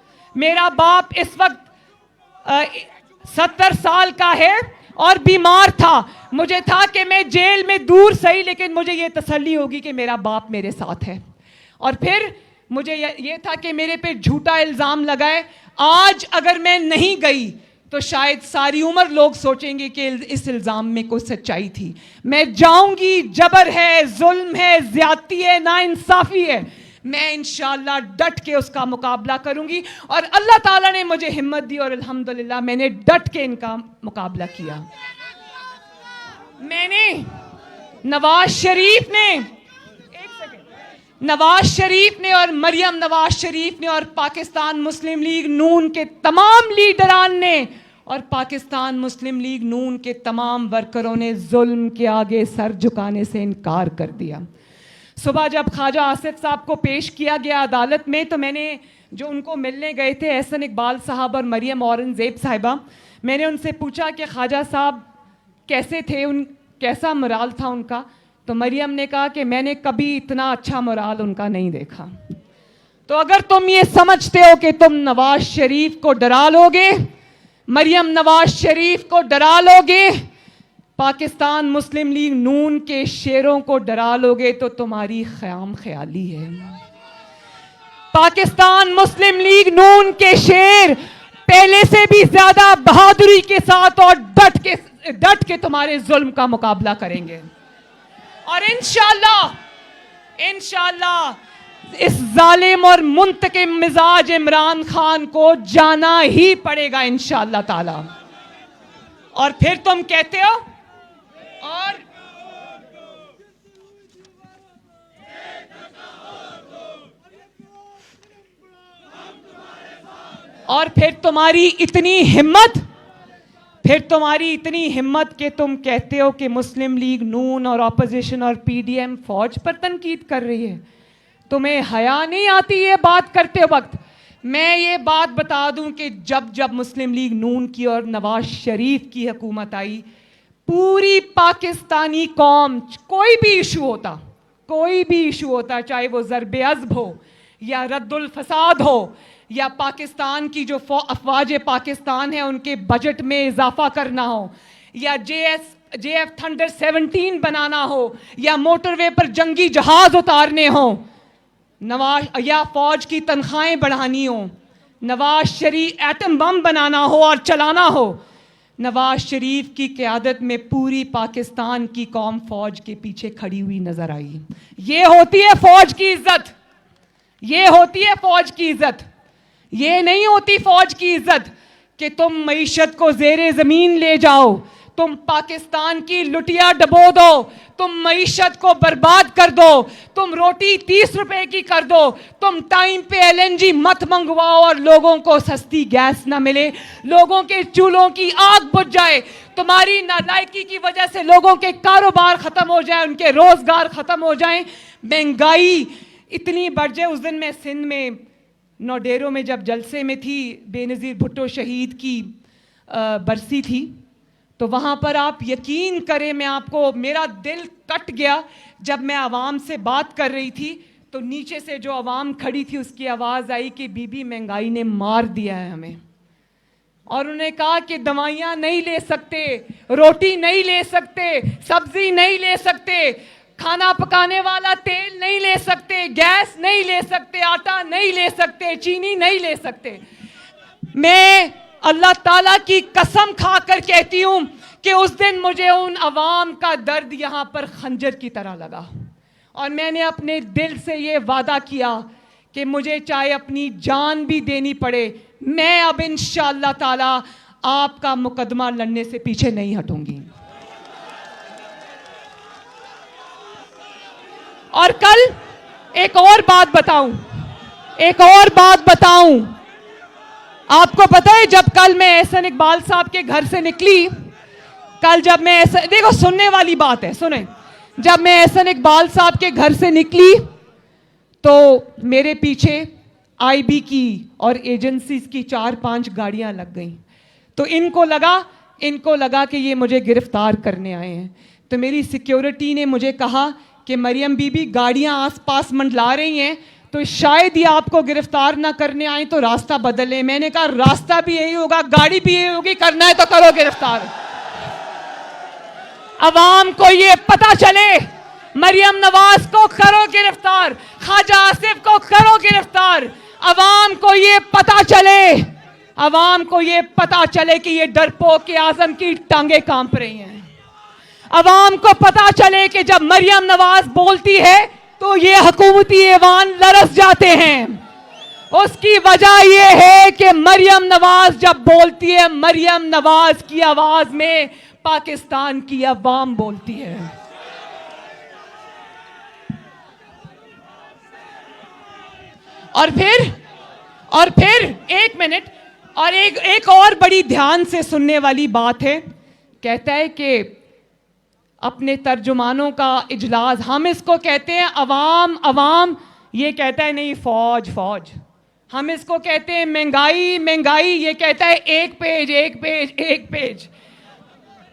70 साल का है और बीमार था। मुझे था कि मैं जेल में दूर सही, लेकिन मुझे ये तसल्ली होगी कि मेरा बाप मेरे साथ है। और फिर मुझे ये था कि मेरे पे झूठा इल्ज़ाम लगाए, आज अगर मैं नहीं गई तो शायद सारी उम्र लोग सोचेंगे कि इस इल्ज़ाम में कोई सच्चाई थी। मैं जाऊंगी, जबर है, जुल्म है, ज्यादती है, नाइंसाफी है, मैं इंशाअल्लाह डट के उसका मुकाबला करूंगी। और अल्लाह ताला ने मुझे हिम्मत दी और अल्हम्दुलिल्लाह मैंने डट के इनका मुकाबला किया। मैंने नवाज शरीफ ने और मरियम नवाज शरीफ ने और पाकिस्तान मुस्लिम लीग नून के तमाम लीडरान ने और पाकिस्तान मुस्लिम लीग नून के तमाम वर्करों ने जुल्म के आगे सर झुकाने से इनकार कर दिया। सुबह जब ख्वाजा आसिफ साहब को पेश किया गया अदालत में, तो मैंने जो उनको मिलने गए थे एहसन इकबाल साहब और मरियम औरंगजेब साहिबा, मैंने उनसे पूछा कि ख्वाजा साहब कैसे थे, कैसा मोराल था उनका? तो मरियम ने कहा कि मैंने कभी इतना अच्छा मोराल उनका नहीं देखा। तो अगर तुम ये समझते हो कि तुम नवाज शरीफ को डरा लोगे, मरियम नवाज शरीफ को डरा लोगे, पाकिस्तान मुस्लिम लीग नून के शेरों को डरा लोगे तो तुम्हारी ख़याम ख्याली है। पाकिस्तान मुस्लिम लीग नून के शेर पहले से भी ज्यादा बहादुरी के साथ और डट के तुम्हारे जुल्म का मुकाबला करेंगे। और इंशाअल्लाह इस जालिम और मुंतकिम मिजाज इमरान खान को जाना ही पड़ेगा इंशाअल्लाह ताला। और फिर तुम कहते हो और फिर तुम्हारी इतनी हिम्मत कि तुम कहते हो कि मुस्लिम लीग नून और ऑपोजिशन और पीडीएम फौज पर तनकीद कर रही है। तुम्हें हया नहीं आती ये बात करते वक्त? मैं ये बात बता दूं कि जब मुस्लिम लीग नून की और नवाज शरीफ की हुकूमत आई, पूरी पाकिस्तानी कौम कोई भी इशू होता चाहे वो ज़रबे अज़्ब हो या रद्दुल फसाद हो या पाकिस्तान की जो अफवाज पाकिस्तान है उनके बजट में इजाफा करना हो या JF थंडर 17 बनाना हो या मोटरवे पर जंगी जहाज उतारने हो, या फौज की तनख्वाहें बढ़ानी हो, नवाज शरीफ एटम बम बनाना हो और चलाना हो, नवाज शरीफ की क़यादत में पूरी पाकिस्तान की कौम फौज के पीछे खड़ी हुई नजर आई। ये होती है फौज की इज्जत, ये नहीं होती फौज की इज्जत कि तुम मईशत को ज़ेरे ज़मीन ले जाओ, तुम पाकिस्तान की लुटिया डबो दो, तुम मईशत को बर्बाद कर दो, तुम रोटी 30 रुपए की कर दो, तुम टाइम पे LNG मत मंगवाओ और लोगों को सस्ती गैस ना मिले, लोगों के चूल्हों की आग बुझ जाए, तुम्हारी नालायकी की वजह से लोगों के कारोबार ख़त्म हो जाए, उनके रोज़गार ख़त्म हो जाएं, महंगाई इतनी बढ़ जाए। उस दिन मैं सिंध में नौडेरों में जब जलसे में थी, बेनज़ीर भुट्टो शहीद की बरसी थी, तो वहाँ पर आप यकीन करें मेरा दिल कट गया जब मैं आवाम से बात कर रही थी तो नीचे से जो आवाम खड़ी थी उसकी आवाज़ आई कि बीबी महंगाई ने मार दिया है हमें। और उन्होंने कहा कि दवाइयाँ नहीं ले सकते, रोटी नहीं ले सकते, सब्जी नहीं ले सकते, खाना पकाने वाला तेल नहीं ले सकते, गैस नहीं ले सकते, आटा नहीं ले सकते, चीनी नहीं ले सकते। मैं अल्लाह ताला की कसम खाकर कहती हूं कि उस दिन मुझे उन अवाम का दर्द यहां पर खंजर की तरह लगा और मैंने अपने दिल से ये वादा किया कि मुझे चाहे अपनी जान भी देनी पड़े, मैं अब इंशाअल्लाह ताला आपका मुकदमा लड़ने से पीछे नहीं हटूंगी। और कल एक और बात बताऊं, आपको पता है जब कल मैं एहसन इकबाल साहब के घर से निकली, देखो सुनने वाली बात है, सुने, जब मैं एहसन इकबाल साहब के घर से निकली तो मेरे पीछे IB की और एजेंसीज की 4-5 गाड़ियां लग गईं। तो इनको लगा कि ये मुझे गिरफ्तार करने आए हैं। तो मेरी सिक्योरिटी ने मुझे कहा कि मरियम बीबी गाड़ियां आसपास मंडला रही हैं तो शायद ये आपको गिरफ्तार ना करने आए तो रास्ता बदल लें। मैंने कहा रास्ता भी यही होगा, गाड़ी भी यही होगी, करना है तो करो गिरफ्तार। अवाम को ये पता चले, मरियम नवाज को करो गिरफ्तार, ख्वाजा आसिफ को करो गिरफ्तार। अवाम को ये पता चले कि ये डरपोक आजम की टांगे कांप रही हैं। अवाम को पता चले कि जब मरियम नवाज बोलती है तो ये हुकूमती ऐवान लरस जाते हैं। उसकी वजह यह है कि मरियम नवाज जब बोलती है, मरियम नवाज की आवाज में पाकिस्तान की अवाम बोलती है। और फिर एक मिनट, और एक और बड़ी ध्यान से सुनने वाली बात है। कहता है कि अपने तर्जुमानों का इजलास, हम इसको कहते हैं अवाम, ये कहता है नहीं फौज। हम इसको कहते हैं महंगाई, ये कहता है एक पेज।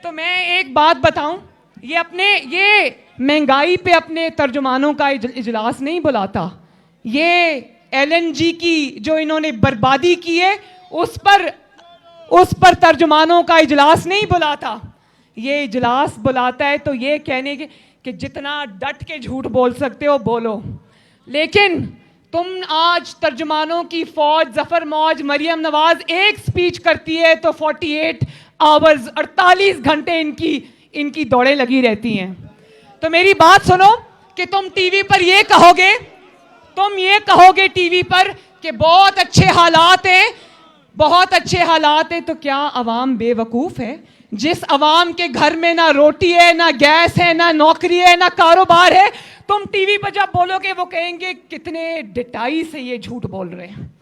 तो मैं एक बात बताऊं, ये महंगाई पे अपने तर्जुमानों का इजलास नहीं बुलाता, ये LNG की जो इन्होंने बर्बादी की है उस पर तर्जुमानों का इजलास नहीं बुलाता, ये इजलास बुलाता है तो ये कहने के कि जितना डट के झूठ बोल सकते हो बोलो, लेकिन तुम आज तर्जुमानों की फौज, जफर मौज, मरियम नवाज एक स्पीच करती है तो 48 आवर्स 48 घंटे इनकी दौड़ें लगी रहती हैं। तो मेरी बात सुनो कि तुम टीवी पर ये कहोगे टीवी पर कि बहुत अच्छे हालात हैं, बहुत अच्छे हालात हैं, तो क्या अवाम बेवकूफ़ है? जिस अवाम के घर में ना रोटी है, ना गैस है, ना नौकरी है, ना कारोबार है, तुम टीवी पर जब बोलोगे वो कहेंगे कितने डिटाई से ये झूठ बोल रहे हैं।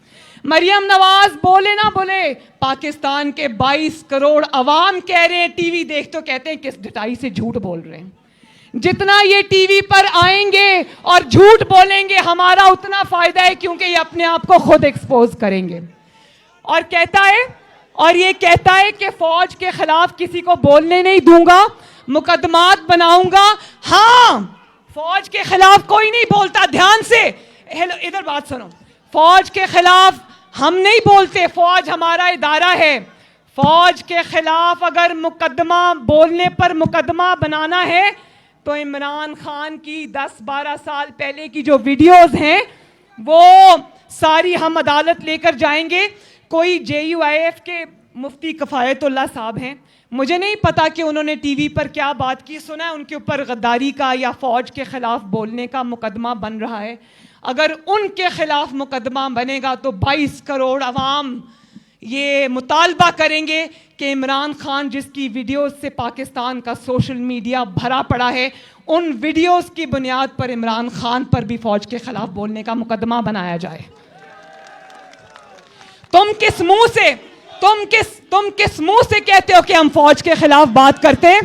मरियम नवाज बोले ना बोले, पाकिस्तान के 22 करोड़ अवाम कह रहे हैं, टीवी देख तो कहते हैं किस डिटाई से झूठ बोल रहे हैं। जितना ये टीवी पर आएंगे और झूठ बोलेंगे हमारा उतना फायदा है, क्योंकि ये अपने आप को खुद एक्सपोज करेंगे। और ये कहता है कि फौज के खिलाफ किसी को बोलने नहीं दूंगा, मुकदमात बनाऊंगा। हाँ, फौज के खिलाफ कोई नहीं बोलता, ध्यान से इधर बात सुनो। फौज के खिलाफ हम नहीं बोलते, फौज हमारा इदारा है। फौज के खिलाफ अगर मुकदमा बोलने पर मुकदमा बनाना है तो इमरान खान की 10-12 साल पहले की जो वीडियोस हैं वो सारी हम अदालत लेकर जाएंगे। कोई JUIF के मुफ्ती कफ़ायतुल्लाह साहब हैं, मुझे नहीं पता कि उन्होंने टीवी पर क्या बात की, सुना है उनके ऊपर गद्दारी का या फ़ौज के ख़िलाफ़ बोलने का मुकदमा बन रहा है। अगर उनके ख़िलाफ़ मुकदमा बनेगा तो 22 करोड़ अवाम ये मुतालबा करेंगे कि इमरान खान जिसकी वीडियोस से पाकिस्तान का सोशल मीडिया भरा पड़ा है, उन वीडियोस की बुनियाद पर इमरान खान पर भी फ़ौज के ख़िलाफ़ बोलने का मुकदमा बनाया जाए। तुम किस मुंह से कहते हो कि हम फौज के खिलाफ बात करते हैं?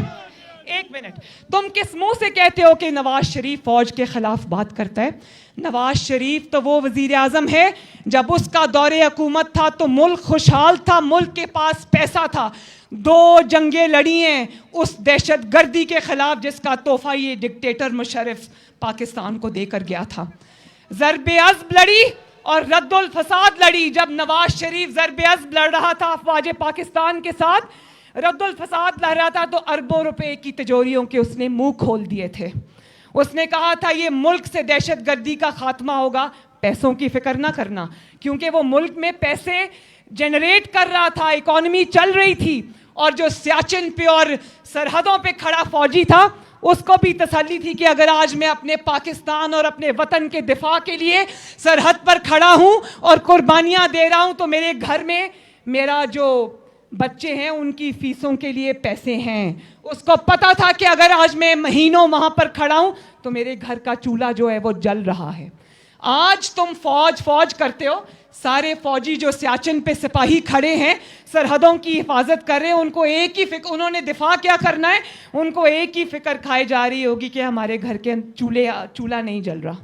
एक मिनट, तुम किस मुंह से कहते हो कि नवाज शरीफ फौज के खिलाफ बात करता है? नवाज शरीफ तो वो वजीर आजम है, जब उसका दौरे हुकूमत था तो मुल्क खुशहाल था, मुल्क के पास पैसा था। 2 जंगें लड़ी हैं उस दहशत गर्दी के खिलाफ जिसका तोहफा ये डिक्टेटर मुशर्रफ पाकिस्तान को देकर गया था। ज़र्बे अज़्ब लड़ी और रद्दुल फसाद लड़ी। जब नवाज शरीफ ज़र्बे अज़्ब लड़ रहा था अफवाज पाकिस्तान के साथ, रद्दुल फसाद लड़ रहा था, तो अरबों रुपए की तिजोरियों के उसने मुंह खोल दिए थे। उसने कहा था ये मुल्क से दहशत गर्दी का खात्मा होगा, पैसों की फिक्र ना करना, क्योंकि वो मुल्क में पैसे जनरेट कर रहा था, इकॉनमी चल रही थी। और जो सियाचिन पे और सरहदों पे खड़ा फौजी था उसको भी तसल्ली थी कि अगर आज मैं अपने पाकिस्तान और अपने वतन के दिफा के लिए सरहद पर खड़ा हूं और कुर्बानियां दे रहा हूं तो मेरे घर में मेरा जो बच्चे हैं उनकी फीसों के लिए पैसे हैं। उसको पता था कि अगर आज मैं महीनों वहां पर खड़ा हूं तो मेरे घर का चूल्हा जो है वो जल रहा है। आज तुम फौज करते हो, सारे फौजी जो सियाचिन पे सिपाही खड़े हैं सरहदों की हिफाजत कर रहे हैं, उनको एक ही फिक्र, उन्होंने दिफा क्या करना है, उनको एक ही फिक्र खाई जा रही होगी कि हमारे घर के चूल्हा नहीं जल रहा,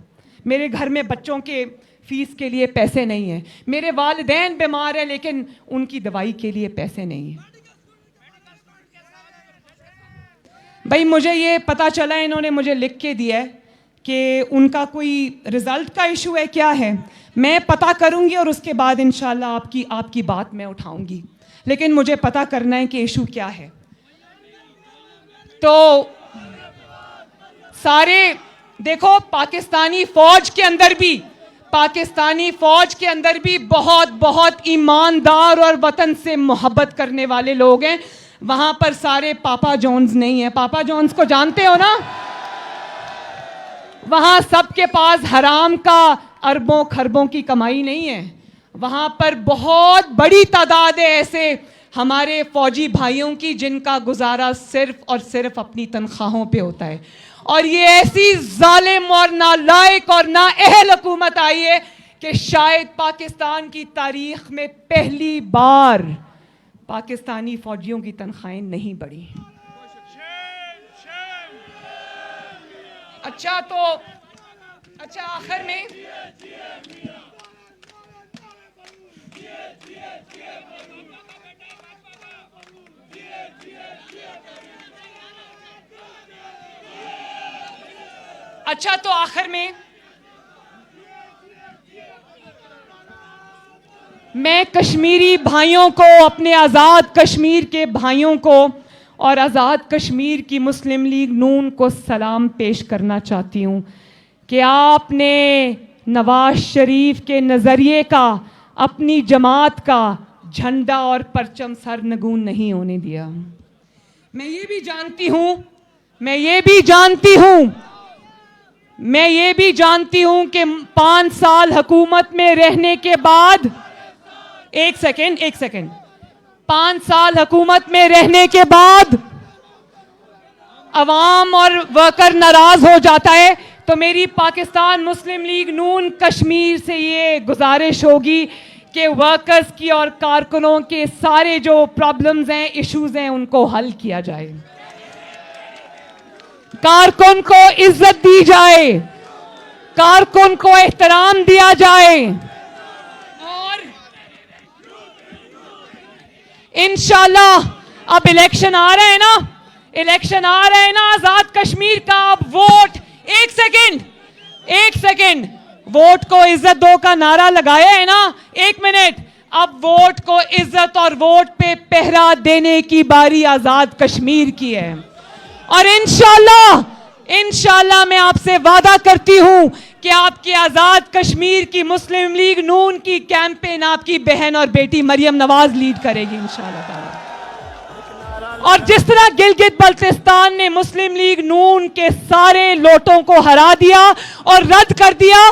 मेरे घर में बच्चों के फीस के लिए पैसे नहीं हैं, मेरे वालिदैन बीमार हैं लेकिन उनकी दवाई के लिए पैसे नहीं हैं। भाई मुझे ये पता चला, इन्होंने मुझे लिख के दिया है कि उनका कोई रिजल्ट का इशू है, क्या है, मैं पता करूंगी और उसके बाद इंशाल्लाह आपकी बात मैं उठाऊंगी, लेकिन मुझे पता करना है कि इशू क्या है। तो सारे देखो, पाकिस्तानी फौज के अंदर भी बहुत ईमानदार और वतन से मोहब्बत करने वाले लोग हैं। वहां पर सारे पापा जॉन्स नहीं है। पापा जॉन्स को जानते हो ना? वहां सबके पास हराम का अरबों खरबों की कमाई नहीं है। वहां पर बहुत बड़ी तादाद है ऐसे हमारे फौजी भाइयों की जिनका गुजारा सिर्फ और सिर्फ अपनी तनख्वाहों पे होता है। और ये ऐसी जालिम और नालायक और नाअहल हुकूमत आई है कि शायद पाकिस्तान की तारीख में पहली बार पाकिस्तानी फौजियों की तनख्वाहें नहीं बढ़ी। अच्छा आखिर में मैं कश्मीरी भाइयों को, अपने आज़ाद कश्मीर के भाइयों को और आज़ाद कश्मीर की मुस्लिम लीग नून को सलाम पेश करना चाहती हूँ कि आपने नवाज शरीफ के नज़रिए का, अपनी जमात का झंडा और परचम सरनगून नहीं होने दिया। मैं ये भी जानती हूँ कि 5 साल हुकूमत में रहने के बाद, एक सेकेंड, 5 साल हुकूमत में रहने के बाद अवाम और वर्कर नाराज हो जाता है, तो मेरी पाकिस्तान मुस्लिम लीग नून कश्मीर से ये गुजारिश होगी कि वर्कर्स की और कारकुनों के सारे जो प्रॉब्लम्स हैं, इश्यूज हैं, उनको हल किया जाए। कारकुन को इज्जत दी जाए, कारकुन को एहतराम दिया जाए और इंशाल्लाह अब इलेक्शन आ रहे हैं ना, आजाद कश्मीर का अब वोट, एक सेकेंड, वोट को इज्जत दो का नारा लगाया है ना, 1 मिनट, अब वोट को इज्जत और वोट पे पहरा देने की बारी आजाद कश्मीर की है। और इंशाल्लाह मैं आपसे वादा करती हूं कि आपकी आजाद कश्मीर की मुस्लिम लीग नून की कैंपेन आपकी बहन और बेटी मरियम नवाज लीड करेगी इंशाल्लाह ताला। और जिस तरह गिलगित बल्तिस्तान ने मुस्लिम लीग नून के सारे लोटों को हरा दिया और रद्द कर दिया,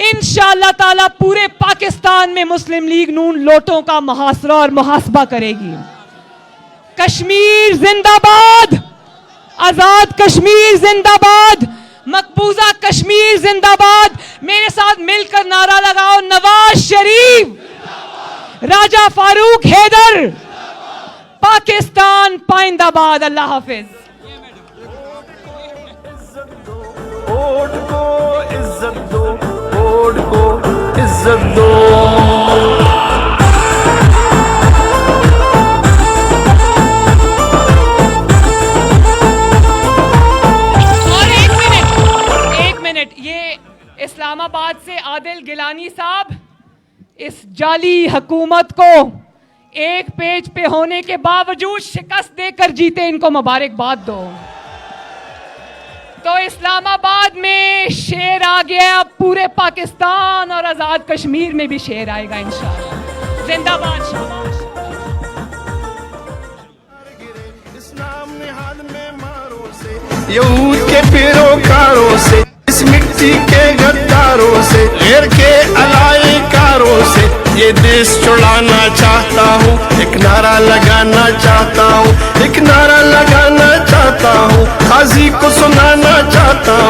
इंशाल्लाह ताला पूरे पाकिस्तान में मुस्लिम लीग नून लोटों का मुहासरा और मुहासबा करेगी। कश्मीर जिंदाबाद, आजाद कश्मीर जिंदाबाद, मकबूजा कश्मीर जिंदाबाद। मेरे साथ मिलकर नारा लगाओ, नवाज शरीफ, राजा फारूक हैदर, पाकिस्तान पाइंदाबाद। अल्लाह हाफिज।
वोट को इज्जत दो, वोट को इज्जत दो।
और एक मिनट, ये इस्लामाबाद से आदिल गिलानी साहब इस जाली हुकूमत को एक पेज पे होने के बावजूद शिकस्त देकर जीते, इनको मुबारकबाद दो। तो इस्लामाबाद में शेर आ गया, अब पूरे पाकिस्तान और आजाद कश्मीर में भी शेर आएगा इंशाअल्लाह। जिंदाबाद, शाबाश।
इस्लाम ने हाल में मारों से, यहूद के पैरोकारों से, इस मिट्टी के गद्दारों से, गैर के अलायकारों से ये देश छुड़ाना चाहता हूँ। एक नारा लगाना चाहता हूँ, एक नारा लगाना चाहता हूँ, काजी को सुनाना चाहता हूँ।